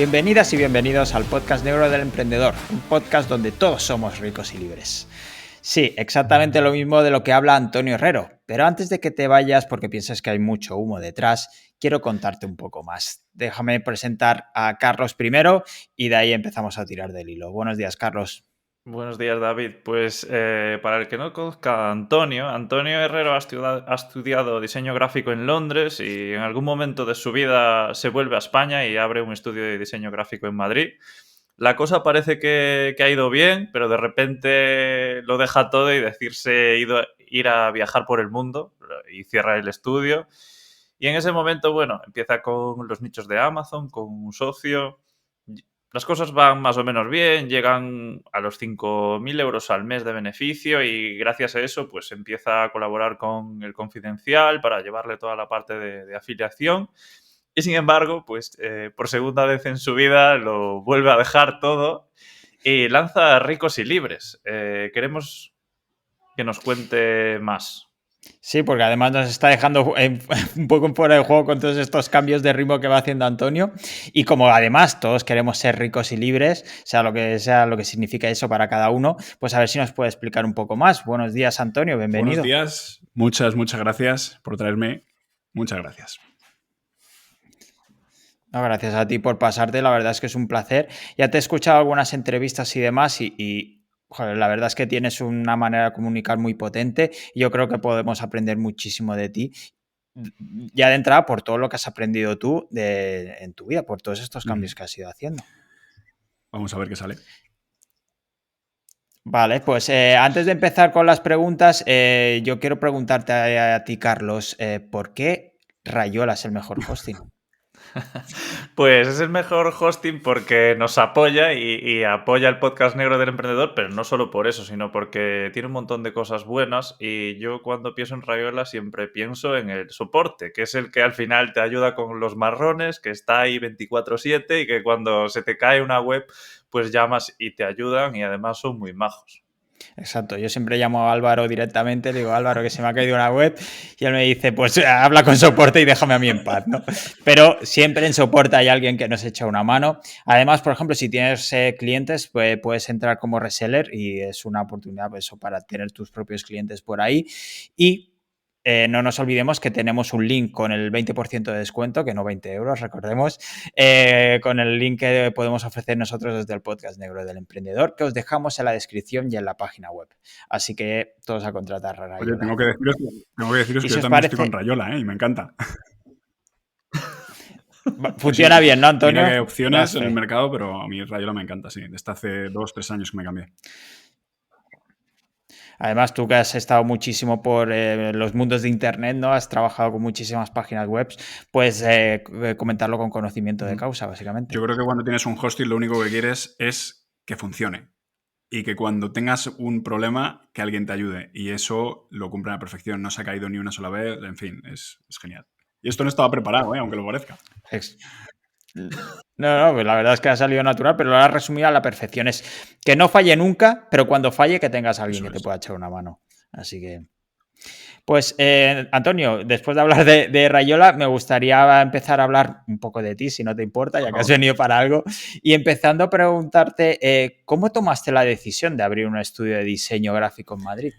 Bienvenidas y bienvenidos al podcast negro del emprendedor, un podcast donde todos somos ricos y libres. Sí, exactamente lo mismo de lo que habla Antonio Herrero, pero antes de que te vayas porque piensas que hay mucho humo detrás, quiero contarte un poco más. Déjame presentar a Carlos primero y de ahí empezamos a tirar del hilo. Buenos días, Carlos. Buenos días, David. Pues para el que no conozca a Antonio, Antonio Herrero ha estudiado diseño gráfico en Londres y en algún momento de su vida se vuelve a España y abre un estudio de diseño gráfico en Madrid. La cosa parece que ha ido bien, pero de repente lo deja todo y ir a viajar por el mundo y cierra el estudio. Y en ese momento, bueno, empieza con los nichos de Amazon, con un socio. Las cosas van más o menos bien, llegan a los 5.000 euros al mes de beneficio y gracias a eso pues empieza a colaborar con El Confidencial para llevarle toda la parte de afiliación. Y sin embargo, pues por segunda vez en su vida lo vuelve a dejar todo y lanza Ricos y Libres. Queremos que nos cuente más. Sí, porque además nos está dejando un poco fuera de juego con todos estos cambios de ritmo que va haciendo Antonio. Y como además todos queremos ser ricos y libres, sea lo que significa eso para cada uno, pues a ver si nos puede explicar un poco más. Buenos días, Antonio, Buenos bienvenido. días, muchas gracias por traerme. Muchas gracias. No, gracias a ti por pasarte, la verdad es que es un placer. Ya te he escuchado algunas entrevistas y demás joder, la verdad es que tienes una manera de comunicar muy potente y yo creo que podemos aprender muchísimo de ti. Ya de entrada por todo lo que has aprendido tú en tu vida, por todos estos cambios que has ido haciendo. Vamos a ver qué sale. Vale, pues antes de empezar con las preguntas, yo quiero preguntarte a ti, Carlos, ¿por qué Rayola es el mejor hosting? Pues es el mejor hosting porque nos apoya y apoya el podcast negro del emprendedor, pero no solo por eso, sino porque tiene un montón de cosas buenas y yo cuando pienso en Rayola siempre pienso en el soporte, que es el que al final te ayuda con los marrones, que está ahí 24/7 y que cuando se te cae una web, pues llamas y te ayudan y además son muy majos. Exacto, yo siempre llamo a Álvaro directamente, le digo, Álvaro, que se me ha caído una web, y él me dice, pues habla con soporte y déjame a mí en paz, ¿no? Pero siempre en soporte hay alguien que nos echa una mano. Además, por ejemplo, si tienes clientes, pues puedes entrar como reseller y es una oportunidad pues, eso, para tener tus propios clientes por ahí. Y no nos olvidemos que tenemos un link con el 20% de descuento, que no 20 euros, recordemos, con el link que podemos ofrecer nosotros desde el podcast negro del emprendedor, que os dejamos en la descripción y en la página web. Así que todos a contratar a Oye, Rayola. tengo que deciros Y que si yo os también estoy con parece, Rayola, y me encanta. Sí, funciona bien, ¿no, mira Antonio? que hay Das opciones en el fe. mercado, pero a mí Rayola me encanta, sí. Desde hace 2-3 años que me cambié. Además, tú que has estado muchísimo por los mundos de Internet, ¿no? Has trabajado con muchísimas páginas web, puedes comentarlo con conocimiento de causa, básicamente. Yo creo que cuando tienes un hosting lo único que quieres es que funcione. Y que cuando tengas un problema, que alguien te ayude. Y eso lo cumple a la perfección. No se ha caído ni una sola vez. En fin, es genial. Y esto no estaba preparado, aunque lo parezca. No, pues la verdad es que ha salido natural, pero lo has resumido a la perfección. Es que no falle nunca, pero cuando falle que tengas a alguien Eso que te es. pueda echar una mano. Así que... Pues, Antonio, después de hablar de Rayola, me gustaría empezar a hablar un poco de ti, si no te importa, Por ya que has favor. venido para algo. Y empezando a preguntarte, ¿cómo tomaste la decisión de abrir un estudio de diseño gráfico en Madrid?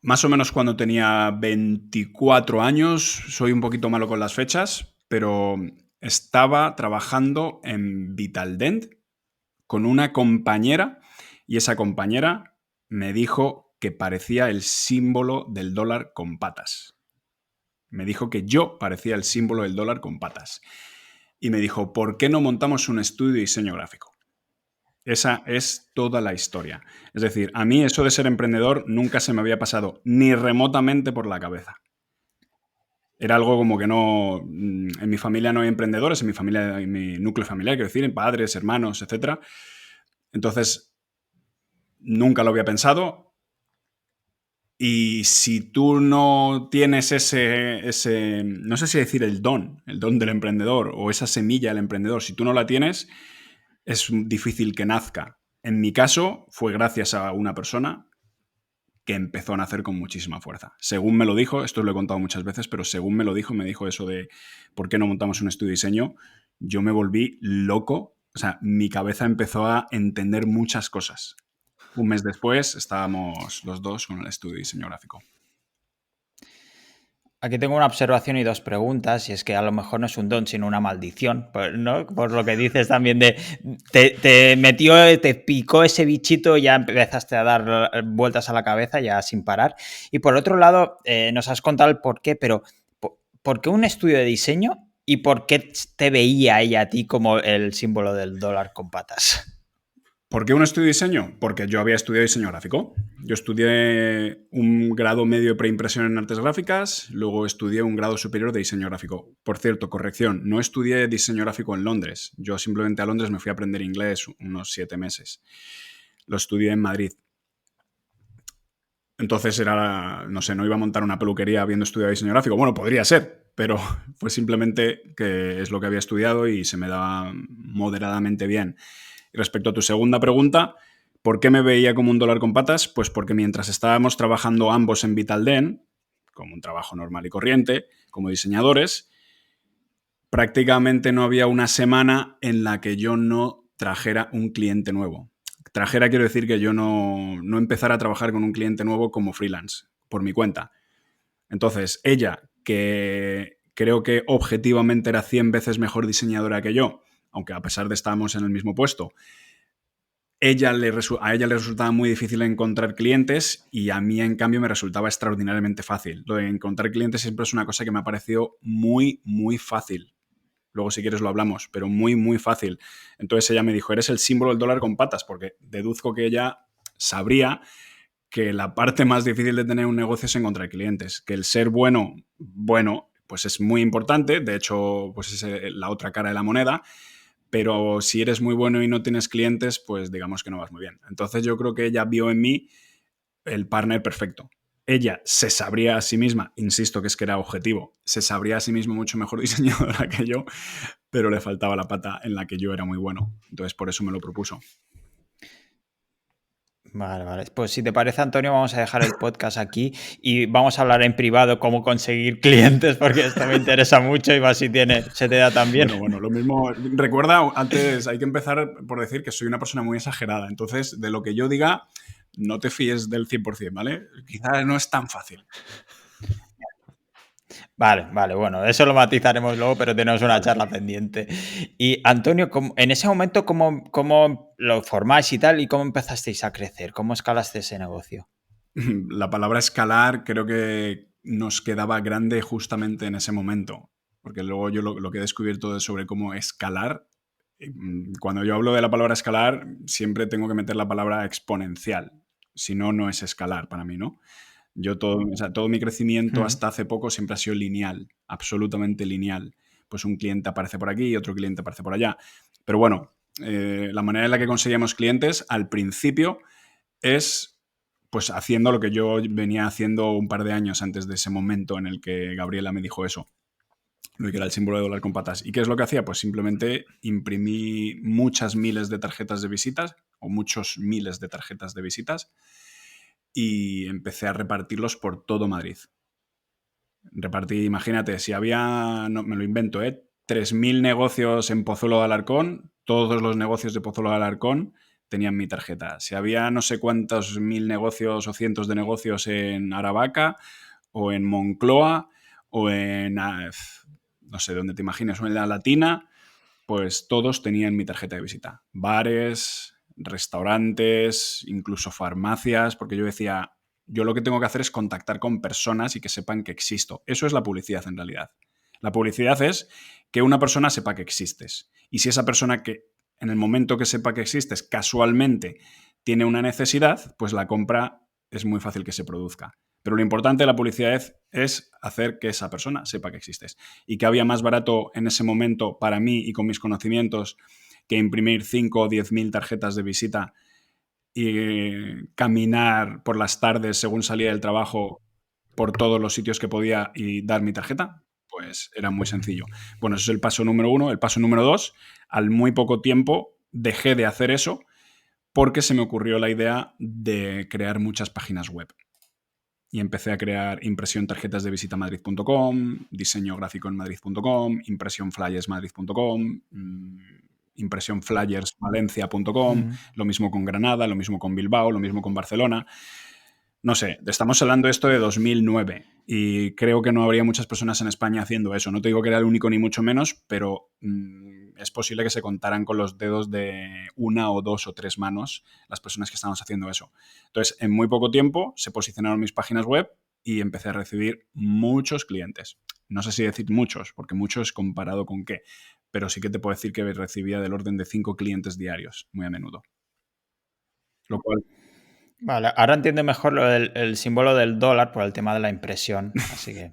Más o menos cuando tenía 24 años, soy un poquito malo con las fechas, pero estaba trabajando en Vitaldent con una compañera y esa compañera me dijo que parecía el símbolo del dólar con patas. Me dijo que yo parecía el símbolo del dólar con patas. Y me dijo, ¿por qué no montamos un estudio de diseño gráfico? Esa es toda la historia. Es decir, a mí eso de ser emprendedor nunca se me había pasado ni remotamente por la cabeza. Era algo como que no... En mi familia no hay emprendedores, en mi familia, en mi núcleo familiar, quiero decir, en padres, hermanos, etc. Entonces, nunca lo había pensado. Y si tú no tienes ese, no sé si decir el don del emprendedor o esa semilla del emprendedor, si tú no la tienes, es difícil que nazca. En mi caso, fue gracias a una persona que empezó a nacer con muchísima fuerza. Según me lo dijo, esto lo he contado muchas veces, pero según me lo dijo, me dijo eso de ¿por qué no montamos un estudio de diseño? yo me volví loco. O sea, mi cabeza empezó a entender muchas cosas. Un mes después estábamos los dos con el estudio de diseño gráfico. Aquí tengo una observación y 2 preguntas, y es que a lo mejor no es un don, sino una maldición, ¿no? Por lo que dices también de te metió, te picó ese bichito y ya empezaste a dar vueltas a la cabeza ya sin parar. Y por otro lado, nos has contado el por qué, pero ¿por qué un estudio de diseño y por qué te veía ella a ti como el símbolo del dólar con patas? ¿Por qué un estudio de diseño? Porque yo había estudiado diseño gráfico. Yo estudié un grado medio de preimpresión en artes gráficas, luego estudié un grado superior de diseño gráfico. Por cierto, corrección, no estudié diseño gráfico en Londres. Yo simplemente a Londres me fui a aprender inglés unos 7 meses. Lo estudié en Madrid. Entonces era, no sé, no iba a montar una peluquería habiendo estudiado diseño gráfico. Bueno, podría ser, pero fue simplemente que es lo que había estudiado y se me daba moderadamente bien. Y respecto a tu segunda pregunta, ¿por qué me veía como un dólar con patas? Pues porque mientras estábamos trabajando ambos en Vitalden, como un trabajo normal y corriente, como diseñadores, prácticamente no había una semana en la que yo no trajera un cliente nuevo. Trajera quiero decir que yo no empezara a trabajar con un cliente nuevo como freelance, por mi cuenta. Entonces, ella, que creo que objetivamente era 100 veces mejor diseñadora que yo, aunque a pesar de estábamos en el mismo puesto, a ella le resultaba muy difícil encontrar clientes y a mí, en cambio, me resultaba extraordinariamente fácil. Lo de encontrar clientes siempre es una cosa que me ha parecido muy, muy fácil. Luego, si quieres, lo hablamos, pero muy, muy fácil. Entonces ella me dijo, eres el símbolo del dólar con patas, porque deduzco que ella sabría que la parte más difícil de tener un negocio es encontrar clientes, que el ser bueno, pues es muy importante, de hecho, pues es la otra cara de la moneda, pero si eres muy bueno y no tienes clientes, pues digamos que no vas muy bien. Entonces yo creo que ella vio en mí el partner perfecto. Ella se sabría a sí misma, insisto que es que era objetivo, se sabría a sí misma mucho mejor diseñadora que yo, pero le faltaba la pata en la que yo era muy bueno. Entonces por eso me lo propuso. Vale, vale. Pues si te parece, Antonio, vamos a dejar el podcast aquí y vamos a hablar en privado cómo conseguir clientes, porque esto me interesa mucho y más si se te da tan bien. Bueno, lo mismo. Recuerda, antes hay que empezar por decir que soy una persona muy exagerada. Entonces, de lo que yo diga, no te fíes del 100%, ¿vale? Quizás no es tan fácil. Vale, bueno, eso lo matizaremos luego, pero tenemos una charla pendiente. Y Antonio, en ese momento, ¿cómo lo formáis y tal? ¿Y cómo empezasteis a crecer? ¿Cómo escalaste ese negocio? La palabra escalar creo que nos quedaba grande justamente en ese momento, porque luego yo lo que he descubierto sobre cómo escalar, cuando yo hablo de la palabra escalar, siempre tengo que meter la palabra exponencial, si no, no es escalar para mí, ¿no? Yo todo mi crecimiento hasta hace poco siempre ha sido lineal, absolutamente lineal. Pues un cliente aparece por aquí y otro cliente aparece por allá. Pero bueno, la manera en la que conseguíamos clientes al principio es pues haciendo lo que yo venía haciendo un par de años antes de ese momento en el que Gabriela me dijo eso, lo que era el símbolo de dólar con patas. ¿Y qué es lo que hacía? Pues simplemente imprimí muchas miles de tarjetas de visitas o muchos miles de tarjetas de visitas y empecé a repartirlos por todo Madrid. Repartí, imagínate, si había, no, me lo invento, 3.000 negocios en Pozuelo de Alarcón, todos los negocios de Pozuelo de Alarcón tenían mi tarjeta. Si había no sé cuántos mil negocios o cientos de negocios en Aravaca o en Moncloa o en, no sé, donde te imagines, o en La Latina, pues todos tenían mi tarjeta de visita. Bares, restaurantes, incluso farmacias, porque yo decía, yo lo que tengo que hacer es contactar con personas y que sepan que existo. Eso es la publicidad en realidad. La publicidad es que una persona sepa que existes. Y si esa persona que en el momento que sepa que existes casualmente tiene una necesidad, pues la compra es muy fácil que se produzca. Pero lo importante de la publicidad es hacer que esa persona sepa que existes. Y que había más barato en ese momento para mí y con mis conocimientos que imprimir 5 o 10.000 tarjetas de visita y caminar por las tardes según salía del trabajo por todos los sitios que podía y dar mi tarjeta, pues era muy sencillo. Bueno, ese es el paso número 1. El paso número 2, al muy poco tiempo dejé de hacer eso porque se me ocurrió la idea de crear muchas páginas web. y empecé a crear impresión tarjetas de visita madrid.com, diseño gráfico en madrid.com, impresión flyers.madrid.com, impresión flyers valencia.com, lo mismo con Granada, lo mismo con Bilbao, lo mismo con Barcelona. No sé, estamos hablando esto de 2009 y creo que no habría muchas personas en España haciendo eso. No te digo que era el único ni mucho menos, pero es posible que se contaran con los dedos de una o dos o tres manos las personas que estábamos haciendo eso. Entonces, en muy poco tiempo se posicionaron mis páginas web y empecé a recibir muchos clientes. No sé si decir muchos, porque muchos comparado con qué, pero sí que te puedo decir que recibía del orden de 5 clientes diarios, muy a menudo. Lo cual... Vale, ahora entiendo mejor el símbolo del dólar por el tema de la impresión, así que...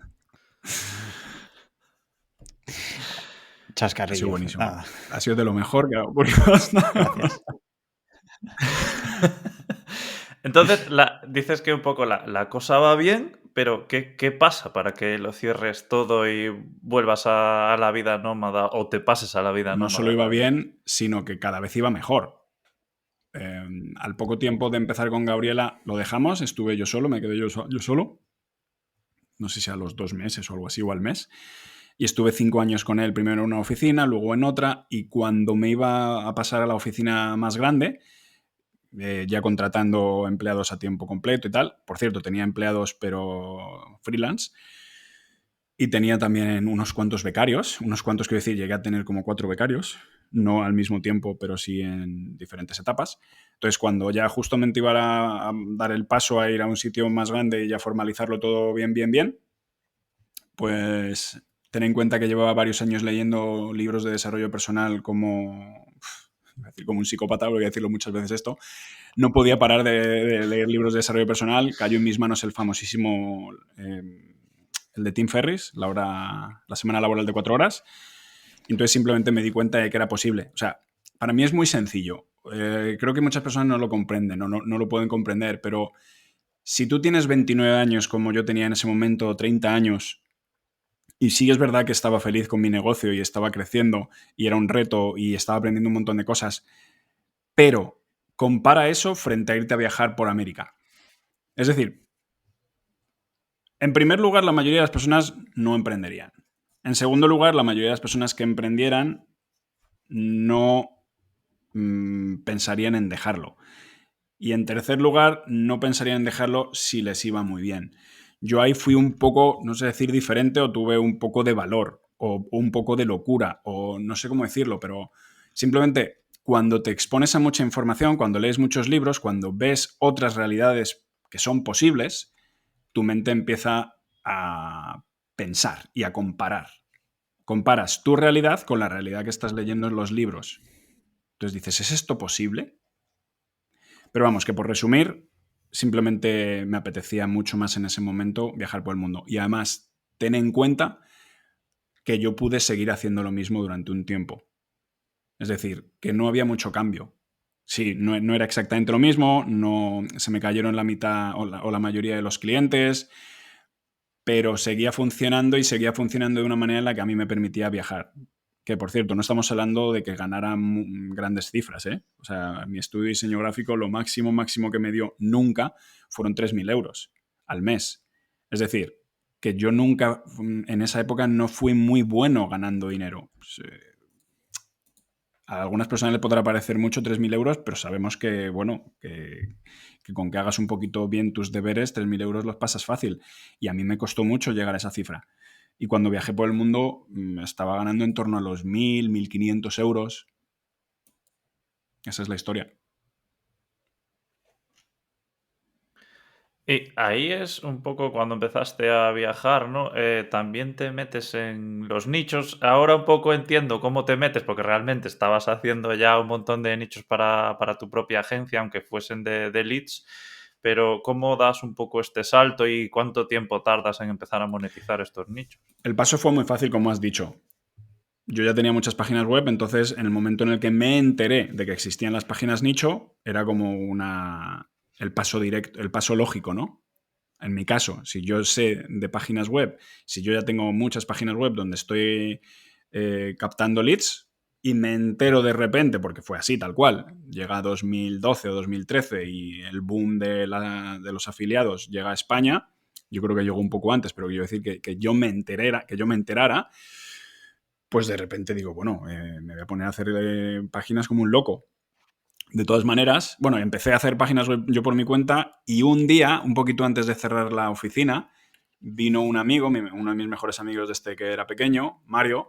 Chascarrillo. Ha sido buenísimo. Nada. Ha sido de lo mejor que hago por podcast. Gracias. Entonces, dices que un poco la cosa va bien, pero ¿qué pasa para que lo cierres todo y vuelvas a la vida nómada o te pases a la vida nómada? No solo iba bien, sino que cada vez iba mejor. Al poco tiempo de empezar con Gabriela lo dejamos, estuve yo solo, me quedé yo solo. No sé si a los 2 meses o algo así, o al mes. Y estuve 5 años con él, primero en una oficina, luego en otra, y cuando me iba a pasar a la oficina más grande, ya contratando empleados a tiempo completo y tal, por cierto, tenía empleados pero freelance, y tenía también unos cuantos becarios, quiero decir, llegué a tener como 4 becarios, no al mismo tiempo, pero sí en diferentes etapas. Entonces, cuando ya justamente iba a dar el paso a ir a un sitio más grande y ya formalizarlo todo bien, pues ten en cuenta que llevaba varios años leyendo libros de desarrollo personal como un psicópata, voy a decirlo muchas veces esto. No podía parar de leer libros de desarrollo personal. Cayó en mis manos el famosísimo, el de Tim Ferriss, la semana laboral de 4 horas. Entonces simplemente me di cuenta de que era posible. O sea, para mí es muy sencillo. Creo que muchas personas no lo comprenden, no lo pueden comprender, pero si tú tienes 29 años, como yo tenía en ese momento, 30 años, y sí es verdad que estaba feliz con mi negocio y estaba creciendo y era un reto y estaba aprendiendo un montón de cosas, pero compara eso frente a irte a viajar por América. Es decir, en primer lugar, la mayoría de las personas no emprenderían. En segundo lugar, la mayoría de las personas que emprendieran no pensarían en dejarlo. Y en tercer lugar, no pensarían en dejarlo si les iba muy bien. Yo ahí fui un poco, no sé decir diferente, o tuve un poco de valor, o un poco de locura, o no sé cómo decirlo, pero simplemente cuando te expones a mucha información, cuando lees muchos libros, cuando ves otras realidades que son posibles, tu mente empieza a pensar y a comparar. Comparas tu realidad con la realidad que estás leyendo en los libros. Entonces dices, ¿es esto posible? Pero vamos, que por resumir, simplemente me apetecía mucho más en ese momento viajar por el mundo. Y además, ten en cuenta que yo pude seguir haciendo lo mismo durante un tiempo. Es decir, que no había mucho cambio. Sí, no era exactamente lo mismo, no, se me cayeron la mitad o la mayoría de los clientes, pero seguía funcionando y seguía funcionando de una manera en la que a mí me permitía viajar. Que, por cierto, no estamos hablando de que ganara grandes cifras, ¿eh? O sea, mi estudio de diseño gráfico, lo máximo que me dio nunca fueron 3.000 euros al mes. Es decir, que yo nunca, en esa época, no fui muy bueno ganando dinero. Pues, a algunas personas les podrá parecer mucho 3.000 euros, pero sabemos que, bueno, que con que hagas un poquito bien tus deberes, 3.000 euros los pasas fácil. Y a mí me costó mucho llegar a esa cifra. Y cuando viajé por el mundo, estaba ganando en torno a los 1.000, 1.500 euros. Esa es la historia. Y ahí es un poco cuando empezaste a viajar, ¿no? También te metes en los nichos. Ahora un poco entiendo cómo te metes, porque realmente estabas haciendo ya un montón de nichos para tu propia agencia, aunque fuesen de leads. Pero ¿cómo das un poco este salto y cuánto tiempo tardas en empezar a monetizar estos nichos? El paso fue muy fácil, como has dicho. Yo ya tenía muchas páginas web, entonces en el momento en el que me enteré de que existían las páginas nicho, era como el paso directo, el paso lógico, ¿no? En mi caso, si yo sé de páginas web, si yo ya tengo muchas páginas web donde estoy captando leads y me entero de repente, porque fue así, tal cual, llega 2012 o 2013 y el boom de los afiliados llega a España, yo creo que llegó un poco antes, pero quiero decir que yo me enterara, pues de repente digo, bueno, me voy a poner a hacer páginas como un loco. De todas maneras, bueno, empecé a hacer páginas web yo por mi cuenta y un día, un poquito antes de cerrar la oficina, vino un amigo, uno de mis mejores amigos desde que era pequeño, Mario,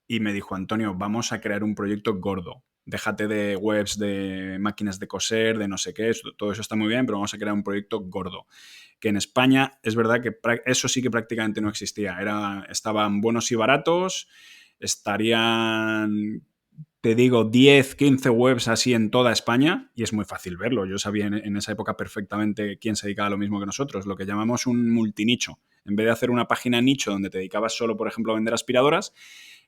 y me dijo, Antonio, vamos a crear un proyecto gordo. Déjate de webs, de máquinas de coser, de no sé qué, todo eso está muy bien, pero vamos a crear un proyecto gordo. Que en España es verdad que eso sí que prácticamente no existía. Estaban buenos y baratos, estarían, te digo, 10, 15 webs así en toda España y es muy fácil verlo. Yo sabía en esa época perfectamente quién se dedicaba a lo mismo que nosotros, lo que llamamos un multinicho. En vez de hacer una página nicho donde te dedicabas solo, por ejemplo, a vender aspiradoras,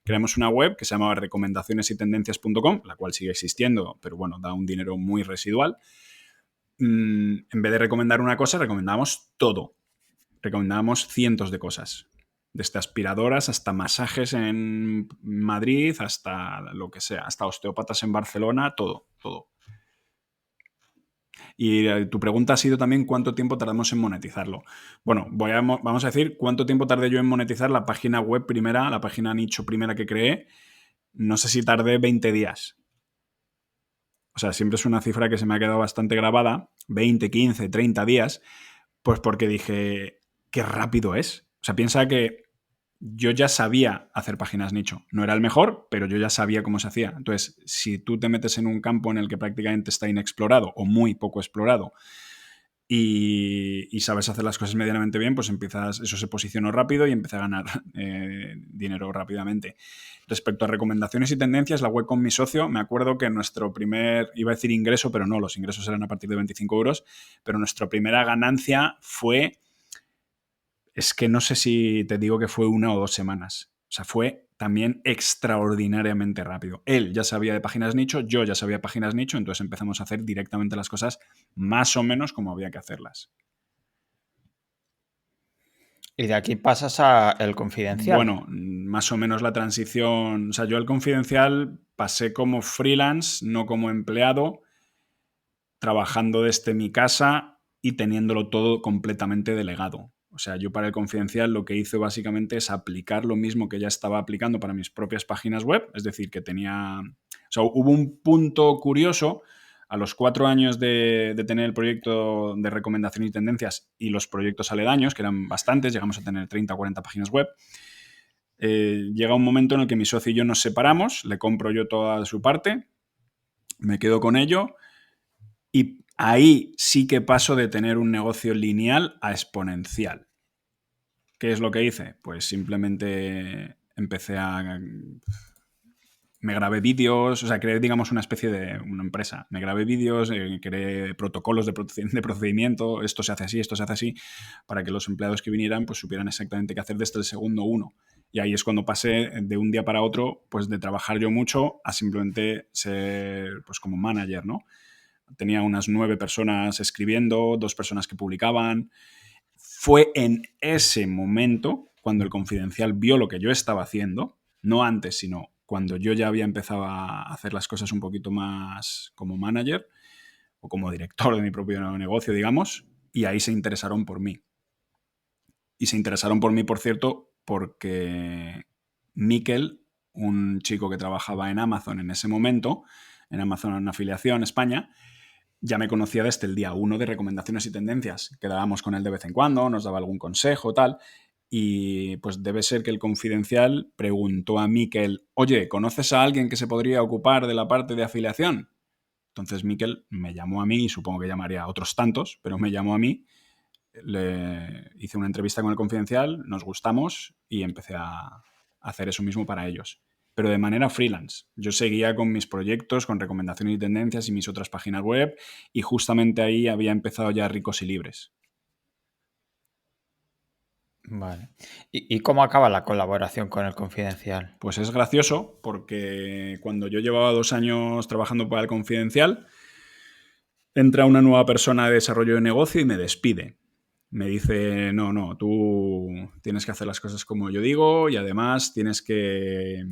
creamos una web que se llamaba recomendacionesytendencias.com, la cual sigue existiendo, pero bueno, da un dinero muy residual. En vez de recomendar una cosa, recomendábamos todo. Recomendábamos cientos de cosas. Desde aspiradoras hasta masajes en Madrid, hasta lo que sea, hasta osteópatas en Barcelona, todo, todo. Y tu pregunta ha sido también cuánto tiempo tardamos en monetizarlo. Bueno, vamos a decir cuánto tiempo tardé yo en monetizar la página web primera, la página nicho primera que creé. No sé si tardé 20 días. O sea, siempre es una cifra que se me ha quedado bastante grabada. 20, 15, 30 días. Pues porque dije, qué rápido es. O sea, piensa que yo ya sabía hacer páginas nicho. No era el mejor, pero yo ya sabía cómo se hacía. Entonces, si tú te metes en un campo en el que prácticamente está inexplorado o muy poco explorado y sabes hacer las cosas medianamente bien, pues eso se posicionó rápido y empecé a ganar dinero rápidamente. Respecto a recomendaciones y tendencias, la web con mi socio, me acuerdo que nuestro primer, iba a decir ingreso, pero no, los ingresos eran a partir de 25 euros, pero nuestra primera ganancia fue, es que no sé si te digo que fue 1 o 2 semanas. O sea, fue también extraordinariamente rápido. Él ya sabía de páginas nicho, yo ya sabía páginas nicho, entonces empezamos a hacer directamente las cosas más o menos como había que hacerlas. Y de aquí pasas a El Confidencial. Bueno, más o menos la transición. O sea, yo al Confidencial pasé como freelance, no como empleado, trabajando desde mi casa y teniéndolo todo completamente delegado. O sea, yo para el Confidencial lo que hice básicamente es aplicar lo mismo que ya estaba aplicando para mis propias páginas web. Es decir, que tenía... O sea, hubo un punto curioso a los 4 años de tener el proyecto de recomendación y tendencias y los proyectos aledaños, que eran bastantes, llegamos a tener 30 o 40 páginas web. Llega un momento en el que mi socio y yo nos separamos, le compro yo toda su parte, me quedo con ello y ahí sí que paso de tener un negocio lineal a exponencial. ¿Qué es lo que hice? Pues simplemente empecé a... Me grabé vídeos, o sea, creé, digamos, una especie de una empresa. Me grabé vídeos, creé protocolos de procedimiento, esto se hace así, esto se hace así, para que los empleados que vinieran pues supieran exactamente qué hacer desde el segundo uno. Y ahí es cuando pasé de un día para otro, pues de trabajar yo mucho a simplemente ser, pues como manager, ¿no? Tenía unas 9 personas escribiendo, 2 personas que publicaban. Fue en ese momento cuando el Confidencial vio lo que yo estaba haciendo, no antes, sino cuando yo ya había empezado a hacer las cosas un poquito más como manager o como director de mi propio negocio, digamos, y ahí se interesaron por mí. Y se interesaron por mí, por cierto, porque Miquel, un chico que trabajaba en Amazon en ese momento, en Amazon en afiliación España, ya me conocía desde el día 1 de recomendaciones y tendencias. Quedábamos con él de vez en cuando, nos daba algún consejo, tal. Y pues debe ser que el Confidencial preguntó a Miquel, oye, ¿conoces a alguien que se podría ocupar de la parte de afiliación? Entonces Miquel me llamó a mí, y supongo que llamaría a otros tantos, pero me llamó a mí, le hice una entrevista con el Confidencial, nos gustamos y empecé a hacer eso mismo para ellos. Pero de manera freelance. Yo seguía con mis proyectos, con recomendaciones y tendencias y mis otras páginas web, y justamente ahí había empezado ya Ricos y Libres. Vale. ¿Y cómo acaba la colaboración con El Confidencial? Pues es gracioso porque cuando yo llevaba 2 años trabajando para el Confidencial, entra una nueva persona de desarrollo de negocio y me despide. Me dice, no, tú tienes que hacer las cosas como yo digo y además tienes que...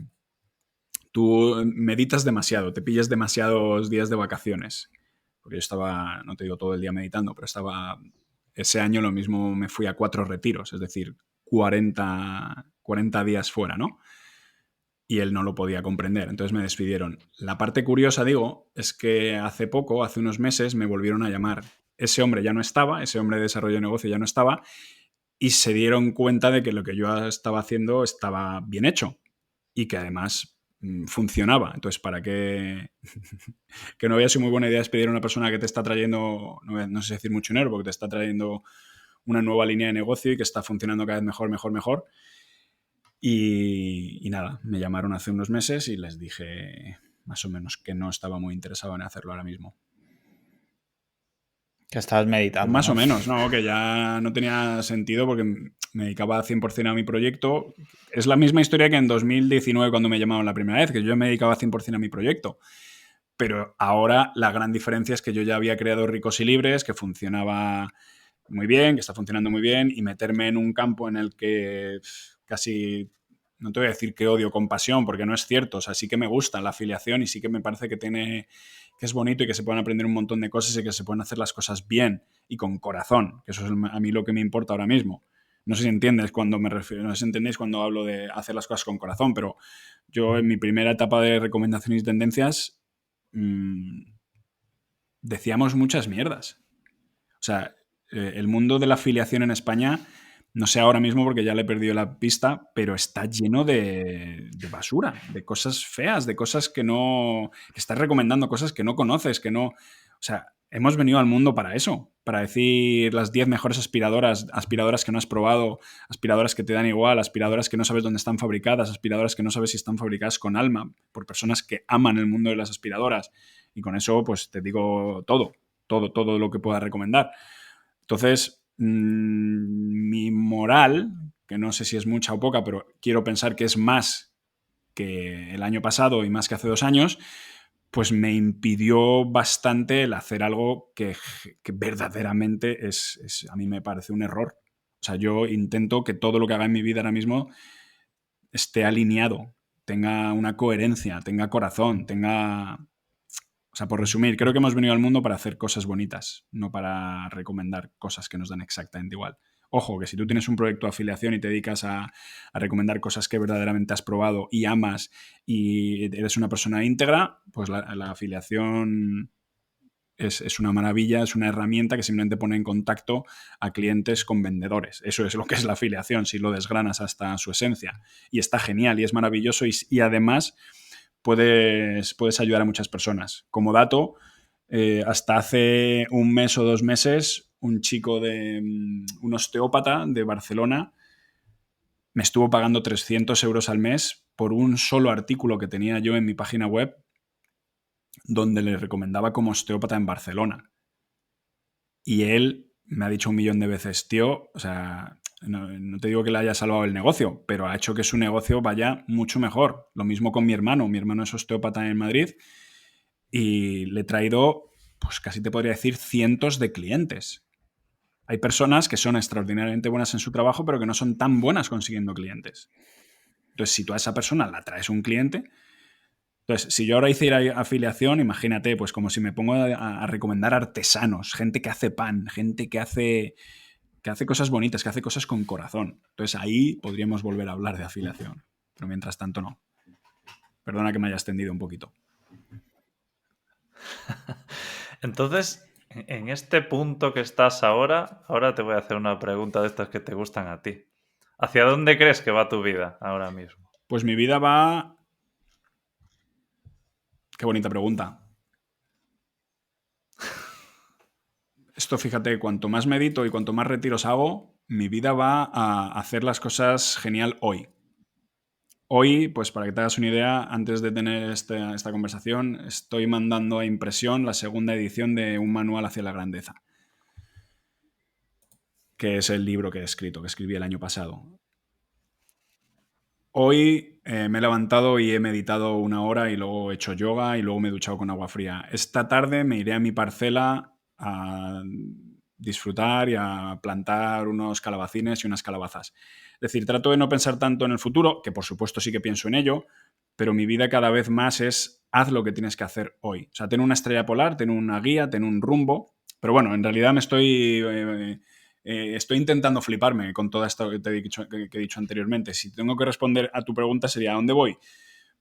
Tú meditas demasiado, te pillas demasiados días de vacaciones. Porque yo estaba, no te digo todo el día meditando, pero estaba ese año lo mismo me fui a 4 retiros, es decir, 40 días fuera, ¿no? Y él no lo podía comprender, entonces me despidieron. La parte curiosa, digo, es que hace unos meses, me volvieron a llamar. Ese hombre ya no estaba, ese hombre de desarrollo de negocio ya no estaba, y se dieron cuenta de que lo que yo estaba haciendo estaba bien hecho y que además funcionaba. Entonces, ¿para qué? Que no había sido muy buena idea despedir a una persona que te está trayendo, no sé decir mucho dinero, porque te está trayendo una nueva línea de negocio y que está funcionando cada vez mejor, mejor, mejor. Y nada, me llamaron hace unos meses y les dije más o menos que no estaba muy interesado en hacerlo ahora mismo. Que estabas meditando, Más ¿no? o menos, ¿no? Que ya no tenía sentido porque me dedicaba 100% a mi proyecto. Es la misma historia que en 2019 cuando me llamaron la primera vez, que yo me dedicaba 100% a mi proyecto. Pero ahora la gran diferencia es que yo ya había creado Ricos y Libres, que funcionaba muy bien, que está funcionando muy bien, y meterme en un campo en el que casi, no te voy a decir que odio con pasión, porque no es cierto, o sea, sí que me gusta la afiliación y sí que me parece que es bonito y que se pueden aprender un montón de cosas y que se pueden hacer las cosas bien y con corazón, que eso es a mí lo que me importa ahora mismo. No sé si entiendes cuando me refiero, no sé si entendéis cuando hablo de hacer las cosas con corazón, pero yo en mi primera etapa de recomendaciones y tendencias decíamos muchas mierdas. O sea, el mundo de la afiliación en España, no sé ahora mismo porque ya le he perdido la pista, pero está lleno de basura, de cosas feas, de cosas que no... que estás recomendando cosas que no conoces, que no... O sea, hemos venido al mundo para eso, para decir las 10 mejores aspiradoras, aspiradoras que no has probado, aspiradoras que te dan igual, aspiradoras que no sabes dónde están fabricadas, aspiradoras que no sabes si están fabricadas con alma, por personas que aman el mundo de las aspiradoras. Y con eso, pues te digo todo lo que pueda recomendar. Entonces, mi moral, que no sé si es mucha o poca, pero quiero pensar que es más que el año pasado y más que hace 2 años, pues me impidió bastante el hacer algo que verdaderamente a mí me parece un error. O sea, yo intento que todo lo que haga en mi vida ahora mismo esté alineado, tenga una coherencia, tenga corazón, tenga... O sea, por resumir, creo que hemos venido al mundo para hacer cosas bonitas, no para recomendar cosas que nos dan exactamente igual. Ojo, que si tú tienes un proyecto de afiliación y te dedicas a recomendar cosas que verdaderamente has probado y amas y eres una persona íntegra, pues la afiliación es una maravilla, es una herramienta que simplemente pone en contacto a clientes con vendedores. Eso es lo que es la afiliación, si lo desgranas hasta su esencia. Y está genial y es maravilloso y además puedes ayudar a muchas personas. Como dato, hasta hace un mes o 2 meses, un chico un osteópata de Barcelona me estuvo pagando 300 euros al mes por un solo artículo que tenía yo en mi página web donde le recomendaba como osteópata en Barcelona. Y él me ha dicho 1.000.000 de veces, tío, o sea, no te digo que le haya salvado el negocio, pero ha hecho que su negocio vaya mucho mejor. Lo mismo con mi hermano. Mi hermano es osteópata en Madrid y le he traído, pues casi te podría decir, cientos de clientes. Hay personas que son extraordinariamente buenas en su trabajo, pero que no son tan buenas consiguiendo clientes. Entonces, si tú a esa persona la traes un cliente... Entonces, si yo ahora hiciera afiliación, imagínate, pues como si me pongo a recomendar artesanos, gente que hace pan, gente que hace cosas bonitas, que hace cosas con corazón. Entonces ahí podríamos volver a hablar de afiliación. Pero mientras tanto no. Perdona que me haya extendido un poquito. Entonces, en este punto que estás ahora te voy a hacer una pregunta de estas que te gustan a ti. ¿Hacia dónde crees que va tu vida ahora mismo? Pues mi vida va... Qué bonita pregunta. Esto, fíjate, cuanto más medito y cuanto más retiros hago, mi vida va a hacer las cosas genial hoy. Hoy, pues para que te hagas una idea, antes de tener esta conversación, estoy mandando a impresión la segunda edición de Un manual hacia la grandeza, que es el libro que he escrito, que escribí el año pasado. Hoy me he levantado y he meditado 1 hora y luego he hecho yoga y luego me he duchado con agua fría. Esta tarde me iré a mi parcela a disfrutar y a plantar unos calabacines y unas calabazas. Es decir, trato de no pensar tanto en el futuro, que por supuesto sí que pienso en ello, pero mi vida cada vez más es haz lo que tienes que hacer hoy. O sea, ten una estrella polar, ten una guía, ten un rumbo, pero bueno, en realidad me estoy Estoy intentando fliparme con todo esto que he dicho anteriormente. Si tengo que responder a tu pregunta sería ¿a dónde voy?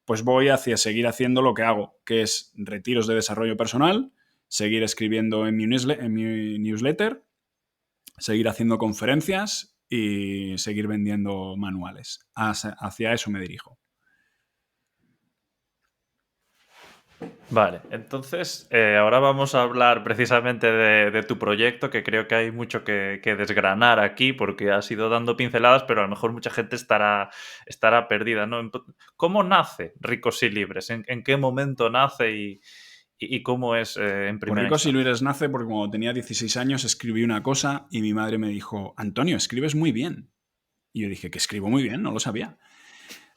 Pues voy hacia seguir haciendo lo que hago, que es retiros de desarrollo personal, seguir escribiendo en mi newsletter, seguir haciendo conferencias y seguir vendiendo manuales. Hacia eso me dirijo. Vale, entonces ahora vamos a hablar precisamente de tu proyecto, que creo que hay mucho que desgranar aquí, porque has ido dando pinceladas, pero a lo mejor mucha gente estará perdida, ¿no? ¿Cómo nace Ricos y Libres? ¿En qué momento nace y cómo es en Pues primera Ricos y instancia? Libres nace porque cuando tenía 16 años escribí una cosa y mi madre me dijo, Antonio, escribes muy bien. Y yo dije, que escribo muy bien, no lo sabía.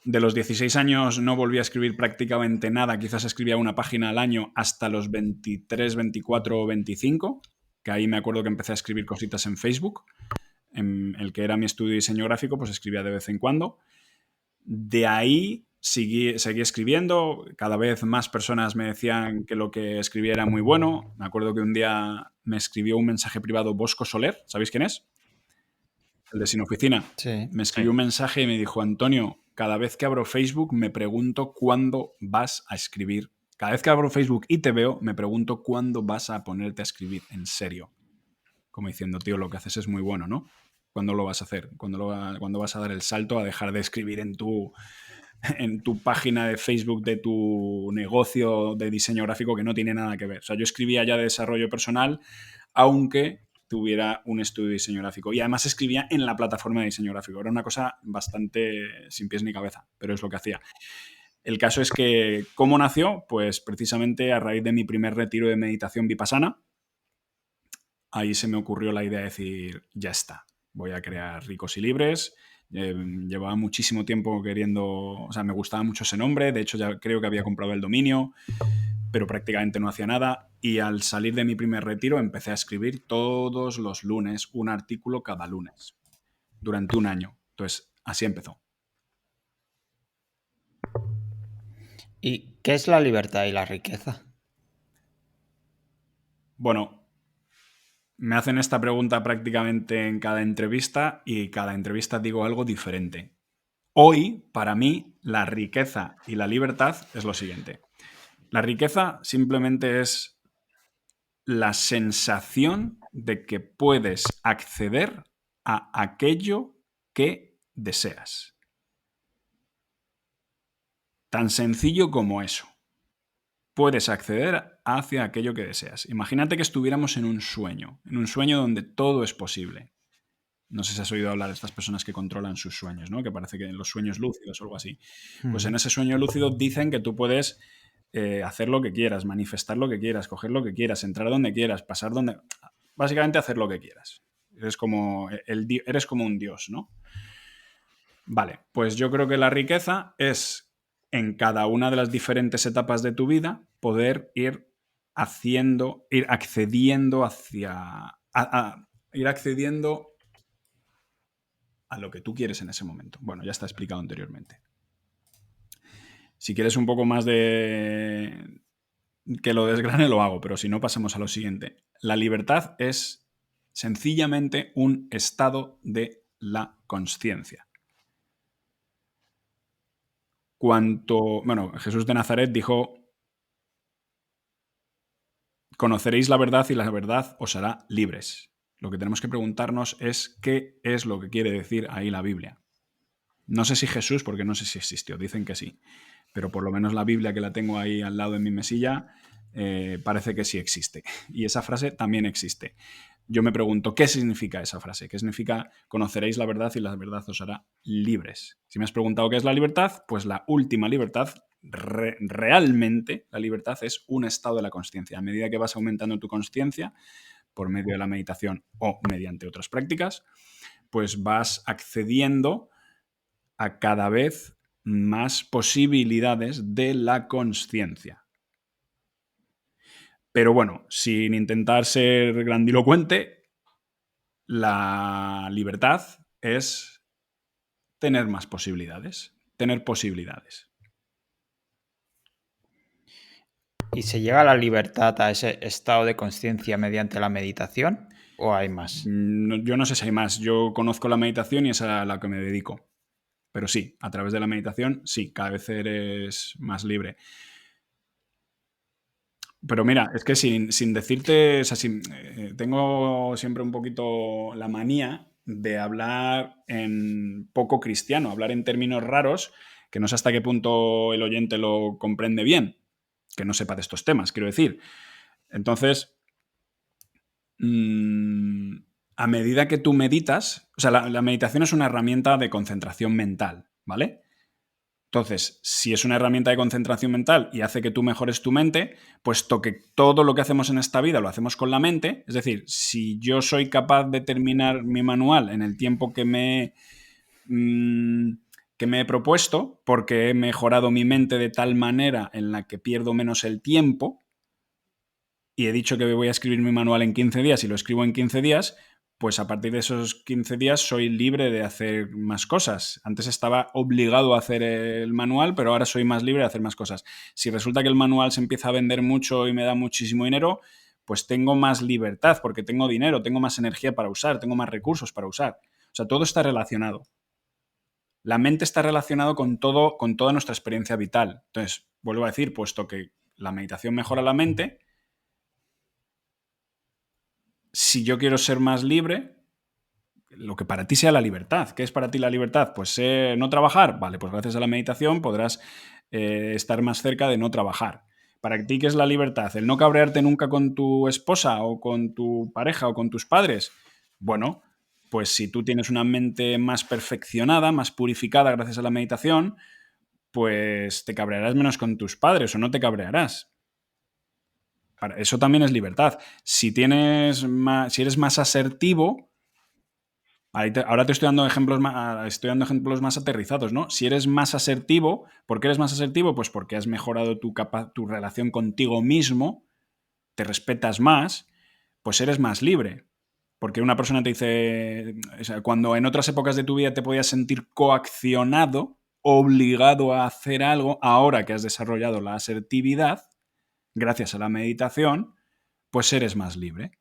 De los 16 años no volví a escribir prácticamente nada, quizás escribía una página al año hasta los 23, 24 o 25, que ahí me acuerdo que empecé a escribir cositas en Facebook, en el que era mi estudio de diseño gráfico, pues escribía de vez en cuando. De ahí seguí escribiendo, cada vez más personas me decían que lo que escribía era muy bueno. Me acuerdo que un día me escribió un mensaje privado Bosco Soler, ¿sabéis quién es? El de Sin Oficina. Sí. Me escribió un mensaje y me dijo, Antonio, cada vez que abro Facebook me pregunto cuándo vas a escribir. Cada vez que abro Facebook y te veo, me pregunto cuándo vas a ponerte a escribir en serio. Como diciendo, tío, lo que haces es muy bueno, ¿no? ¿Cuándo lo vas a hacer? ¿Cuándo vas a dar el salto a dejar de escribir en tu página de Facebook de tu negocio de diseño gráfico que no tiene nada que ver? O sea, yo escribía ya de desarrollo personal, aunque tuviera un estudio de diseño gráfico. Y además escribía en la plataforma de diseño gráfico. Era una cosa bastante sin pies ni cabeza, pero es lo que hacía. El caso es que, ¿cómo nació? Pues precisamente a raíz de mi primer retiro de meditación vipassana. Ahí se me ocurrió la idea de decir, ya está, voy a crear Ricos y Libres. Llevaba muchísimo tiempo queriendo, o sea, me gustaba mucho ese nombre, de hecho ya creo que había comprado el dominio, pero prácticamente no hacía nada. Y al salir de mi primer retiro empecé a escribir todos los lunes un artículo cada lunes, durante un año. Entonces, así empezó. ¿Y qué es la libertad y la riqueza? Bueno, me hacen esta pregunta prácticamente en cada entrevista y cada entrevista digo algo diferente. Hoy, para mí, la riqueza y la libertad es lo siguiente. La riqueza simplemente es la sensación de que puedes acceder a aquello que deseas. Tan sencillo como eso. Puedes acceder hacia aquello que deseas. Imagínate que estuviéramos en un sueño donde todo es posible. No sé si has oído hablar de estas personas que controlan sus sueños, ¿no? Que parece que en los sueños lúcidos o algo así. Pues en ese sueño lúcido dicen que tú puedes hacer lo que quieras, manifestar lo que quieras, coger lo que quieras, entrar donde quieras, pasar donde... Básicamente hacer lo que quieras. Eres como un dios, ¿no? Vale, pues yo creo que la riqueza es en cada una de las diferentes etapas de tu vida poder ir accediendo ir accediendo a lo que tú quieres en ese momento. Bueno, ya está explicado anteriormente. Si quieres un poco más de que lo desgrane, lo hago, pero si no, pasamos a lo siguiente. La libertad es sencillamente un estado de la consciencia. Jesús de Nazaret dijo, conoceréis la verdad y la verdad os hará libres. Lo que tenemos que preguntarnos es qué es lo que quiere decir ahí la Biblia. No sé si Jesús, porque no sé si existió, dicen que sí, pero por lo menos la Biblia que la tengo ahí al lado de mi mesilla parece que sí existe. Y esa frase también existe. Yo me pregunto, ¿qué significa esa frase? ¿Qué significa conoceréis la verdad y la verdad os hará libres? Si me has preguntado qué es la libertad, pues la última libertad, realmente la libertad es un estado de la consciencia. A medida que vas aumentando tu consciencia, por medio de la meditación o mediante otras prácticas, pues vas accediendo a cada vez más posibilidades de la consciencia. Pero bueno, sin intentar ser grandilocuente, la libertad es tener más posibilidades, tener posibilidades. ¿Y se llega a la libertad a ese estado de conciencia mediante la meditación? ¿O hay más? Yo no sé si hay más. Yo conozco la meditación y es a la que me dedico. Pero sí, a través de la meditación, sí, cada vez eres más libre. Pero mira, es que sin decirte, o sea, tengo siempre un poquito la manía de hablar en poco cristiano, hablar en términos raros, que no sé hasta qué punto el oyente lo comprende bien, que no sepa de estos temas, quiero decir. Entonces, a medida que tú meditas, o sea, la meditación es una herramienta de concentración mental, ¿vale? Entonces, si es una herramienta de concentración mental y hace que tú mejores tu mente, puesto que todo lo que hacemos en esta vida lo hacemos con la mente, es decir, si yo soy capaz de terminar mi manual en el tiempo que me he propuesto, porque he mejorado mi mente de tal manera en la que pierdo menos el tiempo, y he dicho que voy a escribir mi manual en 15 días y lo escribo en 15 días, pues a partir de esos 15 días soy libre de hacer más cosas. Antes estaba obligado a hacer el manual, pero ahora soy más libre de hacer más cosas. Si resulta que el manual se empieza a vender mucho y me da muchísimo dinero, pues tengo más libertad porque tengo dinero, tengo más energía para usar, tengo más recursos para usar. O sea, todo está relacionado. La mente está relacionado con todo, con toda nuestra experiencia vital. Entonces, vuelvo a decir, puesto que la meditación mejora la mente, si yo quiero ser más libre, lo que para ti sea la libertad. ¿Qué es para ti la libertad? Pues no trabajar. Vale, pues gracias a la meditación podrás estar más cerca de no trabajar. ¿Para ti qué es la libertad? ¿El no cabrearte nunca con tu esposa o con tu pareja o con tus padres? Bueno, pues si tú tienes una mente más perfeccionada, más purificada gracias a la meditación, pues te cabrearás menos con tus padres o no te cabrearás. Eso también es libertad. Si eres más asertivo, ahora te estoy dando ejemplos más aterrizados, ¿no? Si eres más asertivo, ¿por qué eres más asertivo? Pues porque has mejorado tu relación contigo mismo, te respetas más, pues eres más libre. Porque una persona te dice, o sea, cuando en otras épocas de tu vida te podías sentir coaccionado, obligado a hacer algo, ahora que has desarrollado la asertividad, gracias a la meditación, pues eres más libre.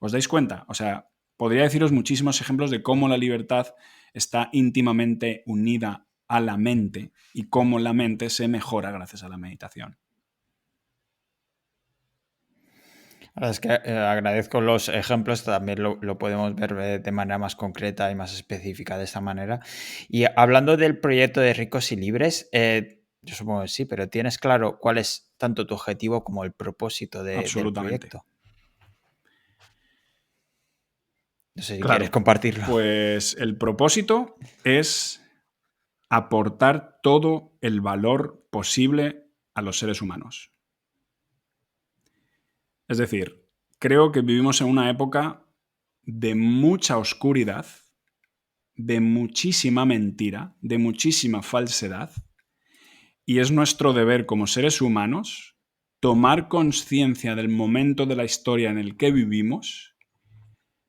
¿Os dais cuenta? O sea, podría deciros muchísimos ejemplos de cómo la libertad está íntimamente unida a la mente y cómo la mente se mejora gracias a la meditación. La verdad es que agradezco los ejemplos, también lo podemos ver de manera más concreta y más específica de esta manera. Y hablando del proyecto de Ricos y Libres, yo supongo que sí, pero ¿tienes claro cuál es tanto tu objetivo como el propósito del Absolutamente. proyecto? No sé si Claro, quieres compartirlo. pues el propósito es aportar todo el valor posible a los seres humanos. Es decir, creo que vivimos en una época de mucha oscuridad, de muchísima mentira, de muchísima falsedad, y es nuestro deber como seres humanos tomar conciencia del momento de la historia en el que vivimos,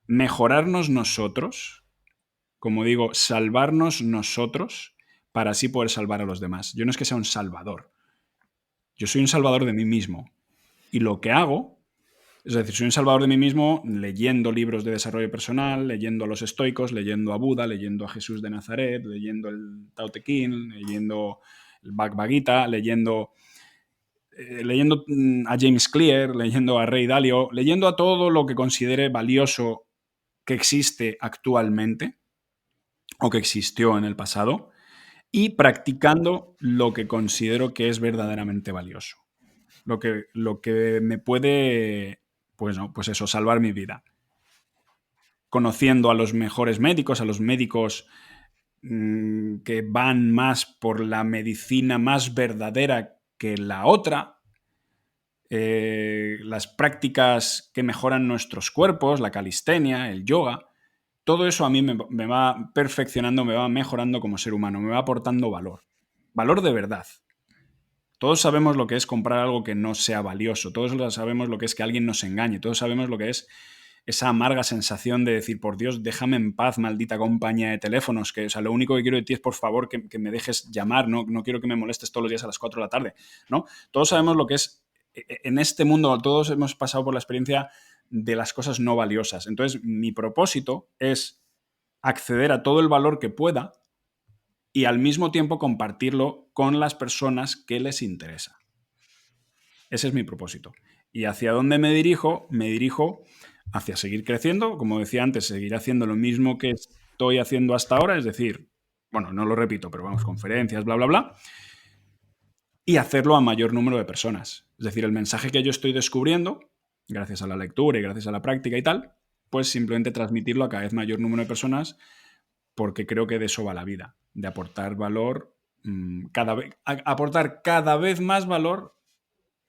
mejorarnos nosotros, como digo, salvarnos nosotros para así poder salvar a los demás. Yo no es que sea un salvador, yo soy un salvador de mí mismo. Y lo que hago, es decir, soy un salvador de mí mismo leyendo libros de desarrollo personal, leyendo a los estoicos, leyendo a Buda, leyendo a Jesús de Nazaret, leyendo el Tao Te Ching, leyendo el Bhagavad Gita, leyendo a James Clear, leyendo a Ray Dalio, leyendo a todo lo que considere valioso que existe actualmente o que existió en el pasado y practicando lo que considero que es verdaderamente valioso. Lo que me puede, pues eso, salvar mi vida. Conociendo a los mejores médicos, a los médicos que van más por la medicina más verdadera que la otra, las prácticas que mejoran nuestros cuerpos, la calistenia, el yoga, todo eso a mí me va perfeccionando, me va mejorando como ser humano, me va aportando valor. Valor de verdad. Todos sabemos lo que es comprar algo que no sea valioso, todos sabemos lo que es que alguien nos engañe, todos sabemos lo que es esa amarga sensación de decir, por Dios, déjame en paz, maldita compañía de teléfonos, que, o sea, lo único que quiero de ti es, por favor, que me dejes llamar, no quiero que me molestes todos los días a las 4 de la tarde, ¿no? Todos sabemos lo que es, en este mundo, todos hemos pasado por la experiencia de las cosas no valiosas. Entonces, mi propósito es acceder a todo el valor que pueda y al mismo tiempo compartirlo con las personas que les interesa. Ese es mi propósito. ¿Y hacia dónde me dirijo? Me dirijo hacia seguir creciendo. Como decía antes, seguir haciendo lo mismo que estoy haciendo hasta ahora, es decir, bueno, no lo repito, pero vamos, conferencias, bla, bla, bla, y hacerlo a mayor número de personas. Es decir, el mensaje que yo estoy descubriendo, gracias a la lectura y gracias a la práctica y tal, pues simplemente transmitirlo a cada vez mayor número de personas, porque creo que de eso va la vida, de aportar valor, aportar cada vez más valor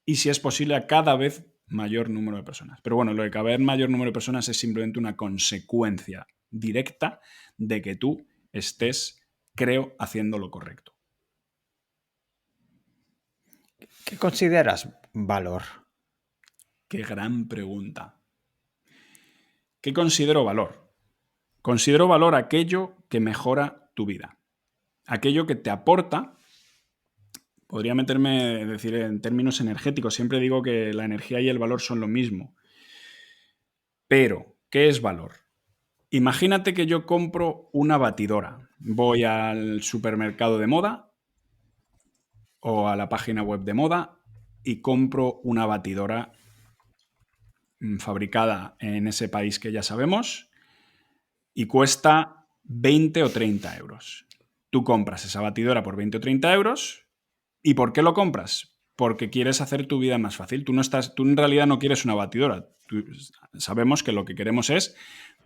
y, si es posible, a cada vez mayor número de personas. Pero bueno, lo de cada vez mayor número de personas es simplemente una consecuencia directa de que tú estés, creo, haciendo lo correcto. ¿Qué consideras valor? Qué gran pregunta. ¿Qué considero valor? Considero valor aquello que mejora tu vida. Aquello que te aporta. Podría meterme, decir, en términos energéticos. Siempre digo que la energía y el valor son lo mismo. Pero, ¿qué es valor? Imagínate que yo compro una batidora. Voy al supermercado de moda o a la página web de moda y compro una batidora fabricada en ese país que ya sabemos y cuesta 20 o 30 euros. Tú compras esa batidora por 20 o 30 euros. ¿Y por qué lo compras? Porque quieres hacer tu vida más fácil. Tú en realidad no quieres una batidora. Sabemos que lo que queremos es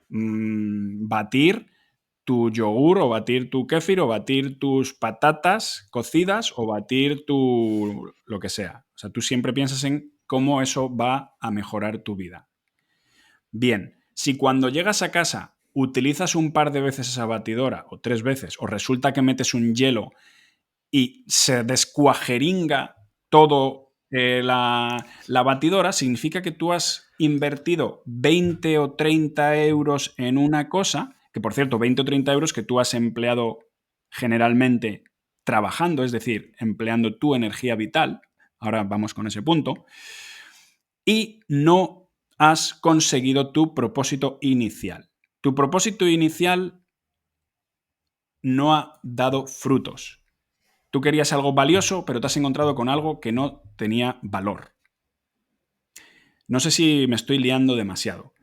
batir tu yogur o batir tu kéfir o batir tus patatas cocidas o batir tu lo que sea. O sea, tú siempre piensas en cómo eso va a mejorar tu vida. Bien, si cuando llegas a casa utilizas un par de veces esa batidora o 3 veces o resulta que metes un hielo y se descuajeringa todo la batidora, significa que tú has invertido 20 o 30 euros en una cosa, que por cierto, 20 o 30 euros que tú has empleado generalmente trabajando, es decir, empleando tu energía vital, ahora vamos con ese punto, y no has conseguido tu propósito inicial. Tu propósito inicial no ha dado frutos. Tú querías algo valioso, pero te has encontrado con algo que no tenía valor. No sé si me estoy liando demasiado.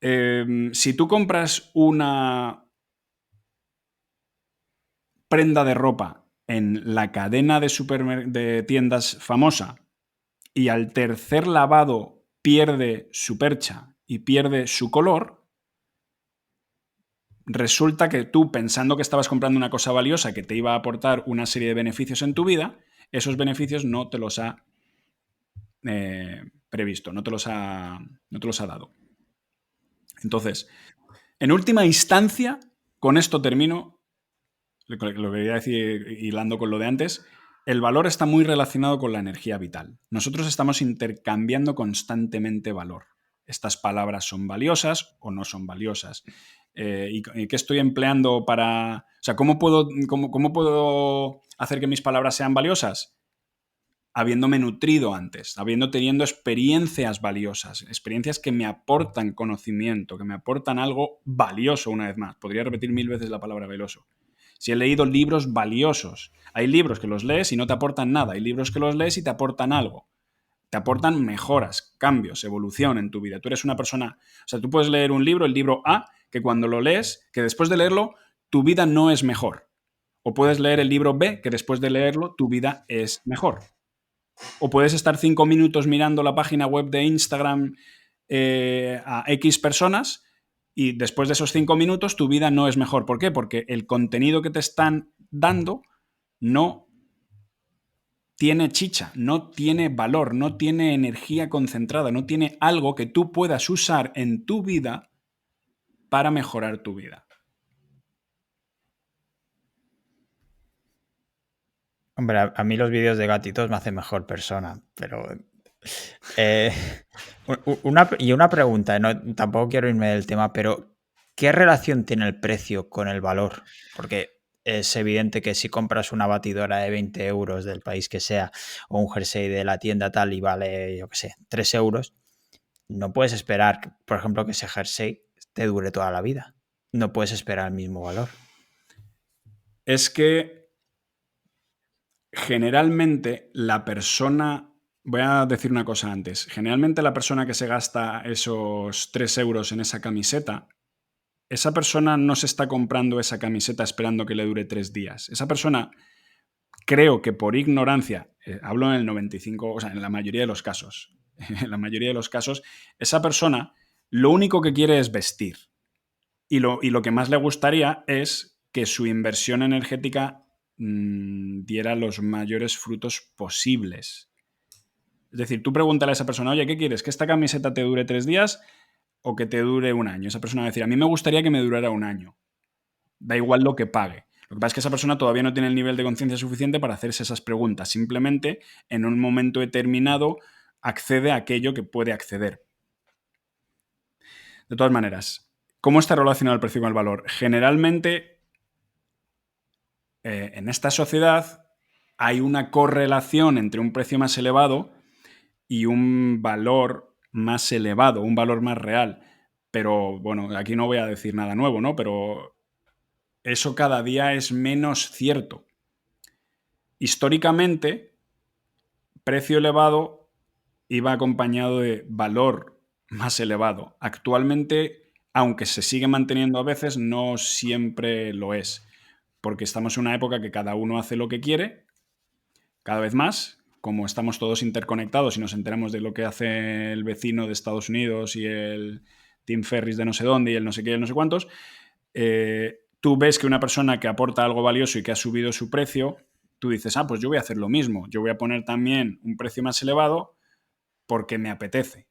Si tú compras una prenda de ropa en la cadena de tiendas famosa y al tercer lavado pierde su percha y pierde su color, resulta que tú, pensando que estabas comprando una cosa valiosa que te iba a aportar una serie de beneficios en tu vida, esos beneficios no te los ha previsto, no te los ha dado. Entonces, en última instancia, con esto termino, lo que quería decir hilando con lo de antes, el valor está muy relacionado con la energía vital. Nosotros estamos intercambiando constantemente valor. Estas palabras son valiosas o no son valiosas. ¿Y qué estoy empleando para...? O sea, ¿cómo puedo hacer que mis palabras sean valiosas? Habiéndome nutrido antes, teniendo experiencias valiosas, experiencias que me aportan conocimiento, que me aportan algo valioso, una vez más. Podría repetir 1000 veces la palabra valioso. Si he leído libros valiosos, hay libros que los lees y no te aportan nada, hay libros que los lees y te aportan algo. Te aportan mejoras, cambios, evolución en tu vida. Tú eres una persona... O sea, tú puedes leer un libro, el libro A, que cuando lo lees, que después de leerlo, tu vida no es mejor. O puedes leer el libro B, que después de leerlo, tu vida es mejor. O puedes estar 5 minutos mirando la página web de Instagram a X personas y después de esos 5 minutos tu vida no es mejor. ¿Por qué? Porque el contenido que te están dando no tiene chicha, no tiene valor, no tiene energía concentrada, no tiene algo que tú puedas usar en tu vida para mejorar tu vida. Hombre, a mí los vídeos de gatitos me hacen mejor persona, pero... una pregunta, no, tampoco quiero irme del tema, pero ¿qué relación tiene el precio con el valor? Porque es evidente que si compras una batidora de 20 euros del país que sea o un jersey de la tienda tal y vale, yo qué sé, 3 euros, no puedes esperar, por ejemplo, que ese jersey te dure toda la vida. No puedes esperar el mismo valor. Es que generalmente la persona... Voy a decir una cosa antes. Generalmente la persona que se gasta esos 3 euros en esa camiseta, esa persona no se está comprando esa camiseta esperando que le dure 3 días. Esa persona, creo que por ignorancia, hablo en el 95, o sea, en la mayoría de los casos, en la mayoría de los casos, esa persona lo único que quiere es vestir. Y lo que más le gustaría es que su inversión energética diera los mayores frutos posibles. Es decir, tú pregúntale a esa persona, oye, ¿qué quieres? ¿Que esta camiseta te dure 3 días o que te dure un año? Esa persona va a decir, a mí me gustaría que me durara un año. Da igual lo que pague. Lo que pasa es que esa persona todavía no tiene el nivel de conciencia suficiente para hacerse esas preguntas. Simplemente, en un momento determinado, accede a aquello que puede acceder. De todas maneras, ¿cómo está relacionado el precio con el valor? Generalmente, en esta sociedad hay una correlación entre un precio más elevado y un valor más elevado, un valor más real. Pero bueno, aquí no voy a decir nada nuevo, ¿no? Pero eso cada día es menos cierto. Históricamente, precio elevado iba acompañado de valor más elevado. Actualmente, aunque se sigue manteniendo a veces, no siempre lo es. Porque estamos en una época que cada uno hace lo que quiere, cada vez más. Como estamos todos interconectados y nos enteramos de lo que hace el vecino de Estados Unidos y el Tim Ferriss de no sé dónde y el no sé qué y el no sé cuántos, tú ves que una persona que aporta algo valioso y que ha subido su precio, tú dices, pues yo voy a hacer lo mismo. Yo voy a poner también un precio más elevado porque me apetece.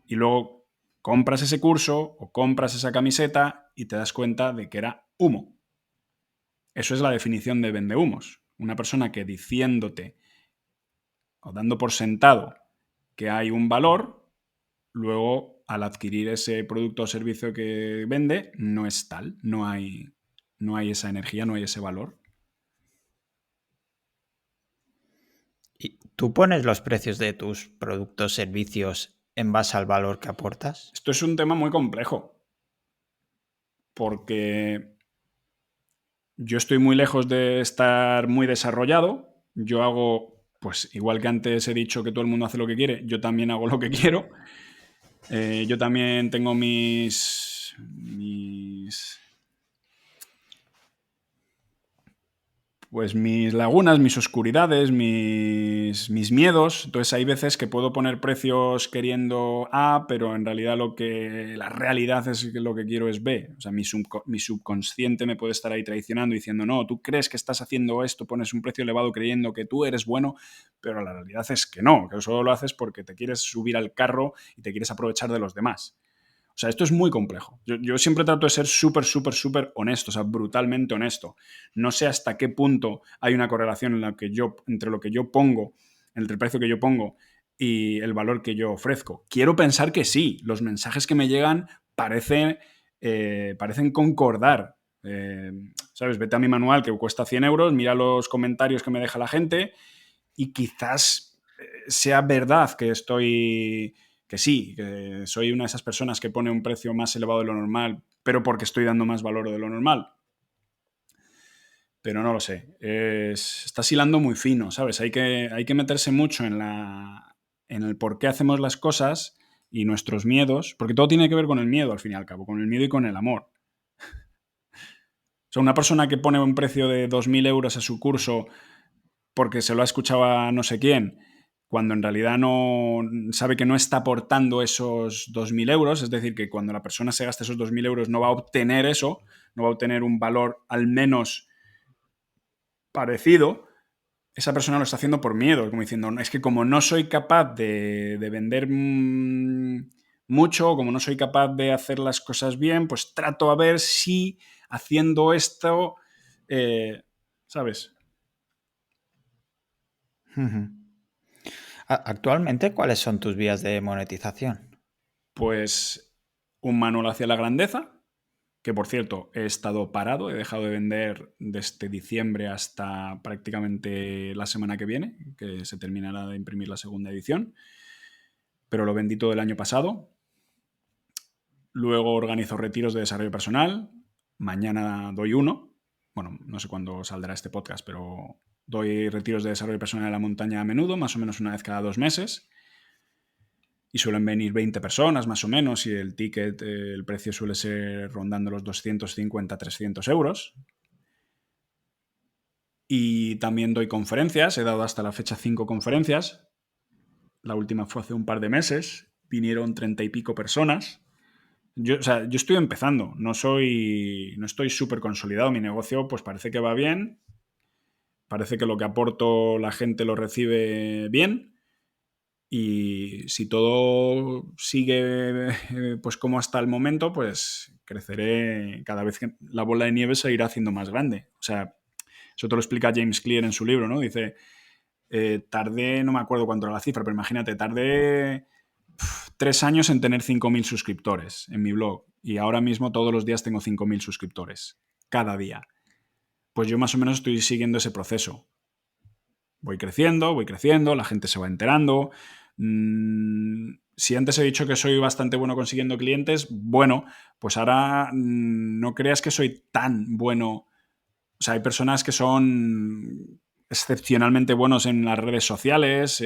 Y luego compras ese curso o compras esa camiseta y te das cuenta de que era humo. Eso es la definición de vendehumos. Una persona que diciéndote o dando por sentado que hay un valor, luego al adquirir ese producto o servicio que vende, no es tal, no hay esa energía, no hay ese valor. ¿Y tú pones los precios de tus productos, servicios en base al valor que aportas? Esto es un tema muy complejo, porque yo estoy muy lejos de estar muy desarrollado. Yo hago, pues igual que antes he dicho que todo el mundo hace lo que quiere, yo también hago lo que quiero. Yo también tengo pues mis lagunas, mis oscuridades, mis miedos. Entonces hay veces que puedo poner precios queriendo A, pero en realidad la realidad es que lo que quiero es B. O sea, mi subconsciente me puede estar ahí traicionando diciendo, no, tú crees que estás haciendo esto, pones un precio elevado creyendo que tú eres bueno, pero la realidad es que no, que solo lo haces porque te quieres subir al carro y te quieres aprovechar de los demás. O sea, esto es muy complejo. Yo siempre trato de ser súper, súper, súper honesto, o sea, brutalmente honesto. No sé hasta qué punto hay una correlación entre lo que yo pongo, entre el precio que yo pongo y el valor que yo ofrezco. Quiero pensar que sí. Los mensajes que me llegan parecen concordar. ¿Sabes? Vete a mi manual que cuesta 100 euros, mira los comentarios que me deja la gente y quizás sea verdad que sí, que soy una de esas personas que pone un precio más elevado de lo normal, pero porque estoy dando más valor de lo normal. Pero no lo sé. Estás hilando muy fino, ¿sabes? Hay que meterse mucho en el por qué hacemos las cosas y nuestros miedos, porque todo tiene que ver con el miedo, al fin y al cabo, con el miedo y con el amor. O sea, una persona que pone un precio de 2.000 euros a su curso porque se lo ha escuchado a no sé quién, cuando en realidad no sabe que no está aportando esos 2.000 euros, es decir, que cuando la persona se gasta esos 2.000 euros no va a obtener eso, no va a obtener un valor al menos parecido, esa persona lo está haciendo por miedo, como diciendo, es que como no soy capaz de vender mucho, como no soy capaz de hacer las cosas bien, pues trato a ver si haciendo esto, ¿sabes? Actualmente, ¿cuáles son tus vías de monetización? Pues un manual hacia la grandeza, que por cierto he estado parado, he dejado de vender desde diciembre hasta prácticamente la semana que viene, que se terminará de imprimir la segunda edición. pero lo vendí todo el año pasado. Luego organizo retiros de desarrollo personal. Mañana doy uno. Bueno, no sé cuándo saldrá este podcast, pero doy retiros de desarrollo personal en la montaña a menudo, más o menos una vez cada 2 meses. Y suelen venir 20 personas, más o menos, y el ticket, el precio suele ser rondando los 250, 300 euros. Y también doy conferencias. He dado hasta la fecha 5 conferencias. La última fue hace un par de meses. Vinieron 30 y pico personas. Yo estoy empezando, no estoy súper consolidado. Mi negocio pues parece que va bien, parece que lo que aporto la gente lo recibe bien, y si todo sigue pues como hasta el momento, pues creceré. Cada vez que la bola de nieve se irá haciendo más grande. O sea, eso te lo explica James Clear en su libro, ¿no? Dice, tardé, no me acuerdo cuánto era la cifra, pero imagínate, tardé 3 años en tener 5.000 suscriptores en mi blog, y ahora mismo todos los días tengo 5.000 suscriptores, cada día. Pues yo más o menos estoy siguiendo ese proceso. Voy creciendo, la gente se va enterando. Si antes he dicho que soy bastante bueno consiguiendo clientes, bueno, pues ahora no creas que soy tan bueno. O sea, hay personas que son excepcionalmente buenos en las redes sociales,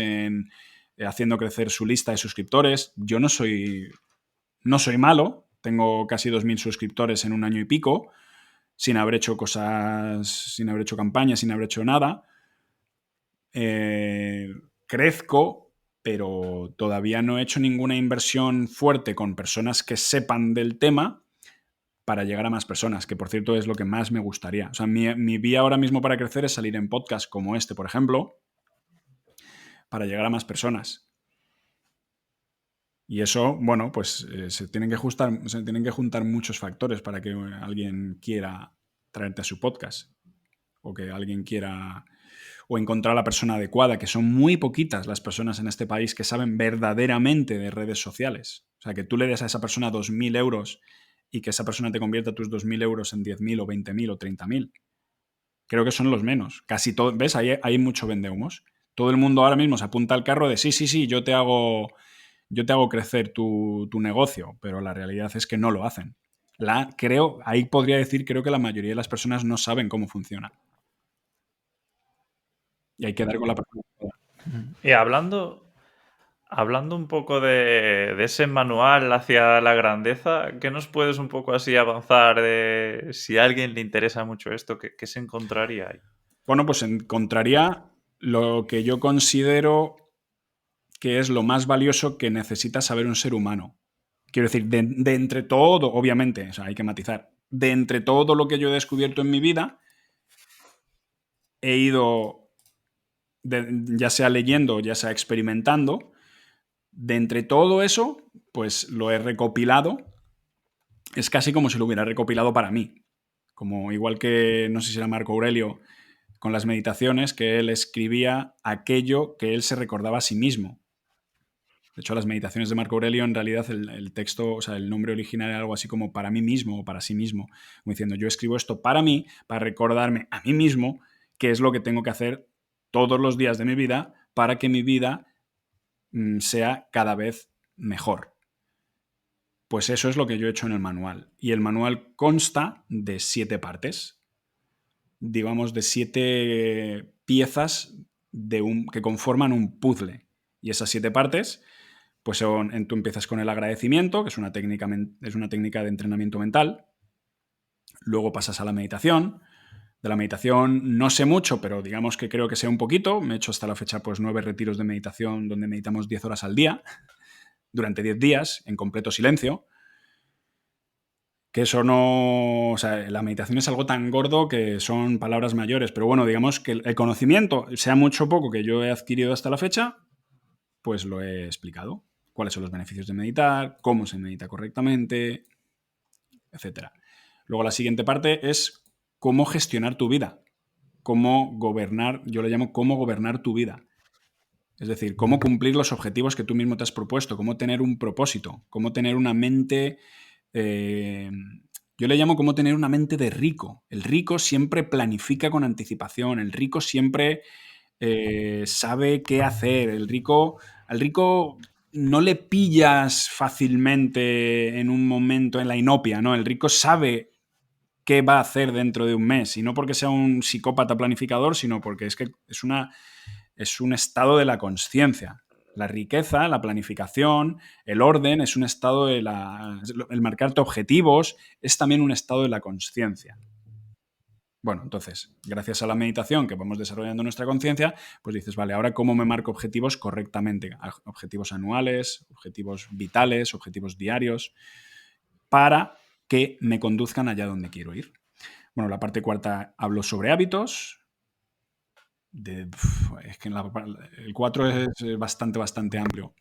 haciendo crecer su lista de suscriptores. Yo no soy malo, tengo casi 2.000 suscriptores en un año y pico, sin haber hecho cosas, sin haber hecho campañas, sin haber hecho nada. Crezco, pero todavía no he hecho ninguna inversión fuerte con personas que sepan del tema para llegar a más personas, que por cierto es lo que más me gustaría. O sea, mi vía ahora mismo para crecer es salir en podcasts como este, por ejemplo, para llegar a más personas. Y eso, bueno, pues se tienen que juntar muchos factores para que alguien quiera traerte a su podcast, o que alguien quiera, o encontrar a la persona adecuada, que son muy poquitas las personas en este país que saben verdaderamente de redes sociales. O sea, que tú le des a esa persona 2.000 euros y que esa persona te convierta tus 2.000 euros en 10.000 o 20.000 o 30.000. Creo que son los menos. Casi todo, ¿ves? Hay mucho vendehumos. Todo el mundo ahora mismo se apunta al carro de sí, yo te hago crecer tu negocio, pero la realidad es que no lo hacen. Ahí podría decir, creo que la mayoría de las personas no saben cómo funciona. Y hay que dar con la persona. Y hablando un poco de ese manual hacia la grandeza, ¿qué nos puedes un poco así avanzar de si a alguien le interesa mucho esto, qué se encontraría ahí? Bueno, pues encontraría lo que yo considero que es lo más valioso que necesita saber un ser humano. Quiero decir, de entre todo, obviamente, o sea, hay que matizar, de entre todo lo que yo he descubierto en mi vida, he ido, ya sea leyendo, ya sea experimentando, de entre todo eso, pues lo he recopilado. Es casi como si lo hubiera recopilado para mí. Como igual que, no sé si era Marco Aurelio, con las meditaciones, que él escribía aquello que él se recordaba a sí mismo. De hecho, las meditaciones de Marco Aurelio, en realidad, el texto, o sea, el nombre original era algo así como para mí mismo o para sí mismo. Como diciendo, yo escribo esto para mí, para recordarme a mí mismo qué es lo que tengo que hacer todos los días de mi vida para que mi vida sea cada vez mejor. Pues eso es lo que yo he hecho en el manual. Y el manual consta de 7 partes. Digamos, de 7 piezas que conforman un puzzle. Y esas 7 partes, pues tú empiezas con el agradecimiento, que es una técnica de entrenamiento mental. Luego pasas a la meditación. De la meditación no sé mucho, pero digamos que creo que sé un poquito. Me he hecho hasta la fecha pues 9 retiros de meditación donde meditamos 10 horas al día, durante 10 días, en completo silencio. Que eso no... O sea, la meditación es algo tan gordo que son palabras mayores, pero bueno, digamos que el conocimiento, sea mucho o poco que yo he adquirido hasta la fecha, pues lo he explicado. Cuáles son los beneficios de meditar, cómo se medita correctamente, etc. Luego la siguiente parte es cómo gestionar tu vida, cómo gobernar, yo le llamo cómo gobernar tu vida. Es decir, cómo cumplir los objetivos que tú mismo te has propuesto, cómo tener un propósito, cómo tener una mente... yo le llamo cómo tener una mente de rico. El rico siempre planifica con anticipación, el rico siempre sabe qué hacer, al rico no le pillas fácilmente en un momento en la inopia, ¿no? El rico sabe qué va a hacer dentro de un mes, y no porque sea un psicópata planificador, sino porque es que es un estado de la consciencia. La riqueza, la planificación, el orden, es un estado de el marcarte objetivos, es también un estado de la consciencia. Bueno, entonces, gracias a la meditación que vamos desarrollando nuestra conciencia, pues dices, vale, ahora cómo me marco objetivos correctamente, objetivos anuales, objetivos vitales, objetivos diarios, para que me conduzcan allá donde quiero ir. Bueno, la parte cuarta hablo sobre hábitos. Es que el 4 es bastante amplio.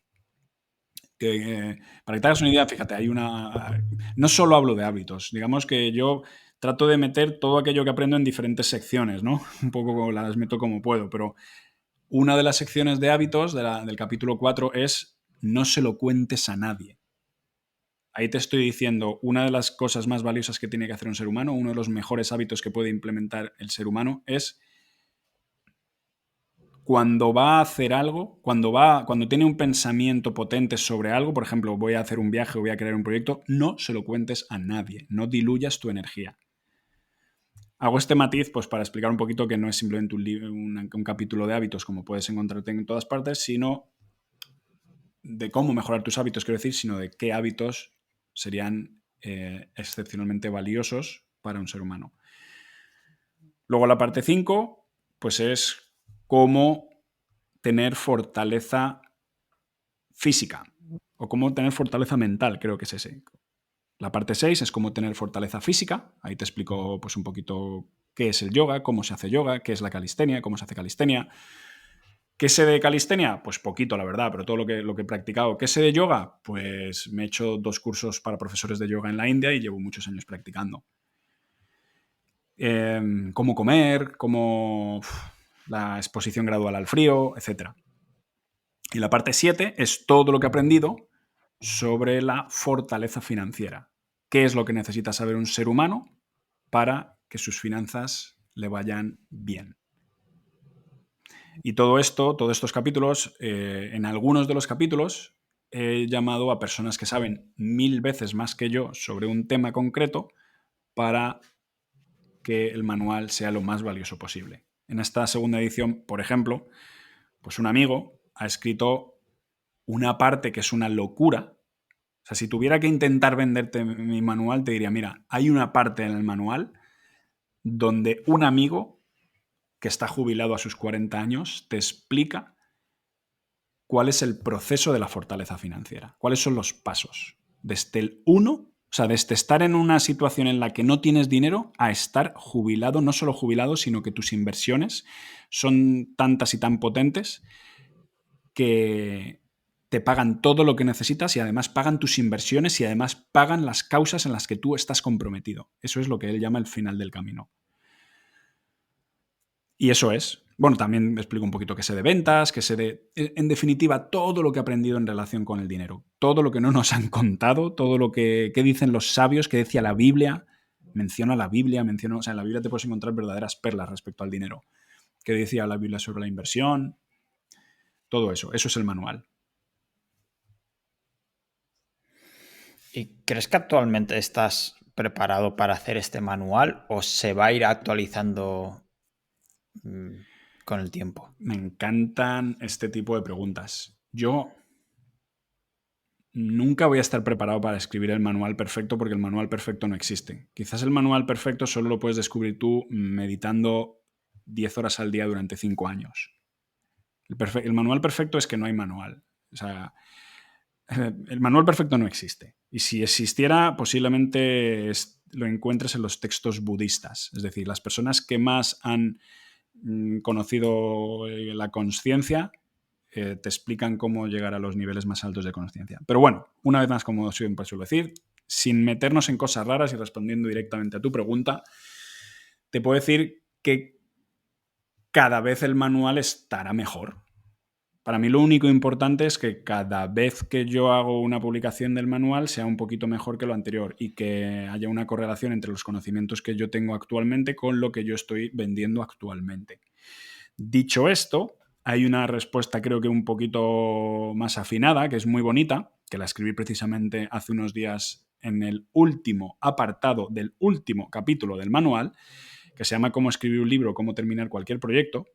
Para que te hagas una idea, fíjate, no solo hablo de hábitos, digamos que yo trato de meter todo aquello que aprendo en diferentes secciones, ¿no? Un poco las meto como puedo, pero una de las secciones de hábitos del capítulo 4 es no se lo cuentes a nadie. Ahí te estoy diciendo, una de las cosas más valiosas que tiene que hacer un ser humano, uno de los mejores hábitos que puede implementar el ser humano es cuando va a hacer algo, cuando tiene un pensamiento potente sobre algo, por ejemplo, voy a hacer un viaje o voy a crear un proyecto, no se lo cuentes a nadie, no diluyas tu energía. Hago este matiz pues para explicar un poquito que no es simplemente un capítulo de hábitos como puedes encontrarte en todas partes, sino de cómo mejorar tus hábitos, quiero decir, sino de qué hábitos serían excepcionalmente valiosos para un ser humano. Luego la parte 5, pues es cómo tener fortaleza física o cómo tener fortaleza mental, creo que es ese. La parte 6 es cómo tener fortaleza física. Ahí te explico pues un poquito qué es el yoga, cómo se hace yoga, qué es la calistenia, cómo se hace calistenia. ¿Qué sé de calistenia? Pues poquito, la verdad, pero todo lo que he practicado. ¿Qué sé de yoga? Pues me he hecho 2 cursos para profesores de yoga en la India y llevo muchos años practicando. Cómo comer, la exposición gradual al frío, etc. Y la parte 7 es todo lo que he aprendido sobre la fortaleza financiera. ¿Qué es lo que necesita saber un ser humano para que sus finanzas le vayan bien? Y todo esto, todos estos capítulos, en algunos de los capítulos he llamado a personas que saben 1000 veces más que yo sobre un tema concreto para que el manual sea lo más valioso posible. En esta segunda edición, por ejemplo, pues un amigo ha escrito una parte que es una locura. O sea, si tuviera que intentar venderte mi manual, te diría, mira, hay una parte en el manual donde un amigo que está jubilado a sus 40 años te explica cuál es el proceso de la fortaleza financiera, cuáles son los pasos. Desde el 1, o sea, desde estar en una situación en la que no tienes dinero a estar jubilado, no solo jubilado, sino que tus inversiones son tantas y tan potentes que te pagan todo lo que necesitas y además pagan tus inversiones y además pagan las causas en las que tú estás comprometido. Eso es lo que él llama el final del camino. Y eso es. Bueno, también explico un poquito qué sé de ventas, qué sé de... En definitiva, todo lo que he aprendido en relación con el dinero. Todo lo que no nos han contado, todo lo que dicen los sabios, que decía la Biblia. Menciona la Biblia, o sea, en la Biblia te puedes encontrar verdaderas perlas respecto al dinero. ¿Qué decía la Biblia sobre la inversión? Todo eso. Eso es el manual. ¿Y crees que actualmente estás preparado para hacer este manual o se va a ir actualizando con el tiempo? Me encantan este tipo de preguntas. Yo nunca voy a estar preparado para escribir el manual perfecto porque el manual perfecto no existe. Quizás el manual perfecto solo lo puedes descubrir tú meditando 10 horas al día durante 5 años. El manual perfecto es que no hay manual. O sea, el manual perfecto no existe. Y si existiera, posiblemente lo encuentres en los textos budistas. Es decir, las personas que más han conocido la consciencia te explican cómo llegar a los niveles más altos de consciencia. Pero bueno, una vez más, como siempre suelo decir, sin meternos en cosas raras y respondiendo directamente a tu pregunta, te puedo decir que cada vez el manual estará mejor. Para mí lo único importante es que cada vez que yo hago una publicación del manual sea un poquito mejor que lo anterior y que haya una correlación entre los conocimientos que yo tengo actualmente con lo que yo estoy vendiendo actualmente. Dicho esto, hay una respuesta creo que un poquito más afinada, que es muy bonita, que la escribí precisamente hace unos días en el último apartado del último capítulo del manual, que se llama Cómo escribir un libro, cómo terminar cualquier proyecto.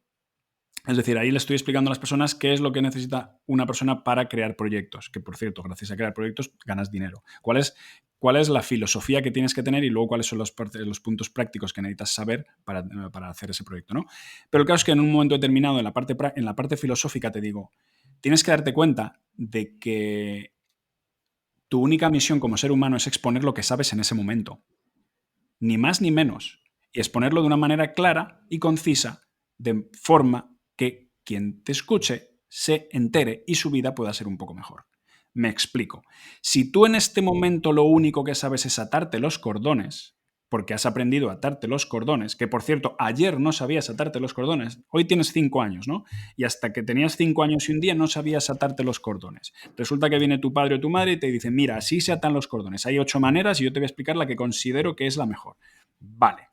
Es decir, ahí le estoy explicando a las personas qué es lo que necesita una persona para crear proyectos, que por cierto, gracias a crear proyectos ganas dinero. ¿Cuál es la filosofía que tienes que tener y luego cuáles son los puntos prácticos que necesitas saber para hacer ese proyecto, ¿no? Pero el caso es que en un momento determinado, en la parte filosófica, te digo, tienes que darte cuenta de que tu única misión como ser humano es exponer lo que sabes en ese momento. Ni más ni menos. Y exponerlo de una manera clara y concisa, de forma que quien te escuche se entere y su vida pueda ser un poco mejor. Me explico. Si tú en este momento lo único que sabes es atarte los cordones, porque has aprendido a atarte los cordones, que por cierto, ayer no sabías atarte los cordones, hoy tienes 5 años, ¿no? Y hasta que tenías 5 años y un día no sabías atarte los cordones. Resulta que viene tu padre o tu madre y te dice, mira, así se atan los cordones. Hay 8 maneras y yo te voy a explicar la que considero que es la mejor. Vale.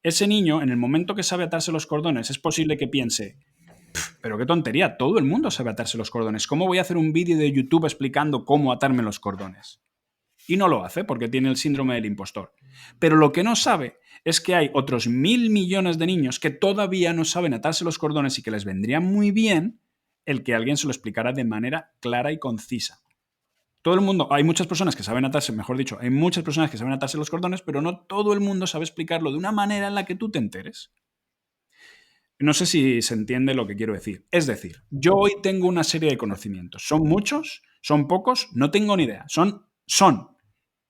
Ese niño, en el momento que sabe atarse los cordones, es posible que piense, pero qué tontería, todo el mundo sabe atarse los cordones. ¿Cómo voy a hacer un vídeo de YouTube explicando cómo atarme los cordones? Y no lo hace porque tiene el síndrome del impostor. Pero lo que no sabe es que hay otros 1.000 millones de niños que todavía no saben atarse los cordones y que les vendría muy bien el que alguien se lo explicara de manera clara y concisa. Todo el mundo, hay muchas personas que saben atarse, mejor dicho, hay muchas personas que saben atarse los cordones, pero no todo el mundo sabe explicarlo de una manera en la que tú te enteres. No sé si se entiende lo que quiero decir. Es decir, yo hoy tengo una serie de conocimientos. ¿Son muchos? ¿Son pocos? No tengo ni idea. Son.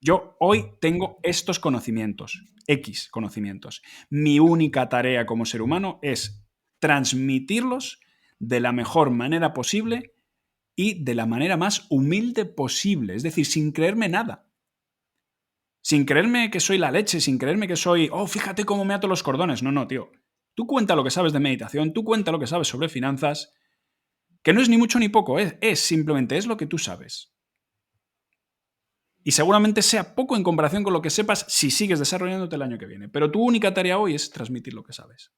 Yo hoy tengo estos conocimientos, X conocimientos. Mi única tarea como ser humano es transmitirlos de la mejor manera posible y de la manera más humilde posible, es decir, sin creerme nada. Sin creerme que soy la leche, sin creerme que soy, oh, fíjate cómo me ato los cordones. No, tío. Tú cuenta lo que sabes de meditación, tú cuenta lo que sabes sobre finanzas, que no es ni mucho ni poco, es simplemente es lo que tú sabes. Y seguramente sea poco en comparación con lo que sepas si sigues desarrollándote el año que viene. Pero tu única tarea hoy es transmitir lo que sabes.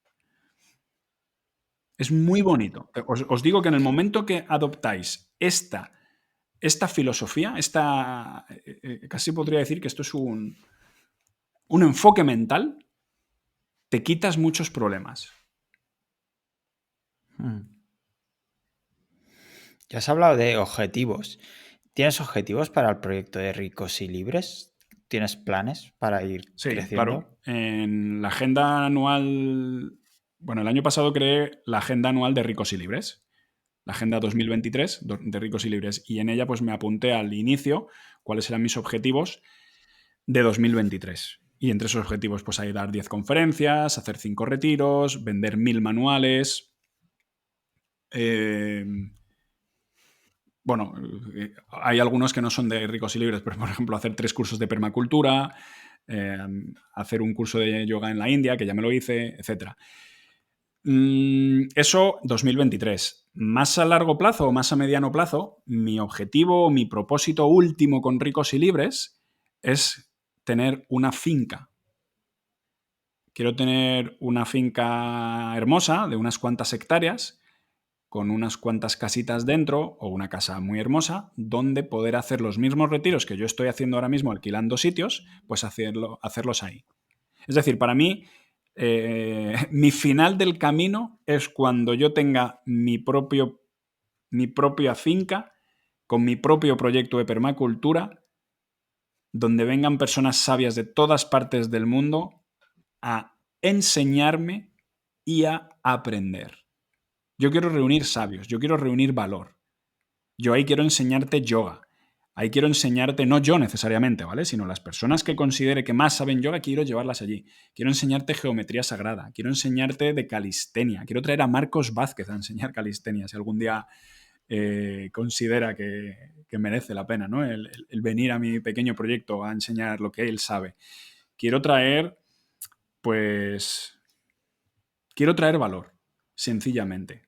Es muy bonito. Os digo que en el momento que adoptáis esta filosofía, casi podría decir que esto es un enfoque mental, te quitas muchos problemas. Ya has hablado de objetivos. ¿Tienes objetivos para el proyecto de Ricos y Libres? ¿Tienes planes para ir creciendo? Sí, claro. En la agenda anual... Bueno, el año pasado creé la agenda anual de Ricos y Libres. La agenda 2023 de Ricos y Libres. Y en ella pues me apunté al inicio cuáles eran mis objetivos de 2023. Y entre esos objetivos pues hay dar 10 conferencias, hacer 5 retiros, vender 1000 manuales. Bueno, hay algunos que no son de Ricos y Libres, pero por ejemplo hacer 3 cursos de permacultura, hacer un curso de yoga en la India, que ya me lo hice, etc. Eso 2023. Más a largo plazo o más a mediano plazo, mi objetivo, mi propósito último con Ricos y Libres es tener una finca. Quiero tener una finca hermosa de unas cuantas hectáreas, con unas cuantas casitas dentro, o una casa muy hermosa, donde poder hacer los mismos retiros que yo estoy haciendo ahora mismo alquilando sitios, pues hacerlos ahí. Es decir, para mí, mi final del camino es cuando yo tenga mi propia finca, con mi propio proyecto de permacultura, donde vengan personas sabias de todas partes del mundo a enseñarme y a aprender. Yo quiero reunir sabios, yo quiero reunir valor. Yo ahí quiero enseñarte yoga. Ahí quiero enseñarte, no yo necesariamente, ¿vale? Sino las personas que considere que más saben yoga, quiero llevarlas allí. Quiero enseñarte geometría sagrada, quiero enseñarte de calistenia. Quiero traer a Marcos Vázquez a enseñar calistenia, si algún día considera que merece la pena, ¿no? El venir a mi pequeño proyecto a enseñar lo que él sabe. Quiero traer valor, sencillamente.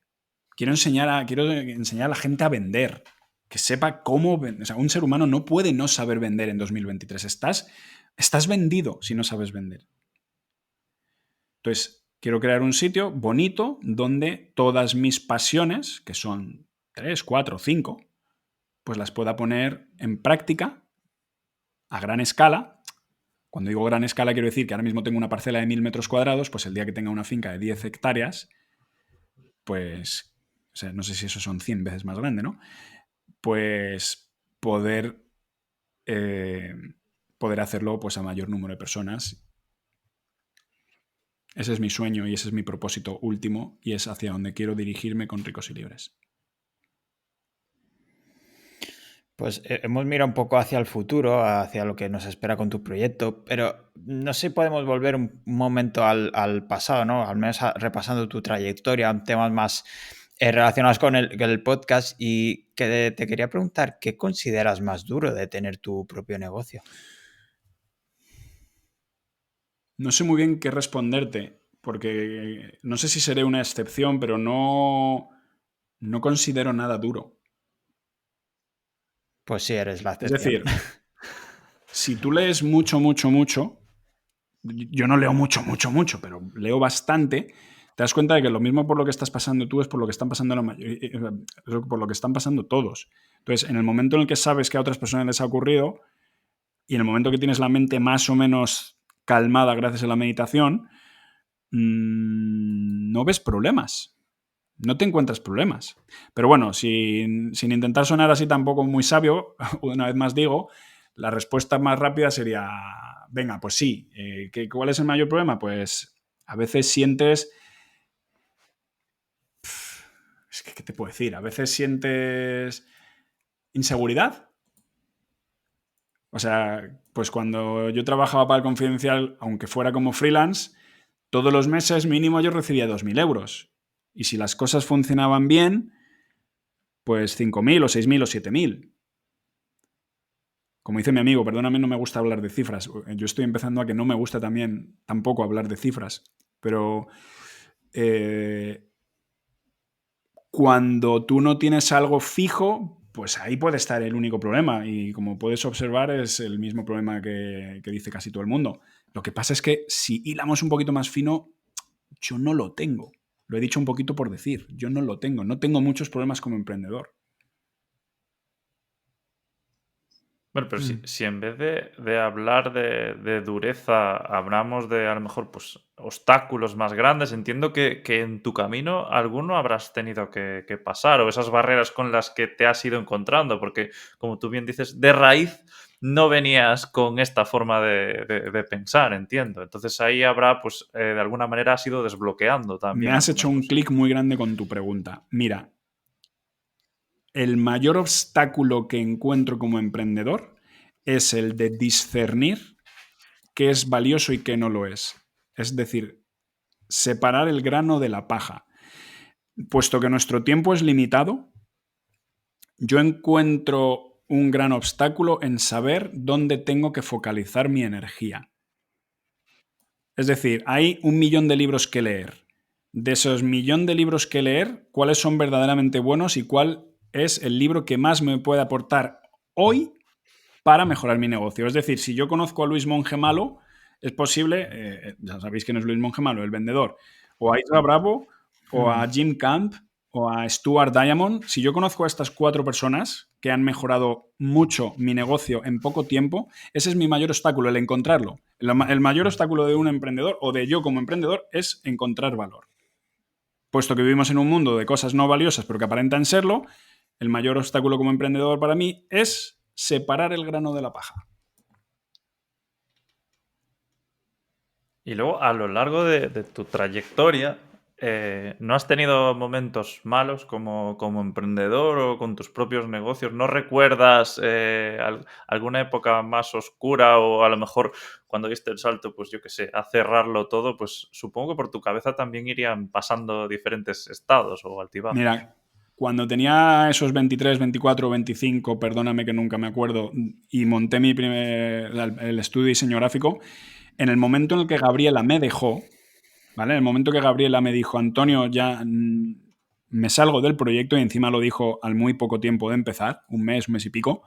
Quiero enseñar a la gente a vender, que sepa cómo vender. O sea, un ser humano no puede no saber vender en 2023. Estás vendido si no sabes vender. Entonces, Quiero crear un sitio bonito donde todas mis pasiones, que son 3, 4, 5, pues las pueda poner en práctica a gran escala. Cuando digo gran escala quiero decir que ahora mismo tengo una parcela de 1000 metros cuadrados, pues el día que tenga una finca de 10 hectáreas, pues, o sea, no sé si eso son 100 veces más grande, ¿no? Pues poder hacerlo pues a mayor número de personas. Ese es mi sueño y ese es mi propósito último y es hacia donde quiero dirigirme con Ricos y Libres. Pues hemos mirado un poco hacia el futuro, hacia lo que nos espera con tu proyecto, pero no sé si podemos volver un momento al pasado, ¿no? Al menos repasando tu trayectoria, temas más relacionados con el podcast, y que te quería preguntar, ¿qué consideras más duro de tener tu propio negocio? No sé muy bien qué responderte, porque no sé si seré una excepción, pero no considero nada duro. Pues sí, eres la Es excepción. decir, si tú lees mucho, yo no leo mucho, pero leo bastante, te das cuenta de que lo mismo por lo que estás pasando tú es por lo que están pasando por lo que están pasando todos. Entonces, en el momento en el que sabes que a otras personas les ha ocurrido y en el momento que tienes la mente más o menos calmada gracias a la meditación, no ves problemas. No te encuentras problemas. Pero bueno, sin intentar sonar así tampoco muy sabio, una vez más digo, la respuesta más rápida sería, venga, pues sí. ¿Cuál es el mayor problema? Pues a veces sientes... Es que, ¿qué te puedo decir? A veces sientes inseguridad. O sea, pues cuando yo trabajaba para el Confidencial, aunque fuera como freelance, todos los meses mínimo yo recibía 2.000 euros. Y si las cosas funcionaban bien, pues 5.000 o 6.000 o 7.000. Como dice mi amigo, perdóname, no me gusta hablar de cifras. Yo estoy empezando a que no me gusta también tampoco hablar de cifras. Pero cuando tú no tienes algo fijo, pues ahí puede estar el único problema. Y como puedes observar, es el mismo problema que dice casi todo el mundo. Lo que pasa es que si hilamos un poquito más fino, yo no lo tengo. Lo he dicho un poquito por decir. Yo no lo tengo. No tengo muchos problemas como emprendedor. Bueno, pero si en vez de hablar de dureza, hablamos de a lo mejor pues, obstáculos más grandes, entiendo que en tu camino alguno habrás tenido que pasar o esas barreras con las que te has ido encontrando, porque como tú bien dices, de raíz no venías con esta forma de pensar, entiendo. Entonces ahí habrá, pues, de alguna manera has ido desbloqueando Me también has hecho algunas un cosas. clic muy grande con tu pregunta. Mira, el mayor obstáculo que encuentro como emprendedor es el de discernir qué es valioso y qué no lo es. Es decir, separar el grano de la paja. Puesto que nuestro tiempo es limitado, yo encuentro un gran obstáculo en saber dónde tengo que focalizar mi energía. Es decir, hay 1.000.000 de libros que leer. De esos 1.000.000 de libros que leer, ¿cuáles son verdaderamente buenos y cuál es el libro que más me puede aportar hoy para mejorar mi negocio? Es decir, si yo conozco a Luis Monge Malo, es posible, ya sabéis quién es Luis Monge Malo, el vendedor, o a Isra Bravo, o a Jim Camp, o a Stuart Diamond. Si yo conozco a estas 4 personas que han mejorado mucho mi negocio en poco tiempo, ese es mi mayor obstáculo, el encontrarlo. El mayor obstáculo de un emprendedor o de yo como emprendedor es encontrar valor. Puesto que vivimos en un mundo de cosas no valiosas pero que aparentan serlo, el mayor obstáculo como emprendedor para mí es separar el grano de la paja. Y luego, a lo largo de tu trayectoria, ¿no has tenido momentos malos como emprendedor o con tus propios negocios? ¿No recuerdas alguna época más oscura o a lo mejor cuando diste el salto, pues yo qué sé, a cerrarlo todo? Pues supongo que por tu cabeza también irían pasando diferentes estados o altibajos. Mira, cuando tenía esos 23, 24, 25, perdóname que nunca me acuerdo, y monté el estudio de diseño gráfico, en el momento en el que Gabriela me dejó, ¿vale? En el momento que Gabriela me dijo, Antonio, ya me salgo del proyecto, y encima lo dijo al muy poco tiempo de empezar, un mes y pico,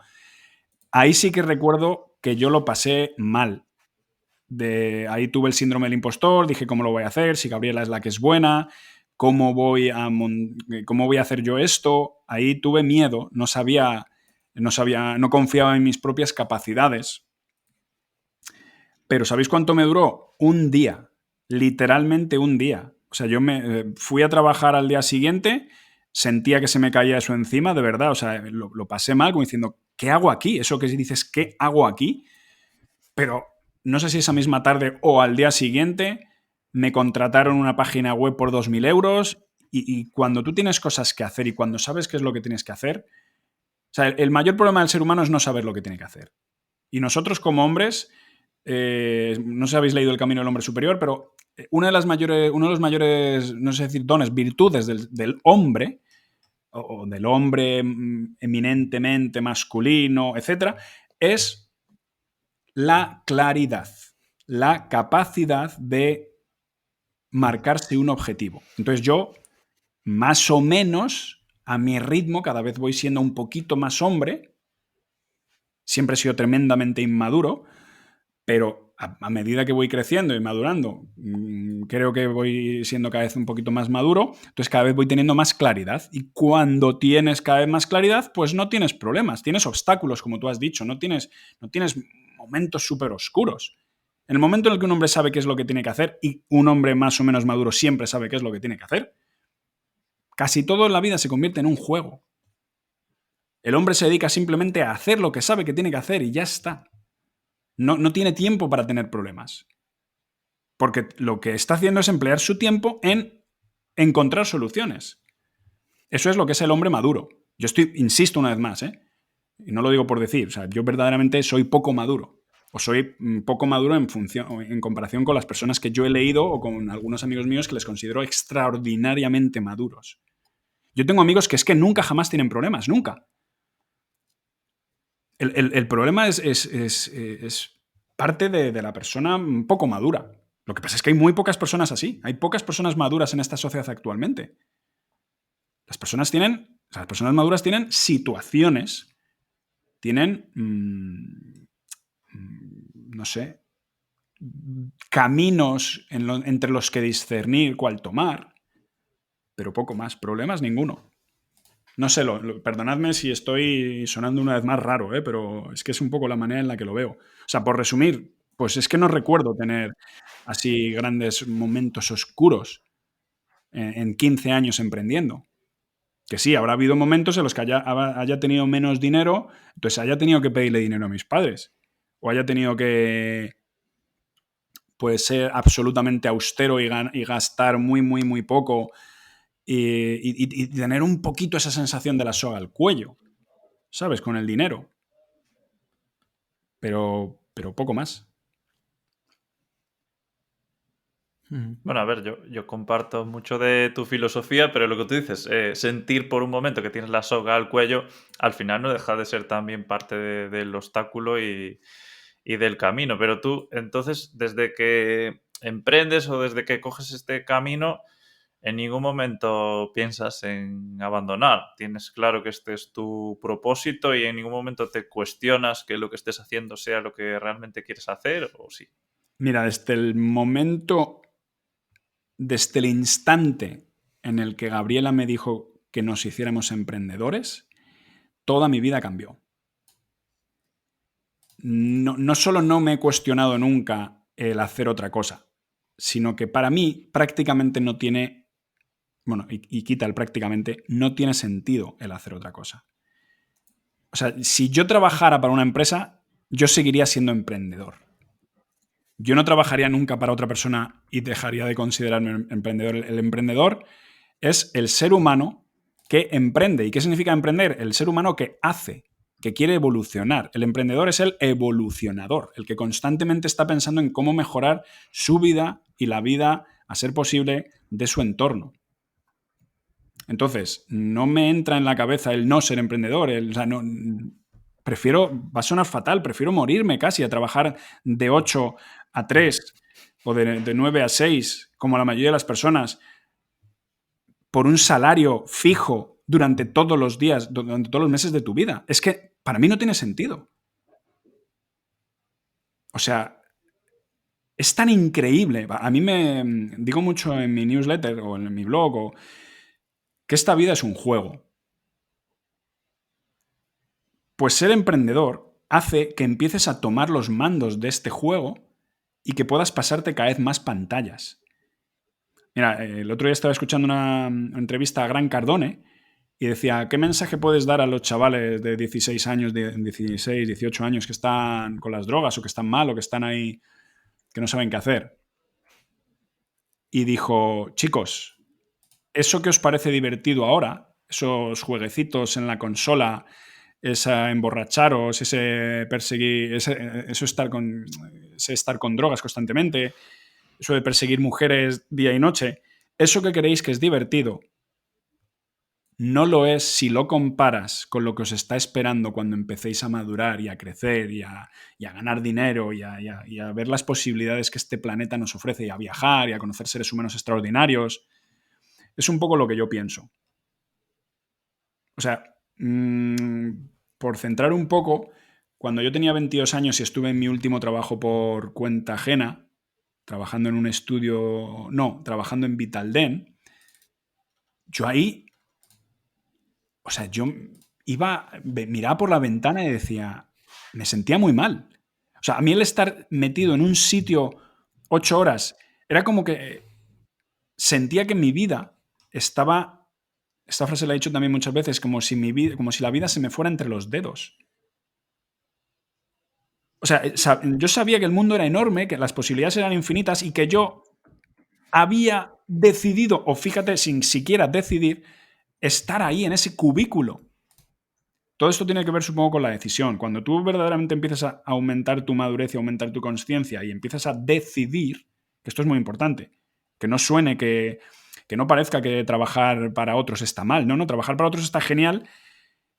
ahí sí que recuerdo que yo lo pasé mal. ahí tuve el síndrome del impostor, dije cómo lo voy a hacer, si Gabriela es la que es buena, cómo voy a hacer yo esto. Ahí tuve miedo, no confiaba en mis propias capacidades. Pero ¿sabéis cuánto me duró? Un día, literalmente un día. O sea, yo me fui a trabajar al día siguiente, sentía que se me caía eso encima, de verdad. O sea, lo pasé mal, como diciendo, ¿qué hago aquí? Eso que dices, ¿qué hago aquí? Pero no sé si esa misma tarde o al día siguiente me contrataron una página web por 2.000 euros y cuando tú tienes cosas que hacer y cuando sabes qué es lo que tienes que hacer, o sea, el mayor problema del ser humano es no saber lo que tiene que hacer. Y nosotros como hombres, no sé si habéis leído El Camino del Hombre Superior, pero uno de los mayores, no sé decir dones, virtudes del hombre, o del hombre eminentemente masculino, etcétera, es la claridad, la capacidad de marcarse un objetivo. Entonces yo, más o menos, a mi ritmo, cada vez voy siendo un poquito más hombre. Siempre he sido tremendamente inmaduro, pero a medida que voy creciendo y madurando, creo que voy siendo cada vez un poquito más maduro, entonces cada vez voy teniendo más claridad. Y cuando tienes cada vez más claridad, pues no tienes problemas, tienes obstáculos, como tú has dicho, no tienes momentos súper oscuros. En el momento en el que un hombre sabe qué es lo que tiene que hacer, y un hombre más o menos maduro siempre sabe qué es lo que tiene que hacer, casi todo en la vida se convierte en un juego. El hombre se dedica simplemente a hacer lo que sabe que tiene que hacer y ya está. No tiene tiempo para tener problemas. Porque lo que está haciendo es emplear su tiempo en encontrar soluciones. Eso es lo que es el hombre maduro. Yo insisto una vez más, y no lo digo por decir, o sea, yo verdaderamente soy poco maduro. O soy poco maduro en comparación con las personas que yo he leído o con algunos amigos míos que les considero extraordinariamente maduros. Yo tengo amigos que es que nunca jamás tienen problemas, nunca. El problema es parte de la persona un poco madura. Lo que pasa es que hay muy pocas personas así. Hay pocas personas maduras en esta sociedad actualmente. Las personas maduras tienen situaciones, tienen, no sé, caminos entre los que discernir cuál tomar, pero poco más. Problemas ninguno. No sé, perdonadme si estoy sonando una vez más raro, pero es que es un poco la manera en la que lo veo. O sea, por resumir, pues es que no recuerdo tener así grandes momentos oscuros en 15 años emprendiendo. Que sí, habrá habido momentos en los que haya tenido menos dinero, entonces haya tenido que pedirle dinero a mis padres. O haya tenido que ser absolutamente austero y gastar muy, muy, muy poco. Y tener un poquito esa sensación de la soga al cuello, ¿sabes? Con el dinero. Pero poco más. Bueno, a ver, yo comparto mucho de tu filosofía, pero lo que tú dices, sentir por un momento que tienes la soga al cuello, al final no deja de ser también parte del obstáculo y del camino. Pero tú, entonces, desde que emprendes o desde que coges este camino, en ningún momento piensas en abandonar. Tienes claro que este es tu propósito y en ningún momento te cuestionas que lo que estés haciendo sea lo que realmente quieres hacer, ¿o sí? Mira, desde el instante en el que Gabriela me dijo que nos hiciéramos emprendedores, toda mi vida cambió. No solo no me he cuestionado nunca el hacer otra cosa, sino que para mí prácticamente no tiene, bueno, y quita el prácticamente, no tiene sentido el hacer otra cosa. O sea, si yo trabajara para una empresa, yo seguiría siendo emprendedor. Yo no trabajaría nunca para otra persona y dejaría de considerarme emprendedor. El emprendedor es el ser humano que emprende. ¿Y qué significa emprender? El ser humano que hace, que quiere evolucionar. El emprendedor es el evolucionador, el que constantemente está pensando en cómo mejorar su vida y la vida, a ser posible, de su entorno. Entonces, no me entra en la cabeza el no ser emprendedor. Va a sonar fatal, prefiero morirme casi a trabajar de 8 a 3 o de 9 a 6, como la mayoría de las personas, por un salario fijo durante todos los días, durante todos los meses de tu vida. Es que para mí no tiene sentido. O sea, Es tan increíble. A mí me digo mucho en mi newsletter o en mi blog que esta vida es un juego. Pues ser emprendedor hace que empieces a tomar los mandos de este juego y que puedas pasarte cada vez más pantallas. Mira, el otro día estaba escuchando una entrevista a Grant Cardone y decía, ¿qué mensaje puedes dar a los chavales de 16 años, de 16, 18 años que están con las drogas o que están mal o que están ahí, que no saben qué hacer? Y dijo, chicos, eso que os parece divertido ahora, esos jueguecitos en la consola, ese emborracharos, ese perseguir, ese estar con drogas constantemente, eso de perseguir mujeres día y noche, eso que creéis que es divertido, no lo es si lo comparas con lo que os está esperando cuando empecéis a madurar y a crecer y a ganar dinero y a ver las posibilidades que este planeta nos ofrece y a viajar y a conocer seres humanos extraordinarios. Es un poco lo que yo pienso. O sea, por centrar un poco, cuando yo tenía 22 años y estuve en mi último trabajo por cuenta ajena, trabajando en un estudio, no, trabajando en Vitaldent, yo ahí, o sea, yo miraba por la ventana y decía, me sentía muy mal. O sea, a mí el estar metido en un sitio 8 horas, era como que sentía que mi vida estaba, esta frase la he dicho también muchas veces, como si la vida se me fuera entre los dedos. O sea, yo sabía que el mundo era enorme, que las posibilidades eran infinitas y que yo había decidido, o fíjate, sin siquiera decidir, estar ahí en ese cubículo. Todo esto tiene que ver, supongo, con la decisión. Cuando tú verdaderamente empiezas a aumentar tu madurez y aumentar tu conciencia y empiezas a decidir, que esto es muy importante, que no suene que no parezca que trabajar para otros está mal. No, trabajar para otros está genial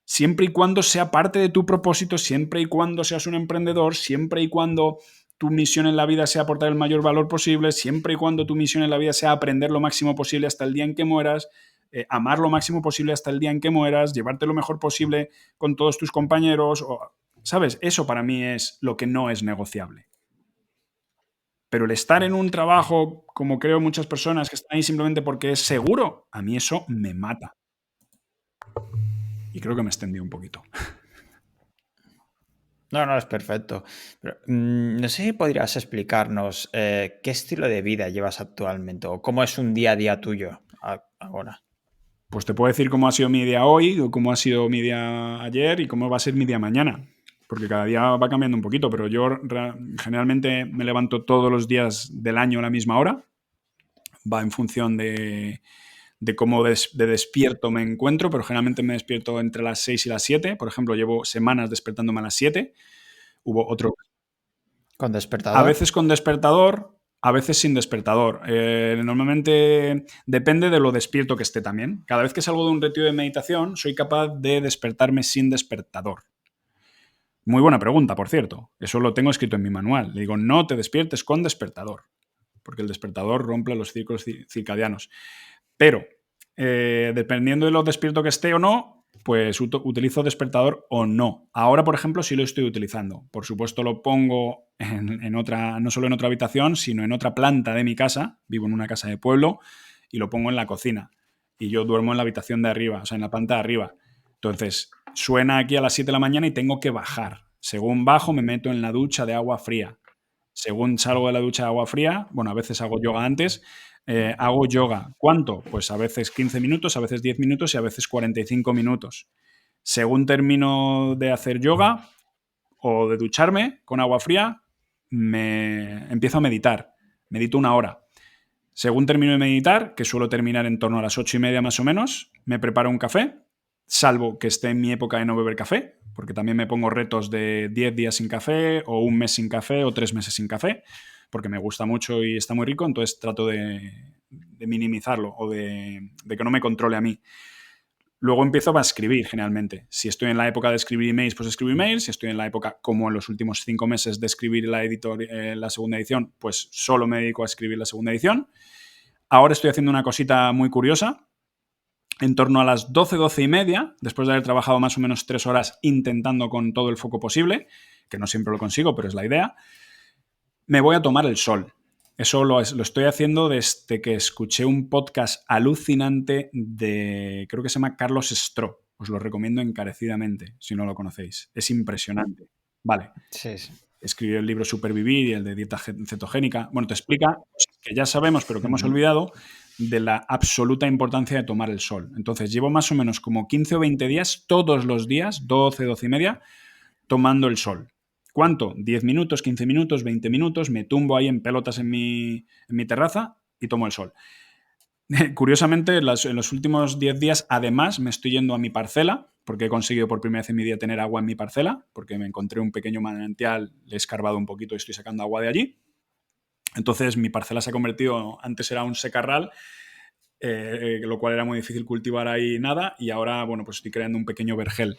siempre y cuando sea parte de tu propósito, siempre y cuando seas un emprendedor, siempre y cuando tu misión en la vida sea aportar el mayor valor posible, siempre y cuando tu misión en la vida sea aprender lo máximo posible hasta el día en que mueras, amar lo máximo posible hasta el día en que mueras, llevarte lo mejor posible con todos tus compañeros, ¿sabes? Eso para mí es lo que no es negociable. Pero el estar en un trabajo, como creo muchas personas que están ahí simplemente porque es seguro, a mí eso me mata. Y creo que me extendí un poquito. No, es perfecto. Pero, no sé si podrías explicarnos qué estilo de vida llevas actualmente o cómo es un día a día tuyo ahora. Pues te puedo decir cómo ha sido mi día hoy, o cómo ha sido mi día ayer y cómo va a ser mi día mañana. Porque cada día va cambiando un poquito, pero yo generalmente me levanto todos los días del año a la misma hora. Va en función de cómo de despierto me encuentro, pero generalmente me despierto entre las 6 y las 7. Por ejemplo, llevo semanas despertándome a las 7. Hubo otro... ¿Con despertador? A veces con despertador, a veces sin despertador. Normalmente depende de lo despierto que esté también. Cada vez que salgo de un retiro de meditación, soy capaz de despertarme sin despertador. Muy buena pregunta, por cierto. Eso lo tengo escrito en mi manual. Le digo, no te despiertes con despertador, porque el despertador rompe los ciclos circadianos. Pero, dependiendo de lo despierto que esté o no, pues utilizo despertador o no. Ahora, por ejemplo, sí lo estoy utilizando. Por supuesto, lo pongo en otra, no solo en otra habitación, sino en otra planta de mi casa. Vivo en una casa de pueblo y lo pongo en la cocina. Y yo duermo en la habitación de arriba, o sea, en la planta de arriba. Entonces, suena aquí a las 7 de la mañana y tengo que bajar. Según bajo, me meto en la ducha de agua fría. Según salgo de la ducha de agua fría, bueno, a veces hago yoga antes, hago yoga. ¿Cuánto? Pues a veces 15 minutos, a veces 10 minutos y a veces 45 minutos. Según termino de hacer yoga o de ducharme con agua fría, me empiezo a meditar. Medito 1 hora. Según termino de meditar, que suelo terminar en torno a las 8:30 más o menos, me preparo un café, salvo que esté en mi época de no beber café, porque también me pongo retos de 10 días sin café o 1 mes sin café o 3 meses sin café, porque me gusta mucho y está muy rico, entonces trato de minimizarlo o de que no me controle a mí. Luego empiezo a escribir, generalmente. Si estoy en la época de escribir emails, pues escribo emails. Si estoy en la época, como en los últimos 5 meses, de escribir la segunda edición, pues solo me dedico a escribir la segunda edición. Ahora estoy haciendo una cosita muy curiosa. En torno a las 12:30, después de haber trabajado más o menos 3 horas intentando con todo el foco posible, que no siempre lo consigo, pero es la idea, me voy a tomar el sol. Eso lo estoy haciendo desde que escuché un podcast alucinante de, creo que se llama Carlos Stroh. Os lo recomiendo encarecidamente, si no lo conocéis. Es impresionante. Vale. Sí, sí. Escribió el libro Supervivir y el de dieta cetogénica. Bueno, te explica cosas que ya sabemos, pero que hemos olvidado, de la absoluta importancia de tomar el sol. Entonces, llevo más o menos como 15 o 20 días, todos los días, 12, 12 y media, tomando el sol. ¿Cuánto? 10 minutos, 15 minutos, 20 minutos, me tumbo ahí en pelotas en mi terraza y tomo el sol. Curiosamente, en los últimos 10 días, además, me estoy yendo a mi parcela, porque he conseguido por primera vez en mi vida tener agua en mi parcela, porque me encontré un pequeño manantial, le he escarbado un poquito y estoy sacando agua de allí. Entonces, mi parcela se ha convertido, antes era un secarral, lo cual era muy difícil cultivar ahí nada, y ahora, bueno, pues estoy creando un pequeño vergel.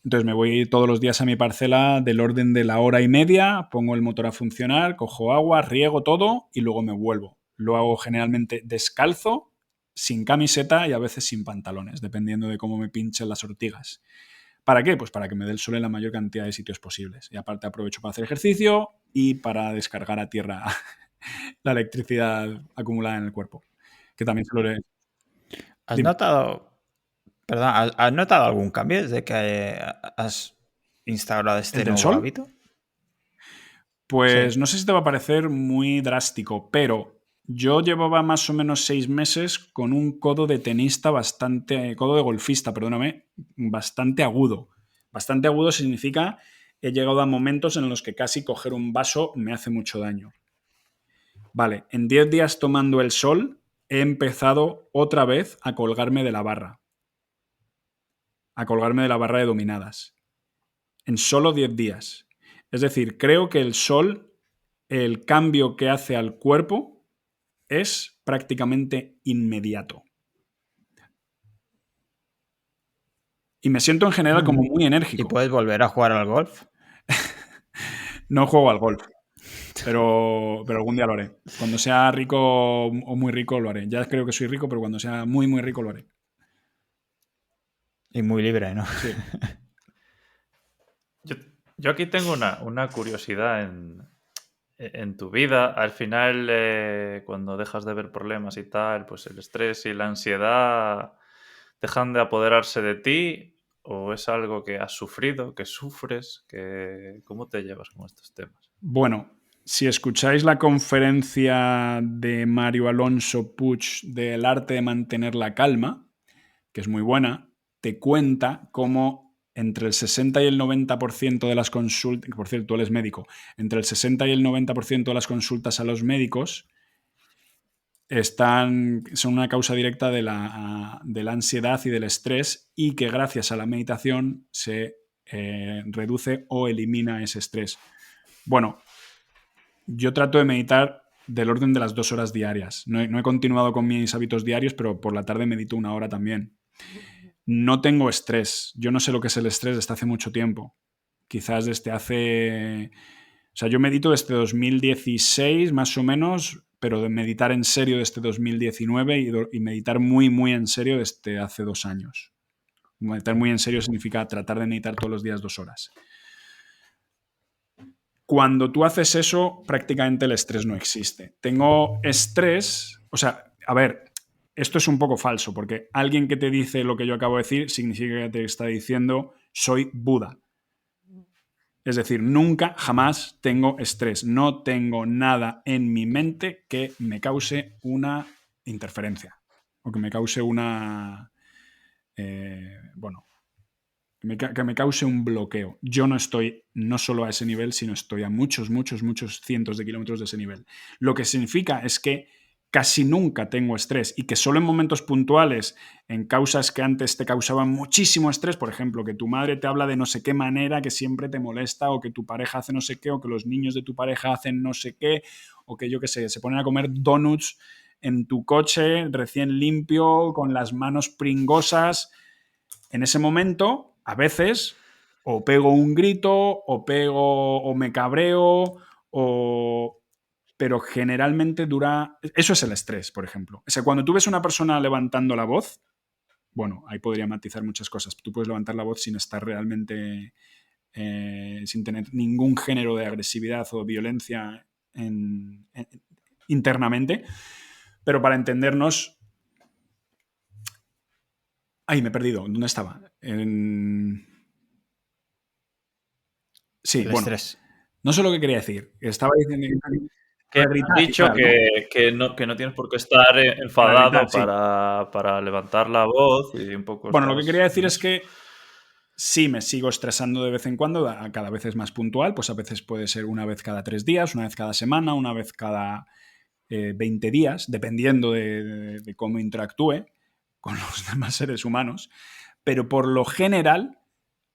Entonces me voy todos los días a mi parcela del orden de la hora y media, pongo el motor a funcionar, cojo agua, riego todo y luego me vuelvo. Lo hago generalmente descalzo, sin camiseta y a veces sin pantalones, dependiendo de cómo me pinchen las ortigas. ¿Para qué? Pues para que me dé el sol en la mayor cantidad de sitios posibles. Y aparte aprovecho para hacer ejercicio y para descargar a tierra la electricidad acumulada en el cuerpo, que también se lo he... ¿Has Dime. notado, perdón, has notado algún cambio desde que has instaurado este ¿El del nuevo sol? hábito? Pues Sí. no sé si te va a parecer muy drástico, pero yo llevaba más o menos 6 meses con un codo de tenista codo de golfista, perdóname, bastante agudo. Bastante agudo significa he llegado a momentos en los que casi coger un vaso me hace mucho daño. Vale, en 10 días tomando el sol he empezado otra vez a colgarme de la barra. A colgarme de la barra de dominadas. En solo 10 días. Es decir, creo que el sol, el cambio que hace al cuerpo es prácticamente inmediato. Y me siento en general como muy ¿Y enérgico. puedes volver a jugar al golf? No juego al golf, pero algún día lo haré. Cuando sea rico o muy rico lo haré. Ya creo que soy rico, pero cuando sea muy, muy rico lo haré. Y muy libre, ¿no? Sí. Yo aquí tengo una curiosidad en tu vida. Al final, cuando dejas de ver problemas y tal, pues el estrés y la ansiedad dejan de apoderarse de ti, o es algo que has sufrido, que sufres, ¿cómo te llevas con estos temas? Bueno, si escucháis la conferencia de Mario Alonso Puig del arte de mantener la calma, que es muy buena, te cuenta cómo entre el 60 y el 90% de las consultas, por cierto, él es médico, entre el 60 y el 90% de las consultas a los médicos son una causa directa de la ansiedad y del estrés, y que gracias a la meditación se reduce o elimina ese estrés. Bueno, yo trato de meditar del orden de las 2 horas diarias. No he continuado con mis hábitos diarios, pero por la tarde medito 1 hora también. No tengo estrés. Yo no sé lo que es el estrés desde hace mucho tiempo. Quizás desde hace... O sea, yo medito desde 2016 más o menos, pero de meditar en serio desde 2019 y meditar muy, muy en serio desde hace 2 años. Meditar muy en serio significa tratar de meditar todos los días 2 horas. Cuando tú haces eso, prácticamente el estrés no existe. Tengo estrés, o sea, a ver, esto es un poco falso, porque alguien que te dice lo que yo acabo de decir significa que te está diciendo soy Buda. Es decir, nunca, jamás tengo estrés. No tengo nada en mi mente que me cause una interferencia o que me cause una... bueno, que me cause un bloqueo. Yo no estoy no solo a ese nivel, sino estoy a muchos, muchos, muchos cientos de kilómetros de ese nivel. Lo que significa es que casi nunca tengo estrés y que solo en momentos puntuales, en causas que antes te causaban muchísimo estrés, por ejemplo, que tu madre te habla de no sé qué manera que siempre te molesta, o que tu pareja hace no sé qué, o que los niños de tu pareja hacen no sé qué, o que yo qué sé, se ponen a comer donuts en tu coche recién limpio, con las manos pringosas. En ese momento, a veces, o pego un grito, o me cabreo, pero generalmente dura... Eso es el estrés, por ejemplo. O sea, cuando tú ves a una persona levantando la voz, bueno, ahí podría matizar muchas cosas. Tú puedes levantar la voz sin estar realmente... sin tener ningún género de agresividad o violencia internamente, pero para entendernos... Ay, me he perdido. ¿Dónde estaba? Sí, El bueno. estrés. No sé lo que quería decir. Estaba diciendo Que has gritar y dicho tal, ¿no? que no tienes por qué estar Para gritar, enfadado sí. para levantar la voz y un poco Bueno, lo que quería estás decir en es eso. que sí me sigo estresando de vez en cuando, cada vez es más puntual, pues a veces puede ser una vez cada 3 días, una vez cada semana, una vez cada 20 días, dependiendo de cómo interactúe con los demás seres humanos, pero por lo general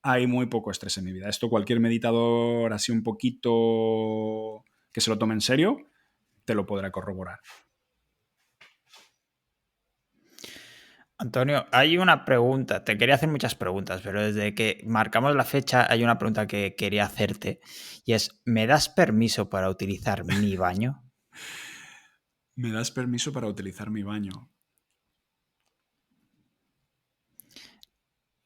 hay muy poco estrés en mi vida. Esto cualquier meditador así un poquito que se lo tome en serio, te lo podrá corroborar. Antonio, hay una pregunta. Te quería hacer muchas preguntas, pero desde que marcamos la fecha hay una pregunta que quería hacerte y es, ¿me das permiso para utilizar mi baño? ¿Me das permiso para utilizar mi baño?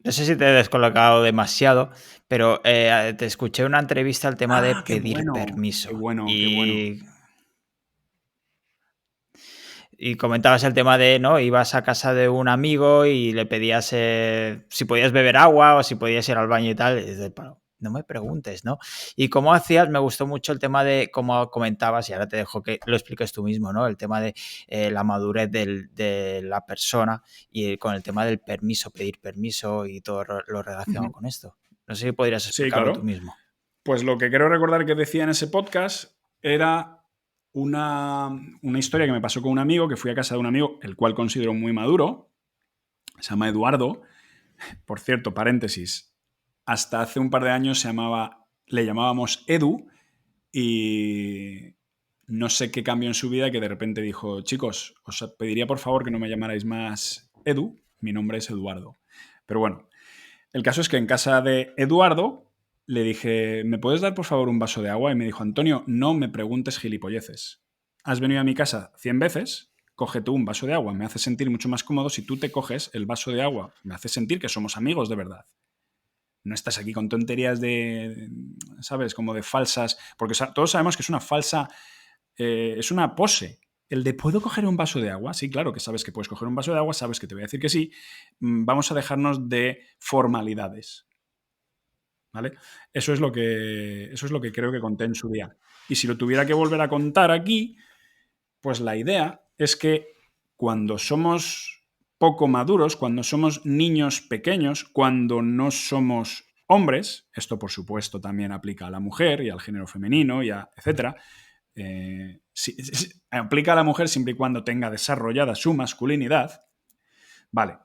No sé si te he descolocado demasiado, pero te escuché una entrevista al tema de Ah, qué pedir bueno, qué permiso bueno, qué bueno. y comentabas el tema de, ¿no? Ibas a casa de un amigo y le pedías si podías beber agua o si podías ir al baño y tal. Y dices, "Pero no me preguntes, ¿no?". Y cómo hacías, me gustó mucho el tema de cómo comentabas, y ahora te dejo que lo expliques tú mismo, ¿no? El tema de la madurez de la persona y con el tema del permiso, pedir permiso y todo lo relacionado Ujú. con esto. No sé si podrías Sí, explicarlo tú claro. mismo. Pues lo que quiero recordar que decía en ese podcast era una historia que me pasó con un amigo, que fui a casa de un amigo, el cual considero muy maduro, se llama Eduardo. Por cierto, paréntesis, hasta hace un par de años le llamábamos Edu y no sé qué cambió en su vida que de repente dijo, chicos, os pediría por favor que no me llamarais más Edu, mi nombre es Eduardo. Pero bueno, el caso es que en casa de Eduardo le dije, ¿me puedes dar por favor un vaso de agua? Y me dijo, Antonio, no me preguntes gilipolleces. Has venido a mi casa 100 veces, coge tú un vaso de agua. Me hace sentir mucho más cómodo si tú te coges el vaso de agua. Me hace sentir que somos amigos de verdad. No estás aquí con tonterías ¿sabes? Como de falsas, porque todos sabemos que es una falsa, es una pose. El de ¿puedo coger un vaso de agua? Sí, claro que sabes que puedes coger un vaso de agua, sabes que te voy a decir que sí. Vamos a dejarnos de formalidades. ¿Vale? Eso es lo que creo que conté en su día. Y si lo tuviera que volver a contar aquí, pues la idea es que cuando somos poco maduros, cuando somos niños pequeños, cuando no somos hombres, esto por supuesto también aplica a la mujer y al género femenino y etcétera, aplica a la mujer siempre y cuando tenga desarrollada su masculinidad. Vale.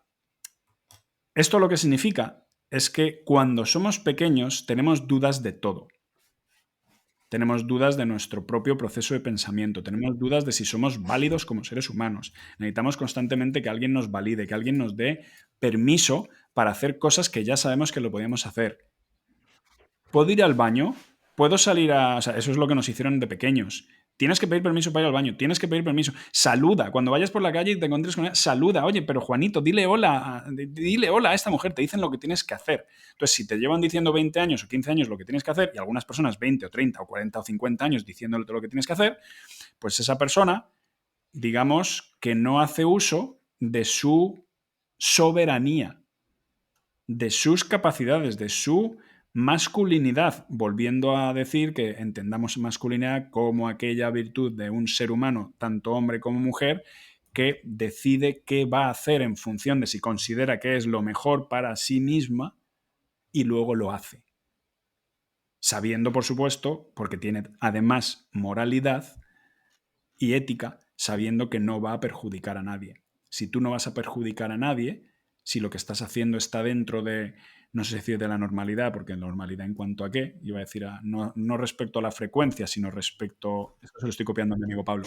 Esto lo que significa es que cuando somos pequeños tenemos dudas de todo. Tenemos dudas de nuestro propio proceso de pensamiento, tenemos dudas de si somos válidos como seres humanos. Necesitamos constantemente que alguien nos valide, que alguien nos dé permiso para hacer cosas que ya sabemos que lo podemos hacer. ¿Puedo ir al baño? ¿Puedo salir a...? O sea, eso es lo que nos hicieron de pequeños. Tienes que pedir permiso para ir al baño, tienes que pedir permiso. Saluda. Cuando vayas por la calle y te encuentres con ella, saluda. Oye, pero Juanito, dile hola a esta mujer, te dicen lo que tienes que hacer. Entonces, si te llevan diciendo 20 años o 15 años lo que tienes que hacer, y algunas personas 20 o 30 o 40 o 50 años diciéndote lo que tienes que hacer, pues esa persona, digamos que no hace uso de su soberanía, de sus capacidades, de su masculinidad, volviendo a decir que entendamos masculinidad como aquella virtud de un ser humano, tanto hombre como mujer, que decide qué va a hacer en función de si considera que es lo mejor para sí misma y luego lo hace. Sabiendo, por supuesto, porque tiene además moralidad y ética, sabiendo que no va a perjudicar a nadie. Si tú no vas a perjudicar a nadie, si lo que estás haciendo está dentro de, no sé si de la normalidad, porque normalidad en cuanto a qué, iba a decir no respecto a la frecuencia, sino respecto, esto se lo estoy copiando a mi amigo Pablo,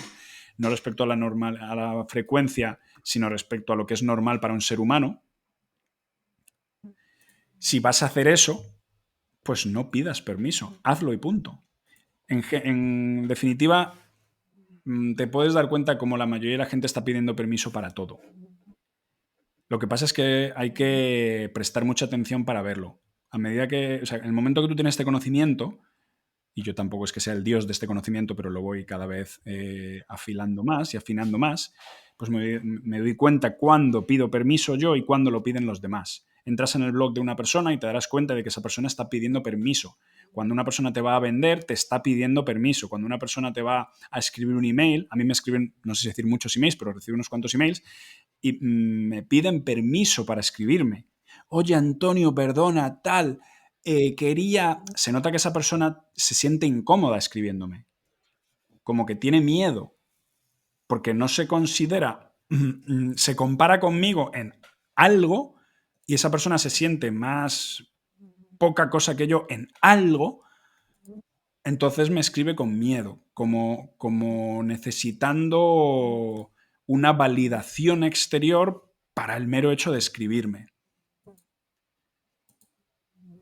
no respecto a a la frecuencia, sino respecto a lo que es normal para un ser humano. Si vas a hacer eso, pues no pidas permiso, hazlo y punto. En definitiva, te puedes dar cuenta como la mayoría de la gente está pidiendo permiso para todo. Lo que pasa es que hay que prestar mucha atención para verlo. A medida que, o sea, en el momento que tú tienes este conocimiento, y yo tampoco es que sea el dios de este conocimiento, pero lo voy cada vez afilando más y afinando más, pues me doy cuenta cuándo pido permiso yo y cuándo lo piden los demás. Entras en el blog de una persona y te darás cuenta de que esa persona está pidiendo permiso. Cuando una persona te va a vender, te está pidiendo permiso. Cuando una persona te va a escribir un email, a mí me escriben, no sé si decir muchos emails, pero recibo unos cuantos emails, y me piden permiso para escribirme. Oye, Antonio, perdona, tal, quería... Se nota que esa persona se siente incómoda escribiéndome. Como que tiene miedo. Porque no se considera... Se compara conmigo en algo y esa persona se siente más poca cosa que yo en algo, entonces me escribe con miedo, como necesitando una validación exterior para el mero hecho de escribirme.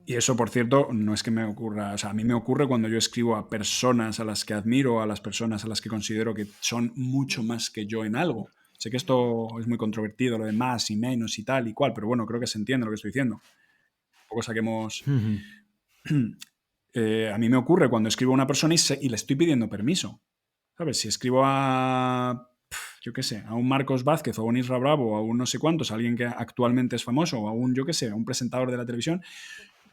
Y eso, por cierto, no es que me ocurra, o sea, a mí me ocurre cuando yo escribo a personas a las que admiro, a las personas a las que considero que son mucho más que yo en algo. Sé que esto es muy controvertido, lo de más y menos y tal y cual, pero bueno, creo que se entiende lo que estoy diciendo. Un poco saquemos... A mí me ocurre cuando escribo a una persona y le estoy pidiendo permiso. ¿Sabes? Si escribo a, yo qué sé, a un Marcos Vázquez o a un Isra Bravo o a un no sé cuántos, a alguien que actualmente es famoso o a un, yo qué sé, a un presentador de la televisión,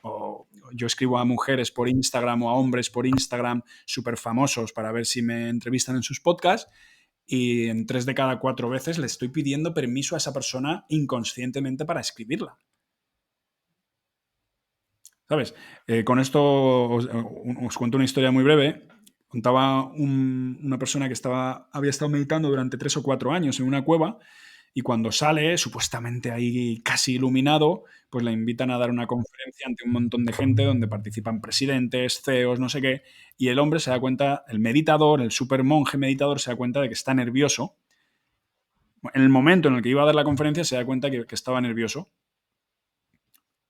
o yo escribo a mujeres por Instagram o a hombres por Instagram súper famosos para ver si me entrevistan en sus podcasts, y en 3 de cada 4 veces le estoy pidiendo permiso a esa persona inconscientemente para escribirla. ¿Sabes? Con esto os cuento una historia muy breve. Contaba una persona que había estado meditando durante 3 o 4 años en una cueva, y cuando sale, supuestamente ahí casi iluminado, pues le invitan a dar una conferencia ante un montón de gente donde participan presidentes, CEOs, no sé qué, y el hombre se da cuenta, el meditador, el super monje meditador, se da cuenta de que está nervioso. En el momento en el que iba a dar la conferencia se da cuenta que estaba nervioso.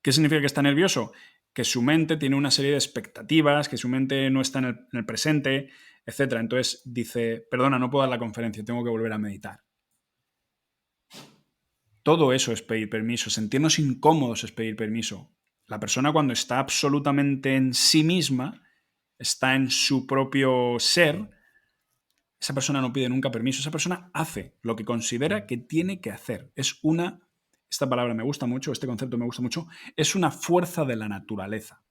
¿Qué significa que está nervioso? Que su mente tiene una serie de expectativas, que su mente no está en el presente, etc. Entonces dice, perdona, no puedo dar la conferencia, tengo que volver a meditar. Todo eso es pedir permiso. Sentirnos incómodos es pedir permiso. La persona, cuando está absolutamente en sí misma, está en su propio ser, esa persona no pide nunca permiso. Esa persona hace lo que considera que tiene que hacer. Esta palabra me gusta mucho, este concepto me gusta mucho, es una fuerza de la naturaleza.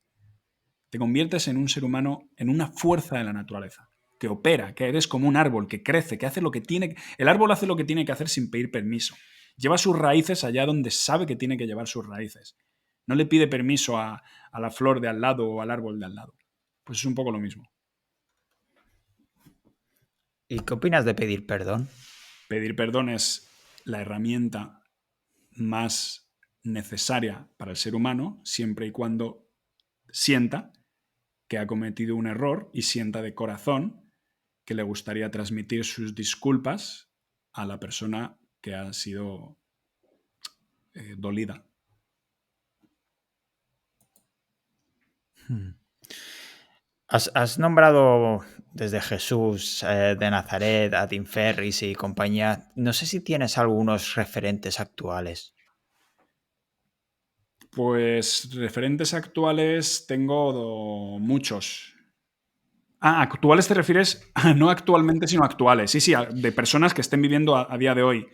Te conviertes en un ser humano, en una fuerza de la naturaleza, que opera, que eres como un árbol, que crece, que hace lo que tiene... El árbol hace lo que tiene que hacer sin pedir permiso. Lleva sus raíces allá donde sabe que tiene que llevar sus raíces. No le pide permiso a la flor de al lado o al árbol de al lado. Pues es un poco lo mismo. ¿Y qué opinas de pedir perdón? Pedir perdón es la herramienta más necesaria para el ser humano, siempre y cuando sienta que ha cometido un error y sienta de corazón que le gustaría transmitir sus disculpas a la persona que ha sido dolida. Has nombrado desde Jesús de Nazaret a Tim Ferriss y compañía. No sé si tienes algunos referentes actuales. Pues referentes actuales tengo muchos. ¿Actuales te refieres? No actualmente, sino actuales. Sí, de personas que estén viviendo a día de hoy.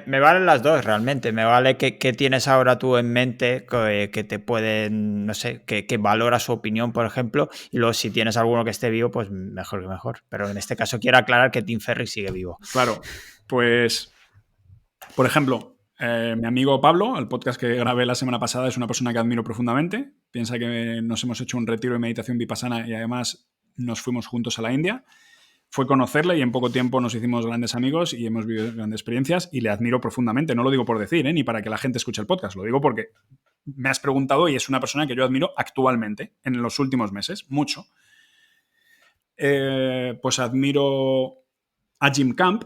Me valen las dos, realmente. Me vale que tienes ahora tú en mente que te pueden, no sé, que valora su opinión, por ejemplo, y luego si tienes alguno que esté vivo, pues mejor que mejor. Pero en este caso quiero aclarar que Tim Ferriss sigue vivo. Claro, pues, por ejemplo, mi amigo Pablo, el podcast que grabé la semana pasada, es una persona que admiro profundamente. Piensa que nos hemos hecho un retiro de meditación vipassana y además nos fuimos juntos a la India. Fue conocerle y en poco tiempo nos hicimos grandes amigos y hemos vivido grandes experiencias y le admiro profundamente. No lo digo por decir, ni para que la gente escuche el podcast, lo digo porque me has preguntado y es una persona que yo admiro actualmente, en los últimos meses, mucho. Pues admiro a Jim Camp,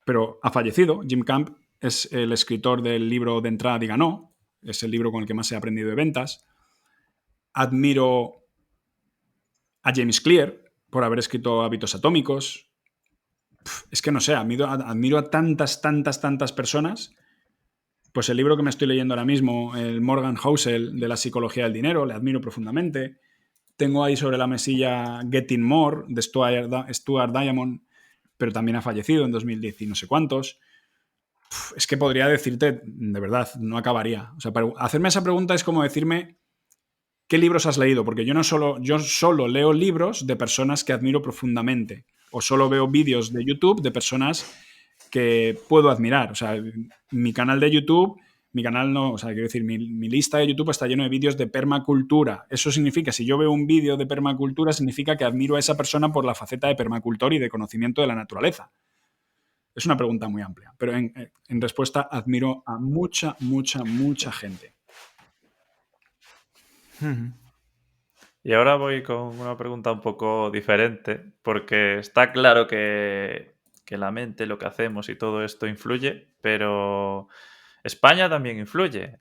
pero ha fallecido. Jim Camp es el escritor del libro De entrada diga no, es el libro con el que más he aprendido de ventas. Admiro a James Clear por haber escrito Hábitos Atómicos. Es que no sé, admiro a tantas personas. Pues el libro que me estoy leyendo ahora mismo, el Morgan Housel de la psicología del dinero, le admiro profundamente. Tengo ahí sobre la mesilla Getting More de Stuart Diamond, pero también ha fallecido en 2010 y no sé cuántos. Es que podría decirte, de verdad, no acabaría. O sea, para hacerme esa pregunta es como decirme ¿qué libros has leído? Porque yo solo leo libros de personas que admiro profundamente. O solo veo vídeos de YouTube de personas que puedo admirar. O sea, mi canal de YouTube, quiero decir, mi lista de YouTube está lleno de vídeos de permacultura. Eso significa, si yo veo un vídeo de permacultura, significa que admiro a esa persona por la faceta de permacultor y de conocimiento de la naturaleza. Es una pregunta muy amplia, pero en respuesta admiro a mucha gente. Y ahora voy con una pregunta un poco diferente, porque está claro que la mente, lo que hacemos y todo esto influye, pero España también influye.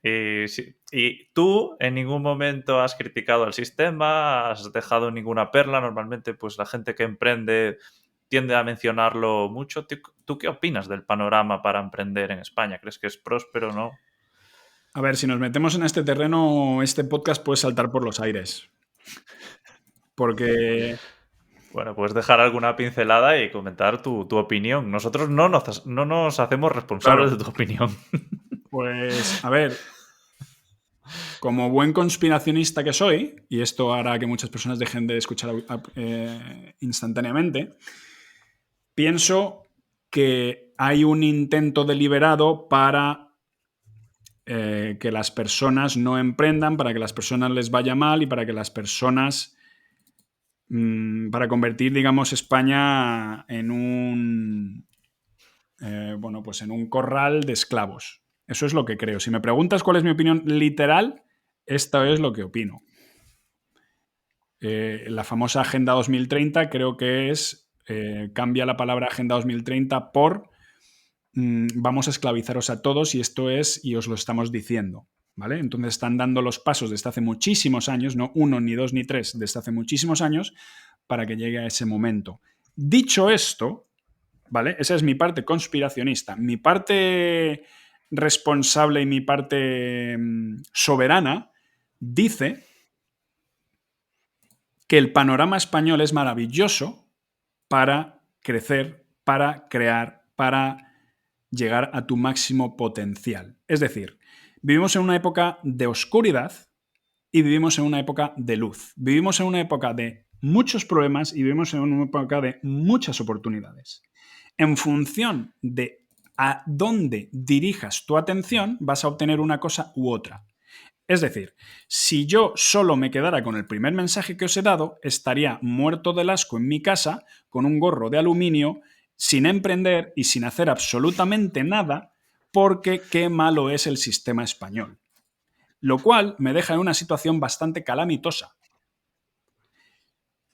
Y tú en ningún momento has criticado al sistema, has dejado ninguna perla. Normalmente, pues la gente que emprende tiende a mencionarlo mucho. ¿Tú qué opinas del panorama para emprender en España? ¿Crees que es próspero o no? A ver, si nos metemos en este terreno, este podcast puede saltar por los aires. Porque... Bueno, puedes dejar alguna pincelada y comentar tu opinión. Nosotros no nos hacemos responsables de tu opinión. Pues, a ver, como buen conspiracionista que soy, y esto hará que muchas personas dejen de escuchar instantáneamente, pienso que hay un intento deliberado para que las personas no emprendan, para que las personas les vaya mal y para que las personas... para convertir, digamos, España en un... pues en un corral de esclavos. Eso es lo que creo. Si me preguntas cuál es mi opinión literal, esto es lo que opino. La famosa Agenda 2030 creo que es... cambia la palabra Agenda 2030 por vamos a esclavizaros a todos y esto es, y os lo estamos diciendo, ¿vale? Entonces están dando los pasos desde hace muchísimos años, no 1, ni 2, ni 3, desde hace muchísimos años, para que llegue a ese momento. Dicho esto, ¿vale? Esa es mi parte conspiracionista. Mi parte responsable y mi parte soberana dice que el panorama español es maravilloso para crecer, para crear, para llegar a tu máximo potencial. Es decir, vivimos en una época de oscuridad y vivimos en una época de luz. Vivimos en una época de muchos problemas y vivimos en una época de muchas oportunidades. En función de a dónde dirijas tu atención, vas a obtener una cosa u otra. Es decir, si yo solo me quedara con el primer mensaje que os he dado, estaría muerto del asco en mi casa con un gorro de aluminio, sin emprender y sin hacer absolutamente nada, porque qué malo es el sistema español. Lo cual me deja en una situación bastante calamitosa.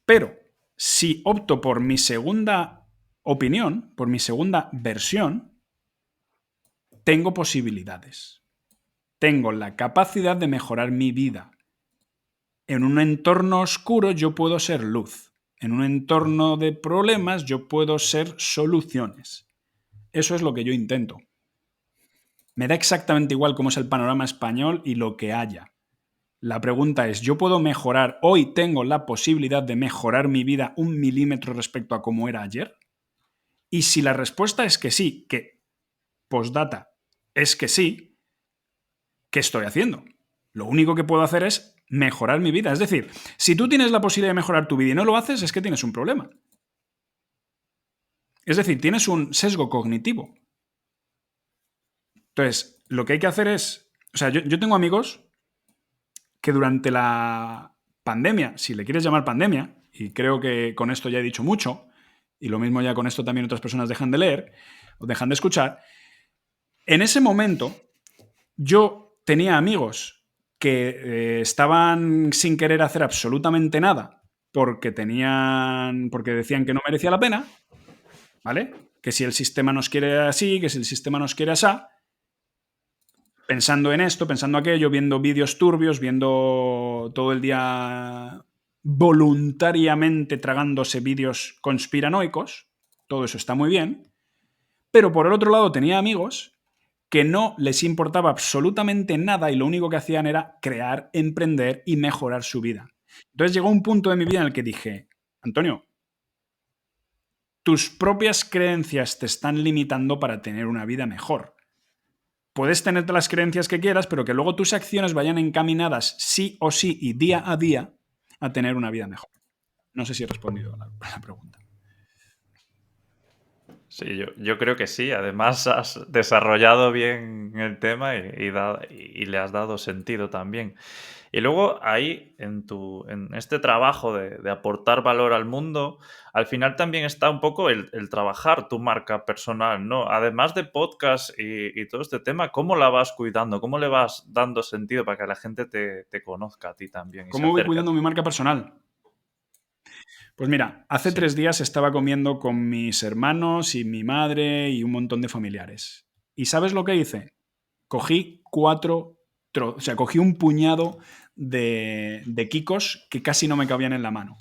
Pero si opto por mi segunda opinión, por mi segunda versión, tengo posibilidades. Tengo la capacidad de mejorar mi vida. En un entorno oscuro yo puedo ser luz. En un entorno de problemas yo puedo ser soluciones. Eso es lo que yo intento. Me da exactamente igual cómo es el panorama español y lo que haya. La pregunta es, ¿yo puedo mejorar? ¿Hoy tengo la posibilidad de mejorar mi vida 1 milímetro respecto a cómo era ayer? Y si la respuesta es que sí, que postdata es que sí, ¿qué estoy haciendo? Lo único que puedo hacer es mejorar mi vida. Es decir, si tú tienes la posibilidad de mejorar tu vida y no lo haces, es que tienes un problema. Es decir, tienes un sesgo cognitivo. Entonces, lo que hay que hacer es... O sea, yo tengo amigos que durante la pandemia, si le quieres llamar pandemia, y creo que con esto ya he dicho mucho, y lo mismo ya con esto también otras personas dejan de leer o dejan de escuchar, en ese momento yo tenía amigos que estaban sin querer hacer absolutamente nada porque decían que no merecía la pena, ¿vale? Que si el sistema nos quiere así, que si el sistema nos quiere asá, pensando en esto, pensando aquello, viendo vídeos turbios, viendo todo el día voluntariamente tragándose vídeos conspiranoicos, todo eso está muy bien, pero por el otro lado tenía amigos que no les importaba absolutamente nada y lo único que hacían era crear, emprender y mejorar su vida. Entonces llegó un punto de mi vida en el que dije, Antonio, tus propias creencias te están limitando para tener una vida mejor. Puedes tener las creencias que quieras, pero que luego tus acciones vayan encaminadas sí o sí y día a día a tener una vida mejor. No sé si he respondido a la pregunta. Sí, yo creo que sí. Además, has desarrollado bien el tema y le has dado sentido también. Y luego ahí, en este trabajo de aportar valor al mundo, al final también está un poco el trabajar tu marca personal, ¿no? Además de podcast y todo este tema, ¿cómo la vas cuidando? ¿Cómo le vas dando sentido para que la gente te conozca a ti también y se ¿Cómo voy acerque a cuidando ti? mi marca personal? Pues mira, hace Sí. 3 días estaba comiendo con mis hermanos y mi madre y un montón de familiares. ¿Y sabes lo que hice? Cogí cogí un puñado de kikos que casi no me cabían en la mano.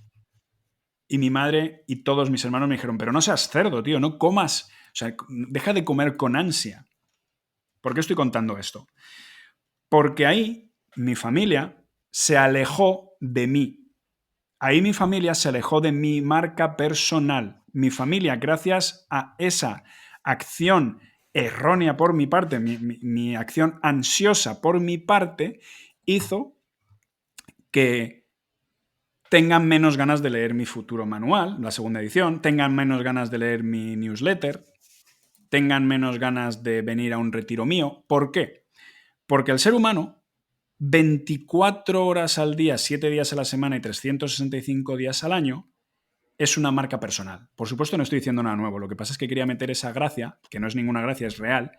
Y mi madre y todos mis hermanos me dijeron, pero no seas cerdo, tío, no comas, o sea, deja de comer con ansia. ¿Por qué estoy contando esto? Porque ahí mi familia se alejó de mí. Ahí mi familia se alejó de mi marca personal. Mi familia, gracias a esa acción errónea por mi parte, mi acción ansiosa por mi parte, hizo que tengan menos ganas de leer mi futuro manual, la segunda edición, tengan menos ganas de leer mi newsletter, tengan menos ganas de venir a un retiro mío. ¿Por qué? Porque el ser humano, 24 horas al día, 7 días a la semana y 365 días al año, es una marca personal. Por supuesto, no estoy diciendo nada nuevo. Lo que pasa es que quería meter esa gracia, que no es ninguna gracia, es real,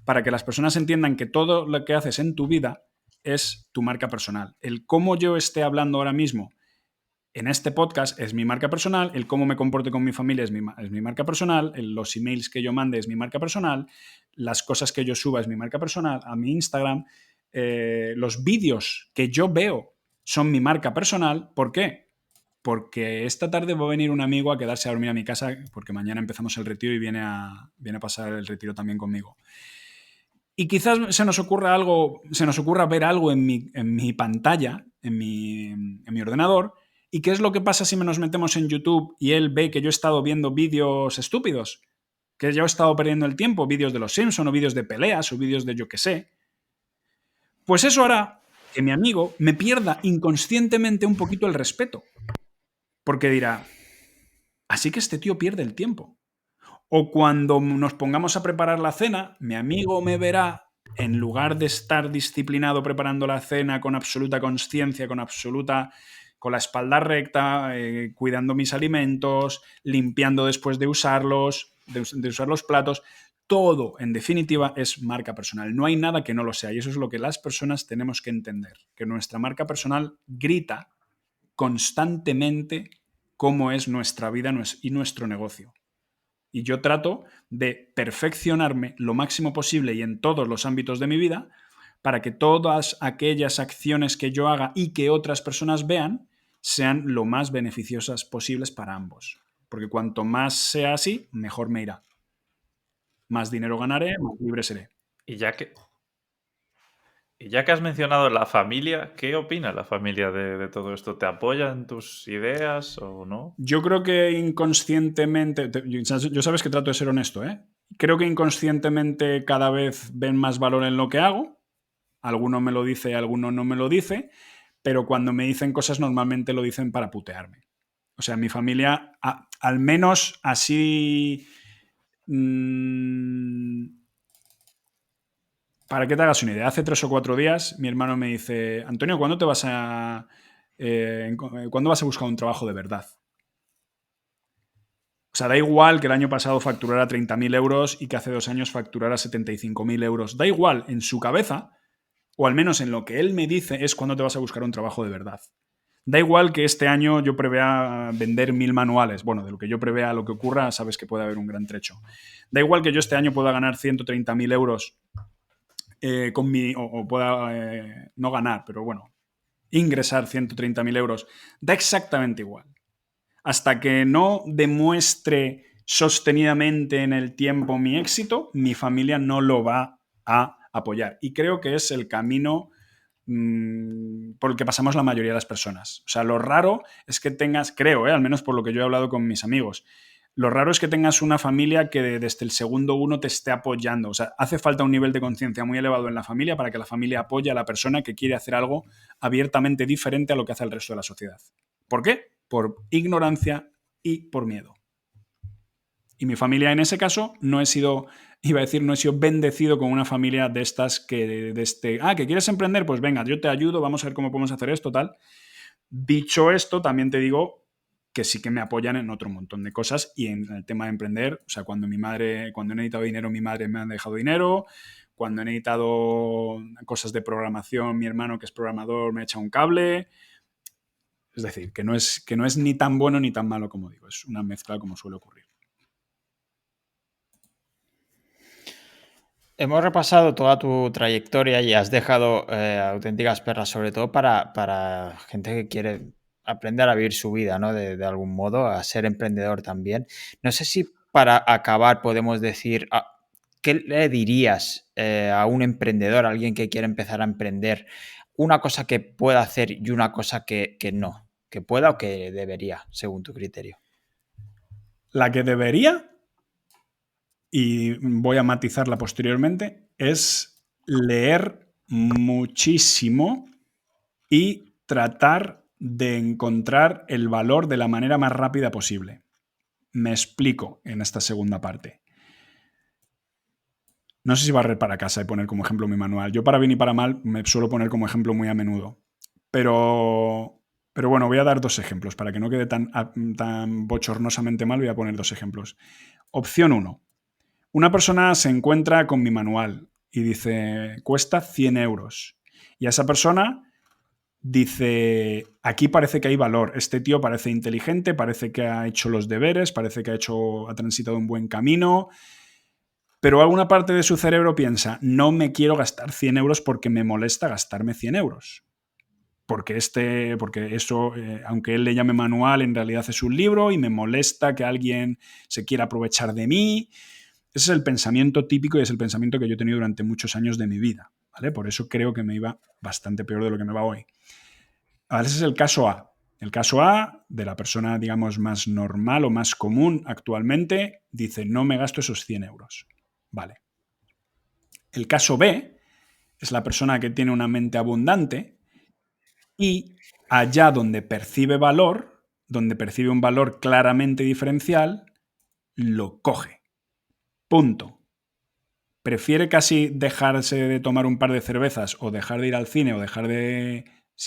para que las personas entiendan que todo lo que haces en tu vida es tu marca personal. El cómo yo esté hablando ahora mismo en este podcast es mi marca personal, el cómo me comporte con mi familia es mi marca personal, los emails que yo mande es mi marca personal, las cosas que yo suba es mi marca personal, a mi Instagram, los vídeos que yo veo son mi marca personal. ¿Por qué? Porque esta tarde va a venir un amigo a quedarse a dormir a mi casa porque mañana empezamos el retiro y viene a pasar el retiro también conmigo. Y quizás se nos ocurra ver algo en mi pantalla, en mi ordenador, y qué es lo que pasa si nos metemos en YouTube y él ve que yo he estado viendo vídeos estúpidos, que yo he estado perdiendo el tiempo, vídeos de los Simpson o vídeos de peleas o vídeos de yo qué sé. Pues eso hará que mi amigo me pierda inconscientemente un poquito el respeto, porque dirá, así que este tío pierde el tiempo. O cuando nos pongamos a preparar la cena, mi amigo me verá, en lugar de estar disciplinado preparando la cena con absoluta consciencia, con la espalda recta, cuidando mis alimentos, limpiando después de usarlos, de usar los platos. Todo, en definitiva, es marca personal. No hay nada que no lo sea. Y eso es lo que las personas tenemos que entender. Que nuestra marca personal grita constantemente cómo es nuestra vida y nuestro negocio. Y yo trato de perfeccionarme lo máximo posible y en todos los ámbitos de mi vida para que todas aquellas acciones que yo haga y que otras personas vean sean lo más beneficiosas posibles para ambos. Porque cuanto más sea así, mejor me irá. Más dinero ganaré, más libre seré. Y ya que has mencionado la familia, ¿qué opina la familia de todo esto? ¿Te apoya en tus ideas o no? Yo creo que inconscientemente, yo sabes que trato de ser honesto, ¿eh? Creo que inconscientemente cada vez ven más valor en lo que hago. Alguno me lo dice, alguno no me lo dice, pero cuando me dicen cosas normalmente lo dicen para putearme. O sea, mi familia, al menos así... para que te hagas una idea, hace 3 o 4 días mi hermano me dice, Antonio, ¿cuándo ¿cuándo vas a buscar un trabajo de verdad? O sea, da igual que el año pasado facturara 30.000 euros y que hace 2 años facturara 75.000 euros. Da igual, en su cabeza, o al menos en lo que él me dice, es cuándo te vas a buscar un trabajo de verdad. Da igual que este año yo prevea vender 1.000 manuales. Bueno, de lo que yo prevea lo que ocurra, sabes que puede haber un gran trecho. Da igual que yo este año pueda ganar 130.000 euros o pueda no ganar, pero bueno, ingresar 130.000 euros. Da exactamente igual. Hasta que no demuestre sostenidamente en el tiempo mi éxito, mi familia no lo va a apoyar. Y creo que es el camino por el que pasamos la mayoría de las personas. O sea, lo raro es que tengas, creo, al menos por lo que yo he hablado con mis amigos, lo raro es que tengas una familia que desde el segundo uno te esté apoyando. O sea, hace falta un nivel de conciencia muy elevado en la familia para que la familia apoye a la persona que quiere hacer algo abiertamente diferente a lo que hace el resto de la sociedad. ¿Por qué? Por ignorancia y por miedo. Y mi familia en ese caso no he sido bendecido con una familia de estas que que quieres emprender, pues venga, yo te ayudo, vamos a ver cómo podemos hacer esto, tal. Dicho esto, también te digo que sí que me apoyan en otro montón de cosas y en el tema de emprender, o sea, cuando he necesitado dinero, mi madre me ha dejado dinero, cuando he necesitado cosas de programación, mi hermano que es programador me echa un cable. Es decir, que no es ni tan bueno ni tan malo como digo, es una mezcla como suele ocurrir. Hemos repasado toda tu trayectoria y has dejado auténticas perlas, sobre todo para gente que quiere aprender a vivir su vida, ¿no? De algún modo, a ser emprendedor también. No sé si para acabar podemos decir, ¿qué le dirías a un emprendedor, a alguien que quiere empezar a emprender? Una cosa que pueda hacer y una cosa que no, que pueda o que debería, según tu criterio. La que debería, y voy a matizarla posteriormente, es leer muchísimo y tratar de encontrar el valor de la manera más rápida posible. Me explico en esta segunda parte. No sé si barrer para casa y poner como ejemplo mi manual. Yo para bien y para mal me suelo poner como ejemplo muy a menudo. Pero bueno, voy a dar 2 ejemplos. Para que no quede tan bochornosamente mal, voy a poner 2 ejemplos. Opción 1. Una persona se encuentra con mi manual y dice, cuesta 100 euros. Y a esa persona dice, aquí parece que hay valor. Este tío parece inteligente, parece que ha hecho los deberes, parece que ha transitado un buen camino. Pero alguna parte de su cerebro piensa, no me quiero gastar 100 euros porque me molesta gastarme 100 euros. Porque eso, aunque él le llame manual, en realidad es un libro y me molesta que alguien se quiera aprovechar de mí. Ese es el pensamiento típico y es el pensamiento que yo he tenido durante muchos años de mi vida, ¿vale? Por eso creo que me iba bastante peor de lo que me va hoy. Ahora, ese es el caso A. El caso A de la persona, digamos, más normal o más común actualmente, dice, no me gasto esos 100 euros. Vale. El caso B es la persona que tiene una mente abundante y allá donde percibe valor, donde percibe un valor claramente diferencial, lo coge. Punto. Prefiere casi dejarse de tomar un par de cervezas o dejar de ir al cine o dejar de...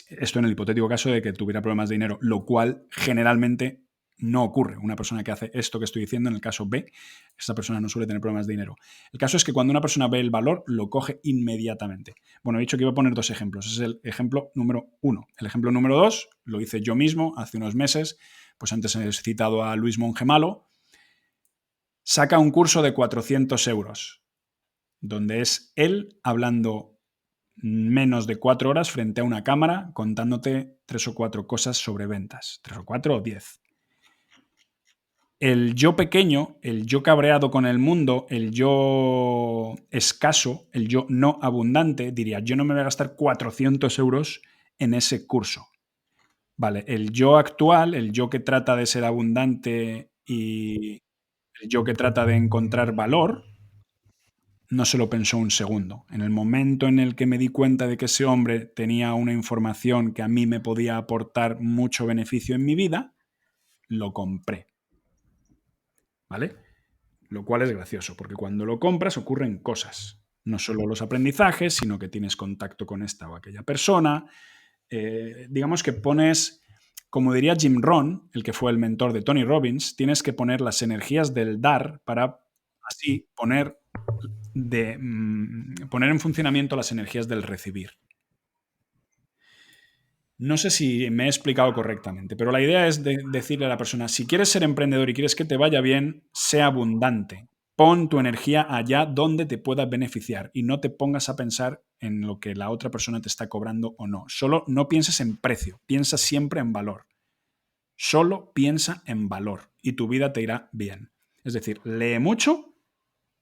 Esto en el hipotético caso de que tuviera problemas de dinero, lo cual generalmente no ocurre. Una persona que hace esto que estoy diciendo, en el caso B, esa persona no suele tener problemas de dinero. El caso es que cuando una persona ve el valor, lo coge inmediatamente. Bueno, he dicho que iba a poner 2 ejemplos. Ese es el ejemplo número 1. El ejemplo número 2 lo hice yo mismo hace unos meses. Pues antes he citado a Luis Mongemalo. Saca un curso de 400 euros, donde es él hablando menos de 4 horas frente a una cámara contándote 3 o 4 cosas sobre ventas. 3 o 4 o 10. El yo pequeño, el yo cabreado con el mundo, el yo escaso, el yo no abundante, diría, yo no me voy a gastar 400 euros en ese curso. Vale, el yo actual, el yo que trata de ser abundante y el yo que trata de encontrar valor, no se lo pensó un segundo. En el momento en el que me di cuenta de que ese hombre tenía una información que a mí me podía aportar mucho beneficio en mi vida, lo compré. ¿Vale? Lo cual es gracioso, porque cuando lo compras ocurren cosas. No solo los aprendizajes, sino que tienes contacto con esta o aquella persona. Digamos que pones, como diría Jim Rohn, el que fue el mentor de Tony Robbins, tienes que poner las energías del dar para así poner en funcionamiento las energías del recibir. No sé si me he explicado correctamente, pero la idea es decirle a la persona, si quieres ser emprendedor y quieres que te vaya bien, sé abundante. Pon tu energía allá donde te pueda beneficiar y no te pongas a pensar en lo que la otra persona te está cobrando o no. Solo no pienses en precio, piensa siempre en valor. Solo piensa en valor y tu vida te irá bien. Es decir, lee mucho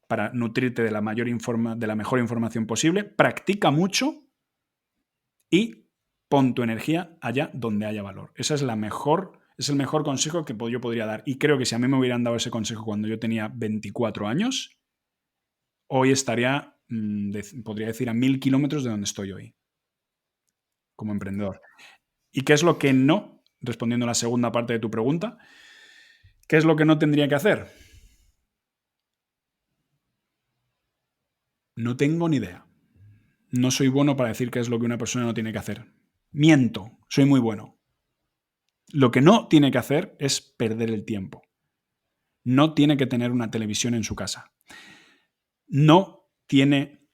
para nutrirte de la mejor información posible, practica mucho y pon tu energía allá donde haya valor. Ese es el mejor consejo que yo podría dar. Y creo que si a mí me hubieran dado ese consejo cuando yo tenía 24 años, hoy estaría, podría decir, a 1000 kilómetros de donde estoy hoy, como emprendedor. ¿Y qué es lo que no? Respondiendo a la segunda parte de tu pregunta, ¿qué es lo que no tendría que hacer? No tengo ni idea. No soy bueno para decir qué es lo que una persona no tiene que hacer. Miento, soy muy bueno. Lo que no tiene que hacer es perder el tiempo. No tiene que tener una televisión en su casa. No tiene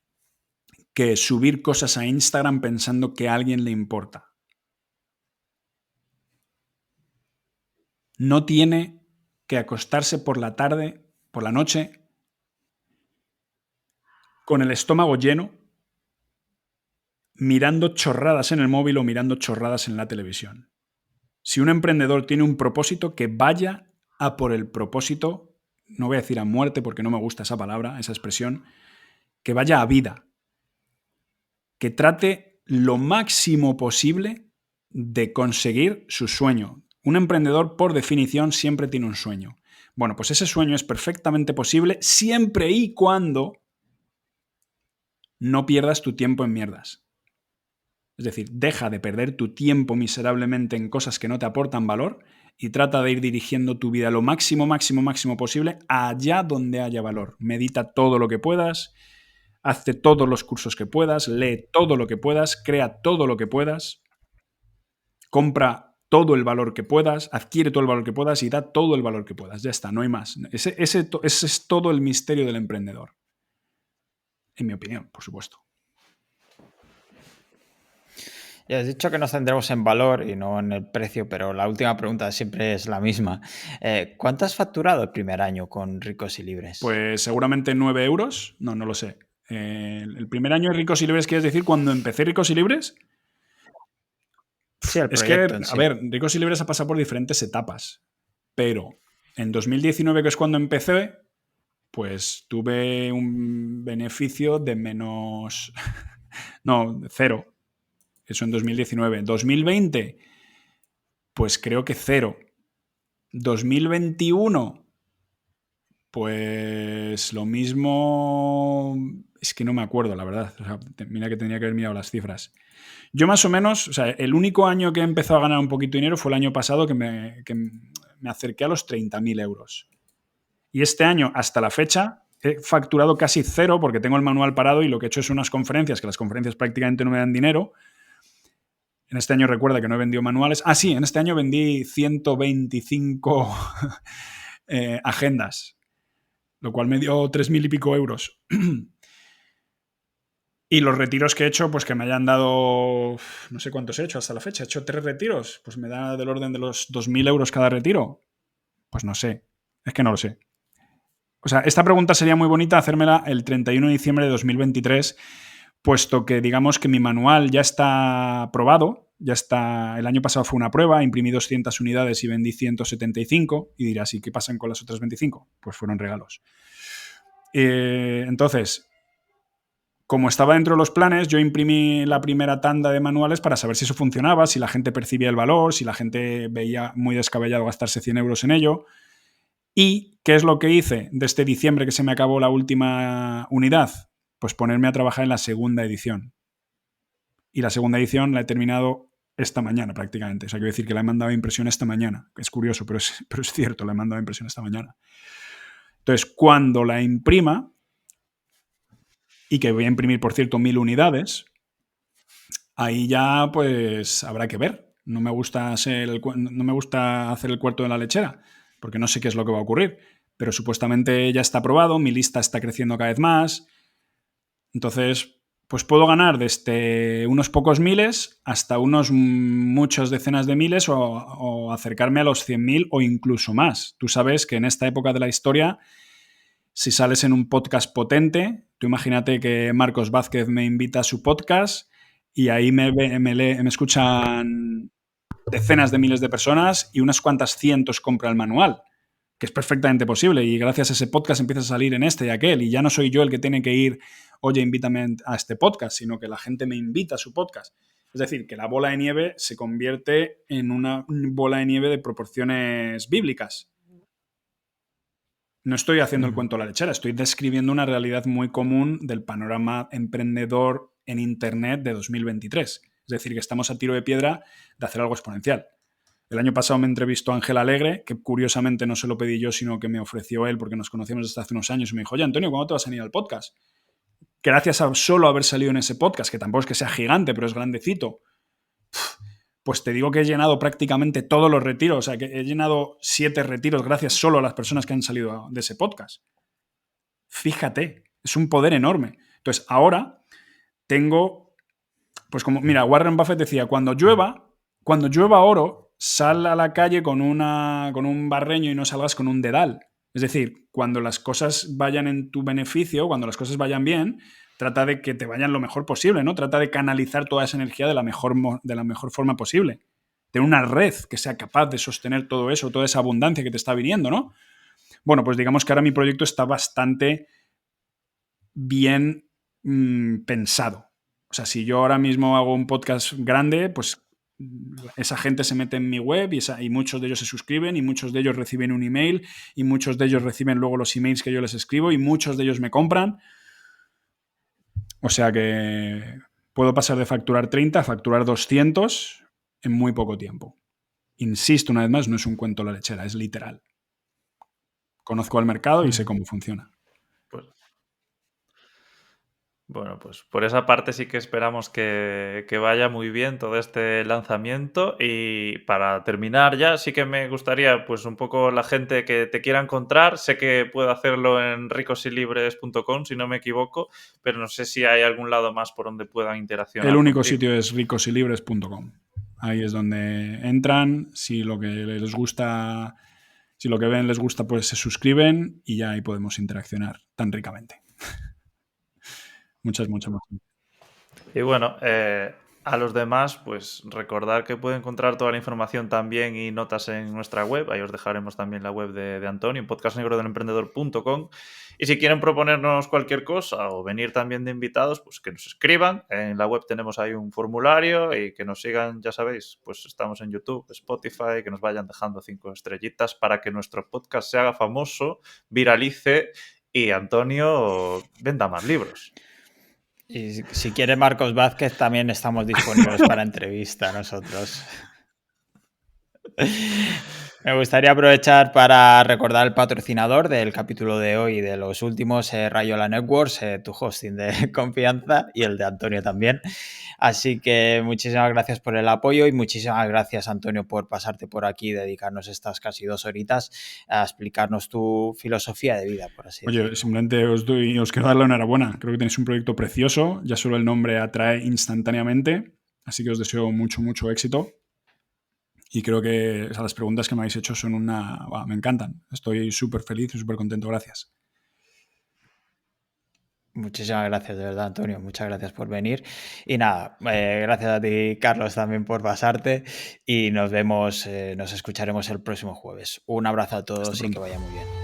que subir cosas a Instagram pensando que a alguien le importa. No tiene que acostarse por la tarde, por la noche, con el estómago lleno, mirando chorradas en el móvil o mirando chorradas en la televisión. Si un emprendedor tiene un propósito, que vaya a por el propósito, no voy a decir a muerte porque no me gusta esa palabra, esa expresión, que vaya a vida, que trate lo máximo posible de conseguir su sueño. Un emprendedor, por definición, siempre tiene un sueño. Bueno, pues ese sueño es perfectamente posible siempre y cuando no pierdas tu tiempo en mierdas. Es decir, deja de perder tu tiempo miserablemente en cosas que no te aportan valor y trata de ir dirigiendo tu vida lo máximo posible allá donde haya valor. Medita todo lo que puedas, hazte todos los cursos que puedas, lee todo lo que puedas, crea todo lo que puedas, compra todo el valor que puedas, adquiere todo el valor que puedas y da todo el valor que puedas. Ya está, no hay más. Ese es todo el misterio del emprendedor. En mi opinión, por supuesto. Ya has dicho que nos centremos en valor y no en el precio, pero la última pregunta siempre es la misma. ¿Cuánto has facturado el primer año con Ricos y Libres? Pues seguramente 9 euros. No lo sé. El primer año de Ricos y Libres, ¿quieres decir cuando empecé Ricos y Libres? Sí, el Es que, proyecto en sí. a ver, Ricos y Libres ha pasado por diferentes etapas, pero en 2019, que es cuando empecé, pues tuve un beneficio de menos... no, 0. Eso en 2019. 2020, pues creo que 0. 2021, pues lo mismo... Es que no me acuerdo, la verdad. O sea, mira que tenía que haber mirado las cifras. Yo más o menos, o sea, el único año que he empezado a ganar un poquito de dinero fue el año pasado que me acerqué a los 30.000 euros. Y este año, hasta la fecha, he facturado casi 0 porque tengo el manual parado y lo que he hecho es unas conferencias, que las conferencias prácticamente no me dan dinero. En este año recuerda que no he vendido manuales. Ah, sí, en este año vendí 125 agendas, lo cual me dio 3.000 y pico euros. Y los retiros que he hecho, pues que me hayan dado, no sé cuántos he hecho hasta la fecha. He hecho 3 retiros, pues me da del orden de los 2.000 euros cada retiro. Pues no sé, es que no lo sé. O sea, esta pregunta sería muy bonita hacérmela el 31 de diciembre de 2023, puesto que digamos que mi manual ya está probado, ya está, el año pasado fue una prueba, imprimí 200 unidades y vendí 175, y dirás, ¿y qué pasan con las otras 25? Pues fueron regalos. Entonces, como estaba dentro de los planes, yo imprimí la primera tanda de manuales para saber si eso funcionaba, si la gente percibía el valor, si la gente veía muy descabellado gastarse 100 euros en ello. ¿Y qué es lo que hice de este diciembre que se me acabó la última unidad? Pues ponerme a trabajar en la segunda edición. Y la segunda edición la he terminado esta mañana prácticamente. O sea, quiero decir que la he mandado a impresión esta mañana. Es curioso, pero es cierto, la he mandado a impresión esta mañana. Entonces, cuando la imprima, y que voy a imprimir, por cierto, 1000 unidades, ahí ya pues habrá que ver. No me gusta hacer el cuarto de la lechera, porque no sé qué es lo que va a ocurrir. Pero supuestamente ya está aprobado, mi lista está creciendo cada vez más. Entonces, pues puedo ganar desde unos pocos miles hasta unos muchas decenas de miles o acercarme a los 100.000 o incluso más. Tú sabes que en esta época de la historia, si sales en un podcast potente, tú imagínate que Marcos Vázquez me invita a su podcast y ahí me escuchan decenas de miles de personas y unas cuantas cientos compran el manual, que es perfectamente posible, y gracias a ese podcast empieza a salir en este y aquel, y ya no soy yo el que tiene que ir, oye, invítame a este podcast, sino que la gente me invita a su podcast. Es decir, que la bola de nieve se convierte en una bola de nieve de proporciones bíblicas. No estoy haciendo el cuento a la lechera, estoy describiendo una realidad muy común del panorama emprendedor en Internet de 2023. Es decir, que estamos a tiro de piedra de hacer algo exponencial. El año pasado me entrevistó Ángel Alegre, que curiosamente no se lo pedí yo, sino que me ofreció él porque nos conocíamos desde hace unos años y me dijo, oye, Antonio, ¿cuándo te vas a venir al podcast? Gracias a solo haber salido en ese podcast, que tampoco es que sea gigante, pero es grandecito, pues te digo que he llenado prácticamente todos los retiros. O sea, que he llenado 7 retiros gracias solo a las personas que han salido de ese podcast. Fíjate, es un poder enorme. Entonces, ahora tengo, pues como, mira, Warren Buffett decía, cuando llueva oro, sal a la calle con un barreño y no salgas con un dedal. Es decir, cuando las cosas vayan en tu beneficio, cuando las cosas vayan bien, trata de que te vayan lo mejor posible, ¿no? Trata de canalizar toda esa energía de la mejor forma posible. Tener una red que sea capaz de sostener todo eso, toda esa abundancia que te está viniendo, ¿no? Bueno, pues digamos que ahora mi proyecto está bastante bien pensado. O sea, si yo ahora mismo hago un podcast grande, pues esa gente se mete en mi web y muchos de ellos se suscriben y muchos de ellos reciben un email y muchos de ellos reciben luego los emails que yo les escribo y muchos de ellos me compran. O sea que puedo pasar de facturar 30 a facturar 200 en muy poco tiempo. Insisto una vez más, no es un cuento la lechera, es literal. Conozco al mercado y sé cómo funciona. Pues, bueno, pues por esa parte sí que esperamos que vaya muy bien todo este lanzamiento. Y para terminar ya, sí que me gustaría, pues un poco la gente que te quiera encontrar, sé que puede hacerlo en ricosilibres.com, si no me equivoco, pero no sé si hay algún lado más por donde puedan interaccionar. El único sitio es ricosilibres.com. Ahí es donde entran, si lo que les gusta, si lo que ven les gusta, pues se suscriben y ya ahí podemos interaccionar tan ricamente. Muchas más. Y bueno, a los demás, pues recordar que pueden encontrar toda la información también y notas en nuestra web. Ahí os dejaremos también la web de Antonio, podcastnegrodelemprendedor.com. Y si quieren proponernos cualquier cosa o venir también de invitados, pues que nos escriban. En la web tenemos ahí un formulario y que nos sigan, ya sabéis, pues estamos en YouTube, Spotify, que nos vayan dejando 5 estrellitas para que nuestro podcast se haga famoso, viralice y Antonio venda más libros. Y si quiere Marcos Vázquez, también estamos disponibles para entrevista nosotros. Me gustaría aprovechar para recordar el patrocinador del capítulo de hoy y de los últimos, Rayola Networks, tu hosting de confianza, y el de Antonio también. Así que muchísimas gracias por el apoyo y muchísimas gracias, Antonio, por pasarte por aquí y dedicarnos estas casi 2 horitas a explicarnos tu filosofía de vida, por así decirlo. Oye, simplemente os quiero dar la enhorabuena. Creo que tenéis un proyecto precioso. Ya solo el nombre atrae instantáneamente. Así que os deseo mucho, mucho éxito. Y creo que las preguntas que me habéis hecho son me encantan. Estoy súper feliz y súper contento. Gracias. Muchísimas gracias, de verdad, Antonio. Muchas gracias por venir. Y nada, gracias a ti, Carlos, también por pasarte. Y nos vemos, nos escucharemos el próximo jueves. Un abrazo a todos y que vaya muy bien.